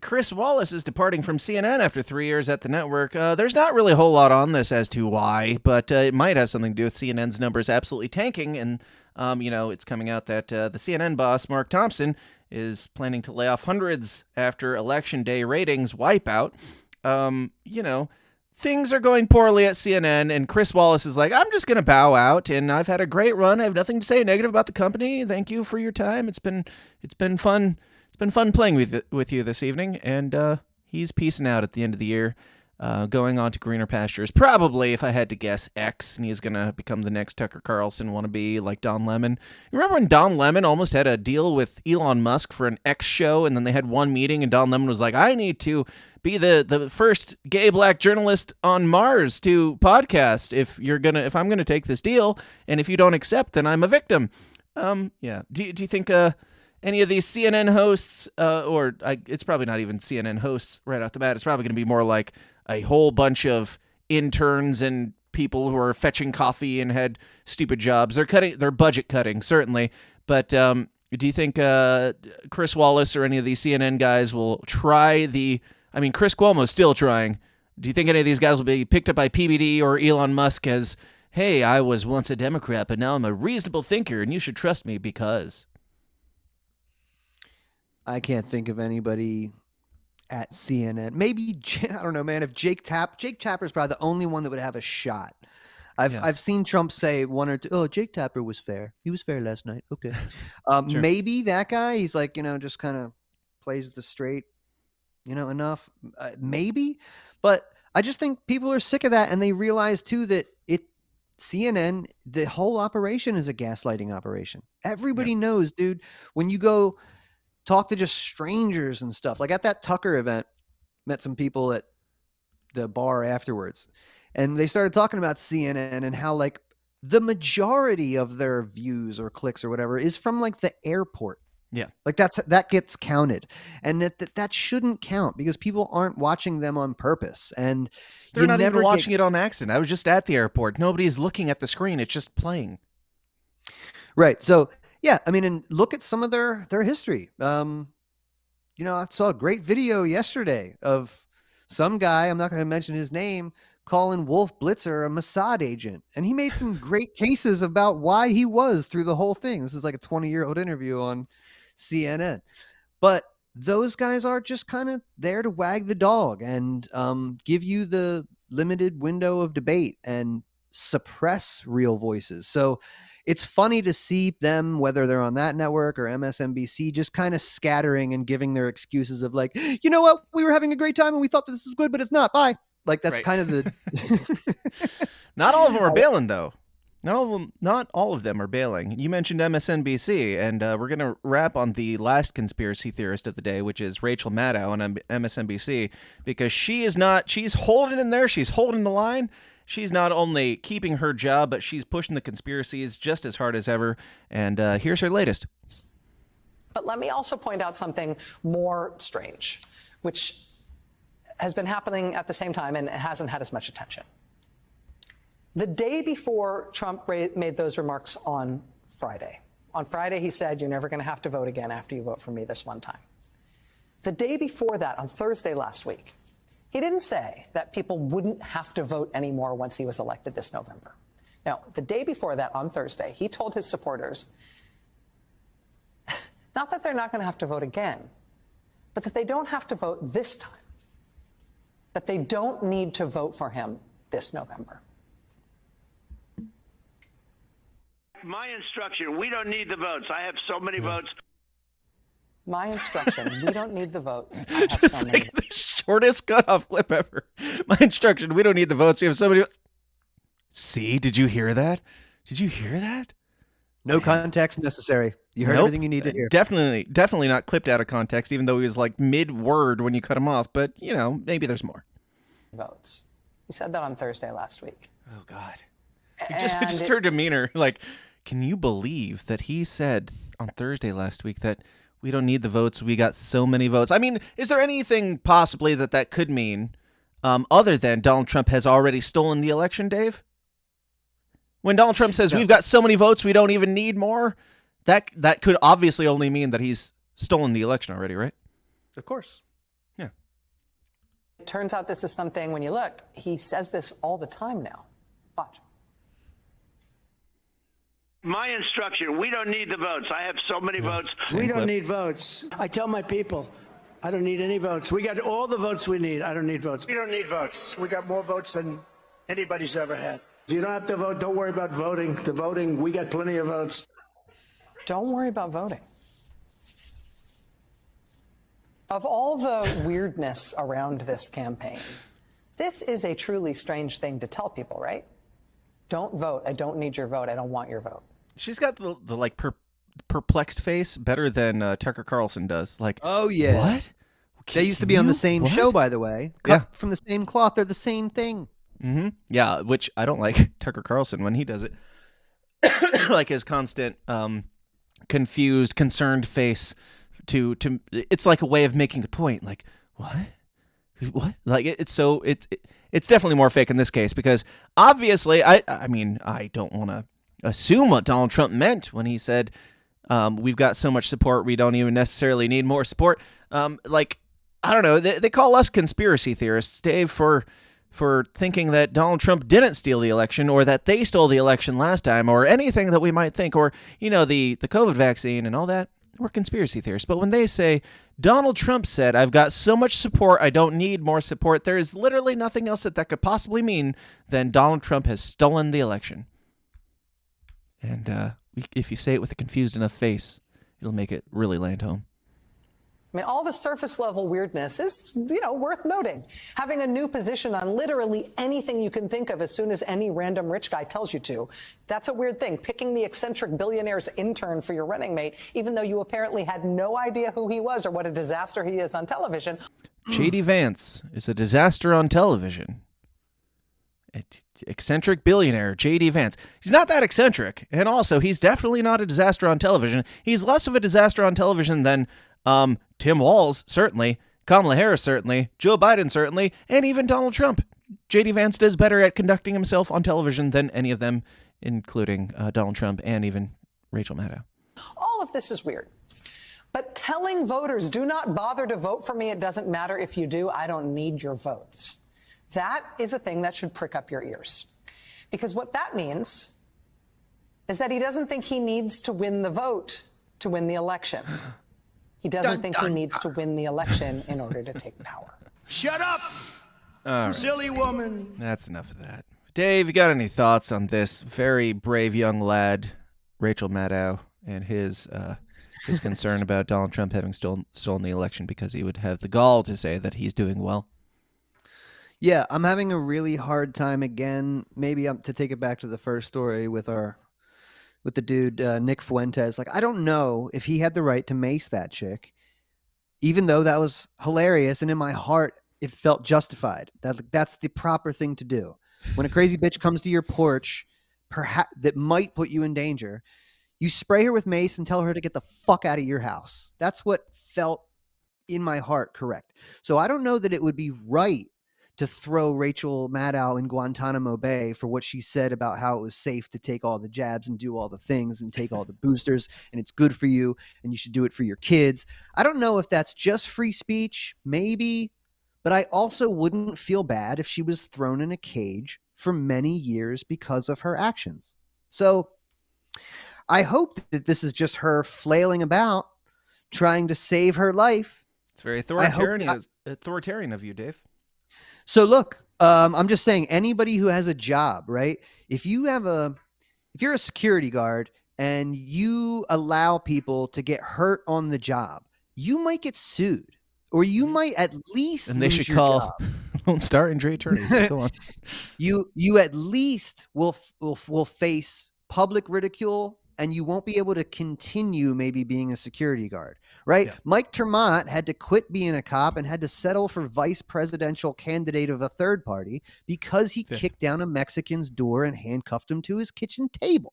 Chris Wallace is departing from CNN after 3 years at the network. There's not really a whole lot on this as to why, but it might have something to do with CNN's numbers absolutely tanking. And, it's coming out that the CNN boss, Mark Thompson, is planning to lay off hundreds after Election Day ratings wipeout. Things are going poorly at CNN, and Chris Wallace is like, I'm just going to bow out, and I've had a great run. I have nothing to say negative about the company. Thank you for your time. It's been fun. It's been fun playing with you this evening, and he's peacing out at the end of the year, going on to greener pastures. Probably, if I had to guess, X, and he's going to become the next Tucker Carlson wannabe like Don Lemon. You remember when Don Lemon almost had a deal with Elon Musk for an X show, and then they had one meeting, and Don Lemon was like, I need to be the first gay black journalist on Mars to podcast if I'm gonna take this deal, and if you don't accept, then I'm a victim. Do you think any of these CNN hosts, it's probably not even CNN hosts right off the bat, it's probably gonna be more like a whole bunch of interns and people who are fetching coffee and had stupid jobs. They're budget cutting, certainly, but do you think Chris Wallace or any of these CNN guys will try Chris Cuomo's still trying. Do you think any of these guys will be picked up by PBD or Elon Musk as, hey, I was once a Democrat, but now I'm a reasonable thinker, and you should trust me because? I can't think of anybody at CNN. Maybe, I don't know, man, if Jake Tapper's probably the only one that would have a shot. I've seen Trump say one or two, oh, Jake Tapper was fair. He was fair last night. Okay. Sure. Maybe that guy, he's like, just kind of plays the straight, enough, maybe, but I just think people are sick of that, and they realize too that CNN, the whole operation is a gaslighting operation. Everybody knows, dude, when you go talk to just strangers and stuff, like at that Tucker event, met some people at the bar afterwards, and they started talking about CNN and how like the majority of their views or clicks or whatever is from like the airport. Yeah. Like that gets counted, and that shouldn't count because people aren't watching them on purpose, and they're not even watching it on accident. I was just at the airport. Nobody's looking at the screen. It's just playing. Right. So yeah, and look at some of their history. I saw a great video yesterday of some guy, I'm not going to mention his name, calling Wolf Blitzer a Mossad agent. And he made some great cases about why he was through the whole thing. This is like a 20-year-old interview on CNN. But those guys are just kind of there to wag the dog and give you the limited window of debate and suppress real voices. So it's funny to see them, whether they're on that network or MSNBC, just kind of scattering and giving their excuses of like, you know what, we were having a great time and we thought this was good, but it's not. Bye. Like that's kind of the. Not all of them are bailing, though. Not all of them are bailing. You mentioned MSNBC, and we're going to wrap on the last conspiracy theorist of the day, which is Rachel Maddow on MSNBC, because she's holding in there. She's holding the line. She's not only keeping her job, but she's pushing the conspiracies just as hard as ever. And here's her latest. But let me also point out something more strange, which has been happening at the same time and it hasn't had as much attention. The day before Trump made those remarks on Friday, he said, you're never going to have to vote again after you vote for me this one time. The day before that, on Thursday last week, he didn't say that people wouldn't have to vote anymore once he was elected this November. Now, the day before that, on Thursday, he told his supporters, not that they're not going to have to vote again, but that they don't have to vote this time, that they don't need to vote for him this November. My instruction, we don't need the votes. I have so many votes. My instruction, we don't need the votes. I have Just so like many. the shortest cutoff clip ever. My instruction, we don't need the votes. We have so many. See, did you hear that? Did you hear that? No context necessary. You heard everything you need to hear. Definitely not clipped out of context, even though he was like mid-word when you cut him off. But, maybe there's more. Votes. He said that on Thursday last week. Oh, God. Just her demeanor. Like, can you believe that he said on Thursday last week that we don't need the votes, we got so many votes? I mean, is there anything possibly that could mean other than Donald Trump has already stolen the election, Dave? When Donald Trump says we've got so many votes, we don't even need more, that could obviously only mean that he's stolen the election already, right? Of course. Yeah. It turns out this is something, when you look, he says this all the time now. Watch. My instruction, we don't need the votes. I have so many votes. We don't need votes. I tell my people, I don't need any votes. We got all the votes we need. I don't need votes. We don't need votes. We got more votes than anybody's ever had. You don't have to vote. Don't worry about voting. The voting, we got plenty of votes. Don't worry about voting. Of all the weirdness around this campaign, this is a truly strange thing to tell people, right? Don't vote. I don't need your vote. I don't want your vote. She's got the like perplexed face better than Tucker Carlson does. Like, oh yeah, what? They used to be on the same show, by the way. Cut from the same cloth. They're the same thing. Mm-hmm. Yeah, which I don't like Tucker Carlson when he does it. Like his constant, confused, concerned face. To it's like a way of making a point. Like what? Like it's definitely more fake in this case because obviously I mean I don't want to assume what Donald Trump meant when he said we've got so much support we don't even necessarily need more support. Like I don't know, they call us conspiracy theorists, Dave, for thinking that Donald Trump didn't steal the election or that they stole the election last time or anything that we might think, or the COVID vaccine and all that. We're conspiracy theorists. But when they say Donald Trump said, I've got so much support, I don't need more support, there is literally nothing else that could possibly mean than Donald Trump has stolen the election. And if you say it with a confused enough face, it'll make it really land home. I mean, all the surface level weirdness is, worth noting. Having a new position on literally anything you can think of as soon as any random rich guy tells you to. That's a weird thing. Picking the eccentric billionaire's intern for your running mate, even though you apparently had no idea who he was or what a disaster he is on television. J.D. Vance is a disaster on television. Eccentric billionaire, J.D. Vance. He's not that eccentric. And also, he's definitely not a disaster on television. He's less of a disaster on television than Tim Walz, certainly, Kamala Harris, certainly, Joe Biden, certainly, and even Donald Trump. J.D. Vance does better at conducting himself on television than any of them, including Donald Trump and even Rachel Maddow. All of this is weird. But telling voters, do not bother to vote for me, it doesn't matter if you do, I don't need your votes. That is a thing that should prick up your ears. Because what that means is that he doesn't think he needs to win the vote to win the election. He doesn't think he needs to win the election in order to take power. Shut up, right. Silly woman. That's enough of that. Dave, you got any thoughts on this very brave young lad, Rachel Maddow, and his concern about Donald Trump having stolen the election because he would have the gall to say that he's doing well? Yeah, I'm having a really hard time again. Maybe to take it back to the first story with the dude, Nick Fuentes. Like, I don't know if he had the right to mace that chick, even though that was hilarious. And in my heart, it felt justified. That's the proper thing to do. When a crazy bitch comes to your porch, perhaps that might put you in danger, you spray her with mace and tell her to get the fuck out of your house. That's what felt in my heart correct. So I don't know that it would be right to throw Rachel Maddow in Guantanamo Bay for what she said about how it was safe to take all the jabs and do all the things and take all the boosters and it's good for you and you should do it for your kids. I don't know if that's just free speech, maybe, but I also wouldn't feel bad if she was thrown in a cage for many years because of her actions. So I hope that this is just her flailing about trying to save her life. It's very authoritarian of you, Dave. So look, I'm just saying anybody who has a job, right? If you're a security guard and you allow people to get hurt on the job, you might get sued or you might at least and they should call Lone Star Injury Attorneys. Go on. You at least will face public ridicule and you won't be able to continue maybe being a security guard, right? Yeah. Mike Termont had to quit being a cop and had to settle for vice presidential candidate of a third party because he kicked down a Mexican's door and handcuffed him to his kitchen table.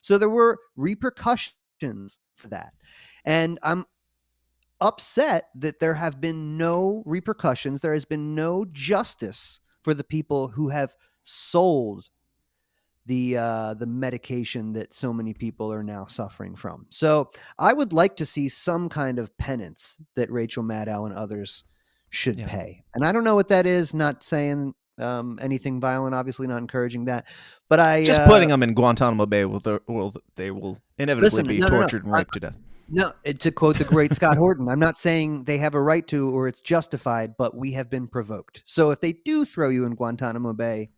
So there were repercussions for that. And I'm upset that there have been no repercussions. There has been no justice for the people who have sold the medication that so many people are now suffering from. So I would like to see some kind of penance that Rachel Maddow and others should pay. And I don't know what that is, not saying anything violent, obviously not encouraging that, but I just putting them in Guantanamo Bay they will inevitably be tortured and raped to death. No, to quote the great Scott Horton, I'm not saying they have a right to or it's justified, but we have been provoked. So if they do throw you in Guantanamo Bay,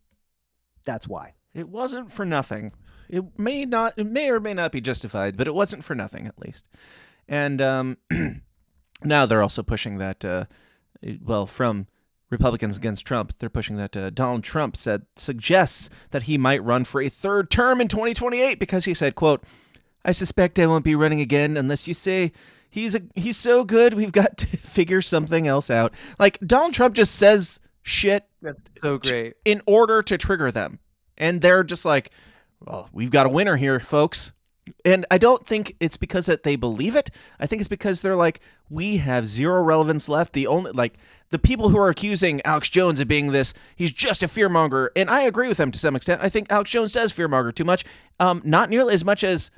that's why. It wasn't for nothing. It may or may not be justified, but it wasn't for nothing, at least. And now they're also pushing that, from Republicans against Trump, they're pushing that Donald Trump suggests that he might run for a third term in 2028 because he said, quote, "I suspect I won't be running again unless you say he's so good we've got to figure something else out." Like, Donald Trump just says shit that's so great in order to trigger them. And they're just like, well, we've got a winner here, folks. And I don't think it's because that they believe it. I think it's because they're like, we have zero relevance left. The people who are accusing Alex Jones of being this, he's just a fearmonger. And I agree with them to some extent. I think Alex Jones does fearmonger too much. Not nearly as much as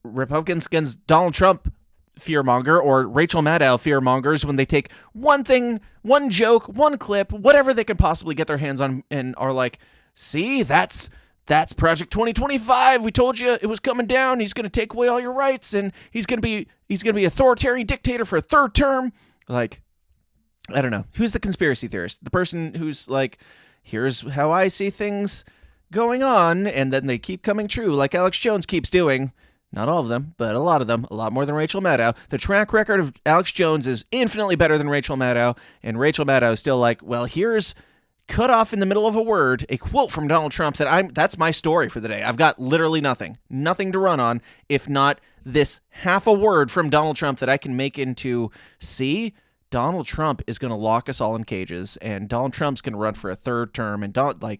Republicans against Donald Trump fearmonger or Rachel Maddow fearmongers when they take one thing, one joke, one clip, whatever they can possibly get their hands on and are like, see, that's Project 2025. We told you it was coming down. He's going to take away all your rights, and he's going to be authoritarian dictator for a third term. Like, I don't know. Who's the conspiracy theorist? The person who's like, here's how I see things going on, and then they keep coming true, like Alex Jones keeps doing. Not all of them, but a lot of them, a lot more than Rachel Maddow. The track record of Alex Jones is infinitely better than Rachel Maddow, and Rachel Maddow is still like, well, here's cut off in the middle of a word, a quote from Donald Trump that's my story for the day. I've got literally nothing to run on, if not this half a word from Donald Trump that I can make into, see, Donald Trump is going to lock us all in cages, and Donald Trump's going to run for a third term, and even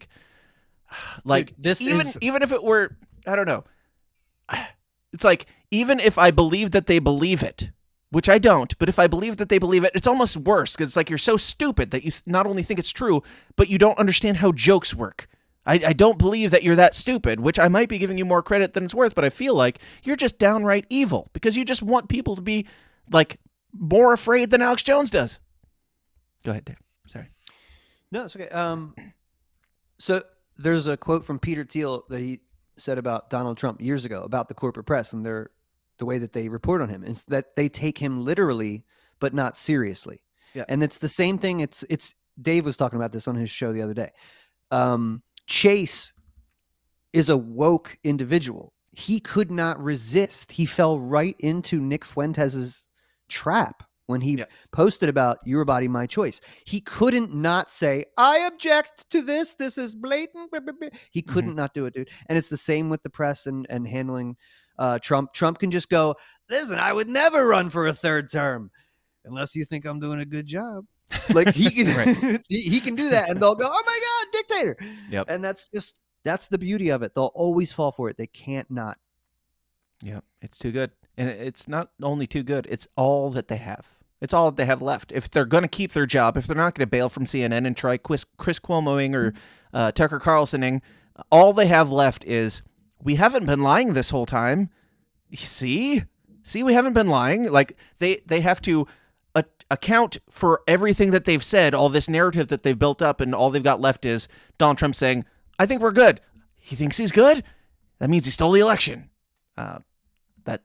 if it were, I don't know. It's like, even if I believe that they believe it, which I don't, but if I believe that they believe it, it's almost worse because it's like you're so stupid that you not only think it's true, but you don't understand how jokes work. I don't believe that you're that stupid, which I might be giving you more credit than it's worth, but I feel like you're just downright evil because you just want people to be like more afraid than Alex Jones does. Go ahead, Dave. Sorry. No, it's okay. So there's a quote from Peter Thiel that he said about Donald Trump years ago about the corporate press and the way that they report on him is that they take him literally, but not seriously. Yeah. And it's the same thing. It's Dave was talking about this on his show the other day. Chase is a woke individual. He could not resist. He fell right into Nick Fuentes' trap when he posted about Your Body, My Choice. He couldn't not say, I object to this. This is blatant. He couldn't not do it, dude. And it's the same with the press and handling Trump. Trump can just go, listen, I would never run for a third term unless you think I'm doing a good job. Like he can, he can do that, and they'll go, oh my God, dictator. Yep. And that's the beauty of it. They'll always fall for it. They can't not. Yep. It's too good. And it's not only too good, it's all that they have. It's all that they have left. If they're going to keep their job, if they're not going to bail from CNN and try Chris Cuomoing or Tucker Carlsoning, all they have left is, we haven't been lying this whole time. See, we haven't been lying. Like they have to account for everything that they've said, all this narrative that they've built up, and all they've got left is Donald Trump saying, I think we're good. He thinks he's good? That means he stole the election.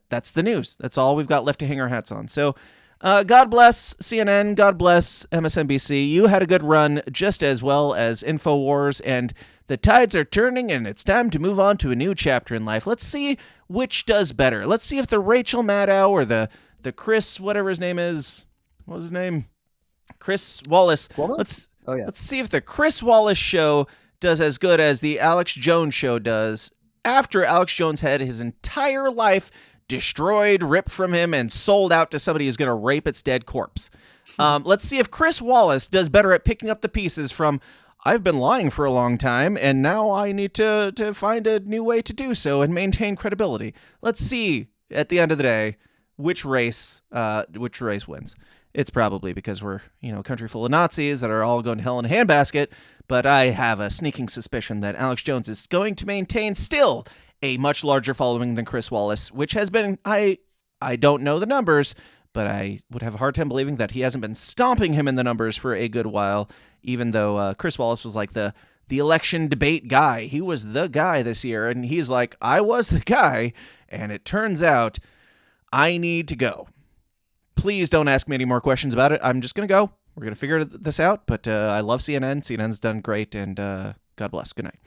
That's the news. That's all we've got left to hang our hats on. So God bless CNN. God bless MSNBC. You had a good run just as well as InfoWars, and the tides are turning, and it's time to move on to a new chapter in life. Let's see which does better. Let's see if the Rachel Maddow or the Chris, whatever his name is, what was his name? Chris Wallace. Let's see if the Chris Wallace show does as good as the Alex Jones show does after Alex Jones had his entire life destroyed, ripped from him, and sold out to somebody who's going to rape its dead corpse. Let's see if Chris Wallace does better at picking up the pieces from, I've been lying for a long time, and now I need to find a new way to do so and maintain credibility. Let's see, at the end of the day, which race wins. it's probably because we're, a country full of Nazis that are all going to hell in a handbasket. But I have a sneaking suspicion that Alex Jones is going to maintain still a much larger following than Chris Wallace, which has been, I don't know the numbers, but I would have a hard time believing that he hasn't been stomping him in the numbers for a good while, even though Chris Wallace was like the election debate guy. He was the guy this year, and he's like, I was the guy, and it turns out I need to go. Please don't ask me any more questions about it. I'm just going to go. We're going to figure this out, but I love CNN. CNN's done great, and God bless. Good night.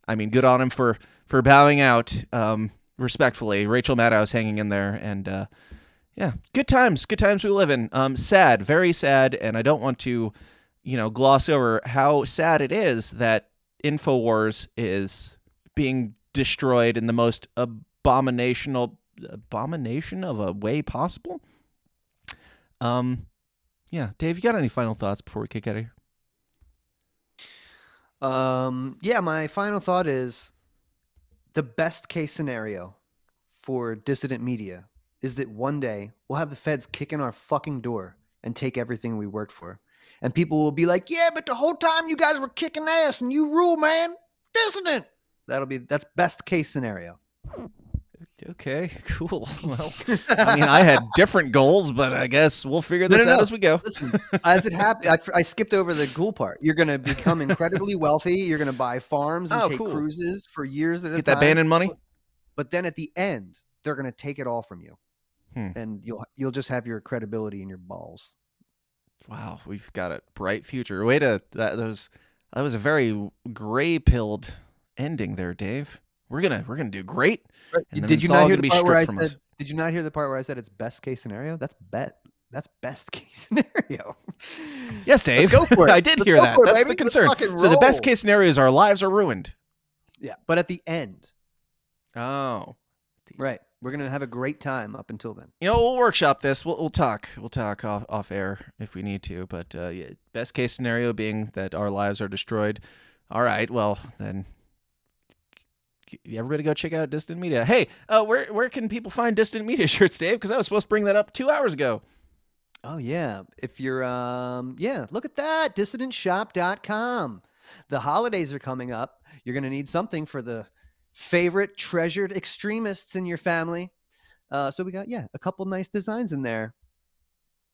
Good on him for bowing out respectfully. Rachel Maddow hanging in there, and yeah, good times we live in. Sad, very sad, and I don't want to, gloss over how sad it is that InfoWars is being destroyed in the most abomination of a way possible. Yeah, Dave, you got any final thoughts before we kick out of here? Yeah, my final thought is the best case scenario for dissident media is that one day we'll have the feds kick in our fucking door and take everything we worked for. And people will be like, yeah, but the whole time you guys were kicking ass and you rule, man. Dissident. That's best case scenario. Okay, cool. Well, I had different goals, but I guess we'll figure this out as we go. Listen, as it happened, I skipped over the cool part. You're going to become incredibly wealthy. You're going to buy farms and take cruises for years at a time. Get that Bannon money. But then at the end, they're going to take it all from you, and you'll just have your credibility in your balls. Wow, we've got a bright future. That was a very gray-pilled ending there, Dave. We're gonna do great. Did you not hear the part where I said? Did you not hear the part where I said it's best case scenario? That's best case scenario. Yes, Dave. Let's go for it. I did hear that. That's the concern. So the best case scenario is our lives are ruined. Yeah, but at the end. Oh, right. We're gonna have a great time up until then. We'll workshop this. We'll talk. We'll talk off air if we need to. But yeah, best case scenario being that our lives are destroyed. All right. Well, then. Everybody go check out Dissident Media. Hey, where can people find Dissident Media shirts, Dave? Because I was supposed to bring that up 2 hours ago. Oh, yeah. If you're, look at that. DissidentShop.com. The holidays are coming up. You're going to need something for the favorite treasured extremists in your family. So we got, a couple nice designs in there.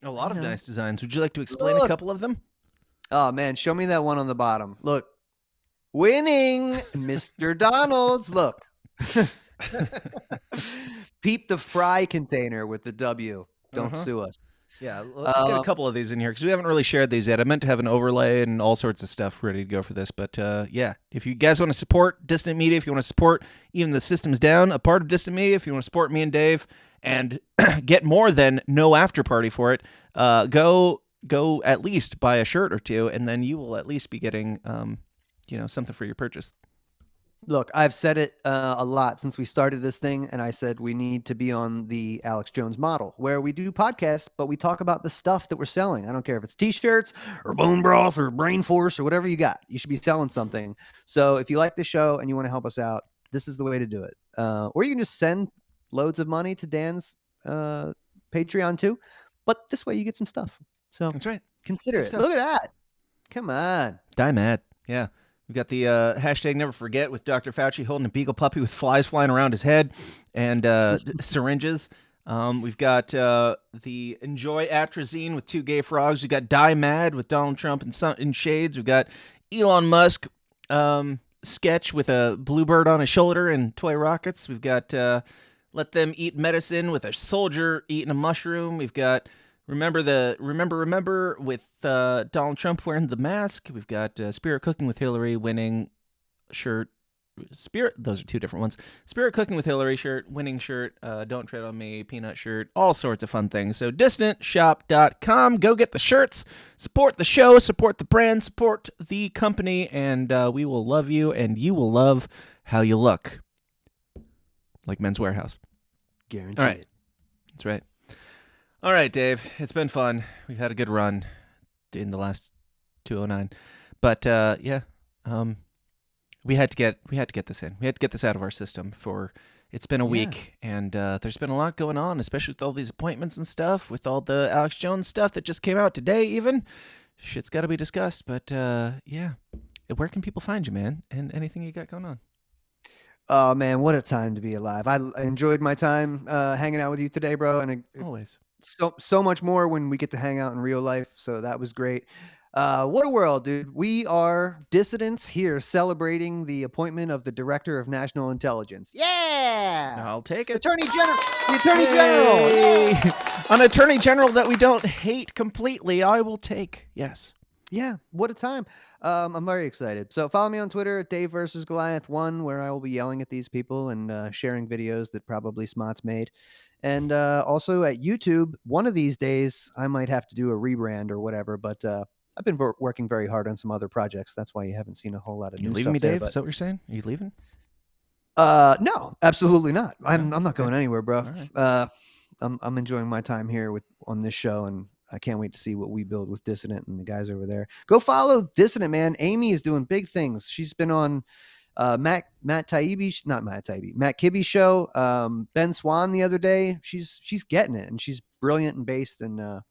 A lot of nice designs. Would you like to explain a couple of them? Oh, man. Show me that one on the bottom. Look. Winning, Mr. Donald's. Look. Peep the fry container with the W. Don't sue us. Yeah, let's get a couple of these in here because we haven't really shared these yet. I meant to have an overlay and all sorts of stuff ready to go for this. But yeah, if you guys want to support Dissident Media, if you want to support even the Systems Down, a part of Dissident Media, if you want to support me and Dave and get more than no after party for it, go at least buy a shirt or two, and then you will at least be getting something for your purchase. Look, I've said it a lot since we started this thing, and I said we need to be on the Alex Jones model, where we do podcasts, but we talk about the stuff that we're selling. I don't care if it's T-shirts or bone broth or brain force or whatever you got. You should be selling something. So if you like the show and you want to help us out, this is the way to do it. Or you can just send loads of money to Dan's Patreon too. But this way you get some stuff. So that's right. Consider it. Look at that. Come on. Die mad. Yeah. We've got the hashtag never forget with Dr. Fauci holding a beagle puppy with flies flying around his head and syringes. We've got the enjoy atrazine with two gay frogs. We've got die mad with Donald Trump in shades. We've got Elon Musk sketch with a bluebird on his shoulder and toy rockets. We've got let them eat medicine with a soldier eating a mushroom. We've got Remember with Donald Trump wearing the mask. We've got Spirit Cooking with Hillary winning shirt. Those are two different ones. Spirit Cooking with Hillary shirt, winning shirt, Don't Tread on Me, peanut shirt, all sorts of fun things. So DissidentShop.com. Go get the shirts. Support the show, support the brand, support the company, and we will love you, and you will love how you look. Like Men's Warehouse. Guaranteed. All right. That's right. All right, Dave. It's been fun. We've had a good run in the last 209, but we had to get this in. We had to get this out of our system for It's been a week, and there's been a lot going on, especially with all these appointments and stuff, with all the Alex Jones stuff that just came out today even. Shit's got to be discussed, but yeah. Where can people find you, man, and anything you got going on? Oh, man, what a time to be alive. I enjoyed my time hanging out with you today, bro. And always. So much more when we get to hang out in real life, so that was great. What a world, dude. We are dissidents here celebrating the appointment of the Director of National Intelligence. Yeah! I'll take it. The Attorney General! Yay! An Attorney General that we don't hate completely, I will take. Yes. Yeah, what a time. I'm very excited. So follow me on Twitter at Dave vs. Goliath 1, where I will be yelling at these people and sharing videos that probably Smotz made. And also at YouTube, one of these days, I might have to do a rebrand or whatever, but I've been working very hard on some other projects. That's why you haven't seen a whole lot of new stuff. You leaving me, Dave? There, Is that what you're saying? Are you leaving? No, absolutely not. I'm not going anywhere, bro. Right. I'm enjoying my time here on this show, and I can't wait to see what we build with Dissident and the guys over there. Go follow Dissident, man. Amy is doing big things. She's been on Matt Kibbe's show, Ben Swan the other day. She's getting it, and she's brilliant and based. And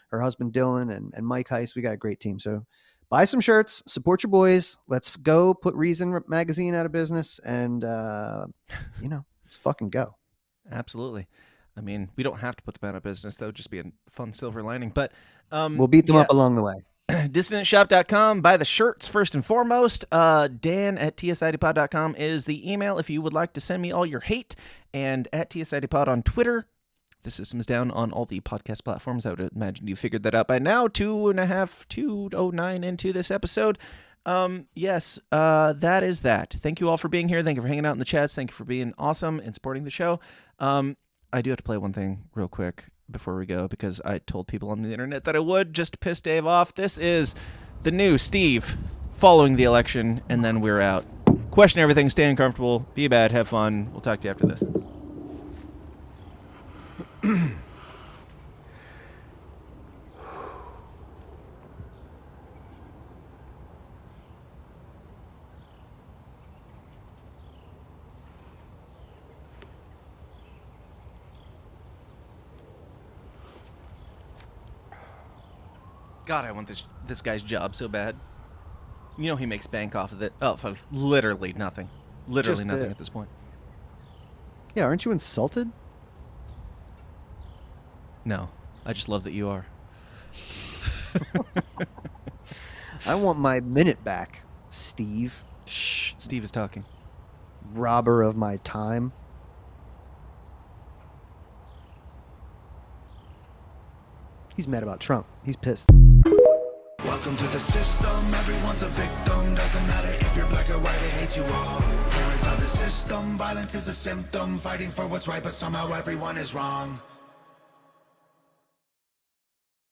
her husband Dylan and Mike Heiss. We got a great team. So buy some shirts, support your boys. Let's go put Reason magazine out of business, and let's fucking go. Absolutely. I mean, we don't have to put them out of business. That would just be a fun silver lining. But we'll beat them up along the way. DissidentShop.com. Buy the shirts first and foremost. Dan at tsidpod.com is the email if you would like to send me all your hate. And at tsidpod on Twitter. The system is down on all the podcast platforms. I would imagine you figured that out by now. 209 into this episode. Yes, that is that. Thank you all for being here. Thank you for hanging out in the chats. Thank you for being awesome and supporting the show. I do have to play one thing real quick before we go, because I told people on the internet that I would, just to piss Dave off. This is the new Steve following the election, and then we're out. Question everything, stay uncomfortable, be bad, have fun. We'll talk to you after this. God, I want this guy's job so bad. You know he makes bank off of it. Oh, of literally nothing. Literally nothing at this point. Yeah, aren't you insulted? No, I just love that you are. I want my minute back, Steve. Shh, Steve is talking. Robber of my time. He's mad about Trump. He's pissed. Welcome to the system, everyone's a victim. Doesn't matter if you're black or white, it hates you all. Here inside the system, violence is a symptom. Fighting for what's right, but somehow everyone is wrong.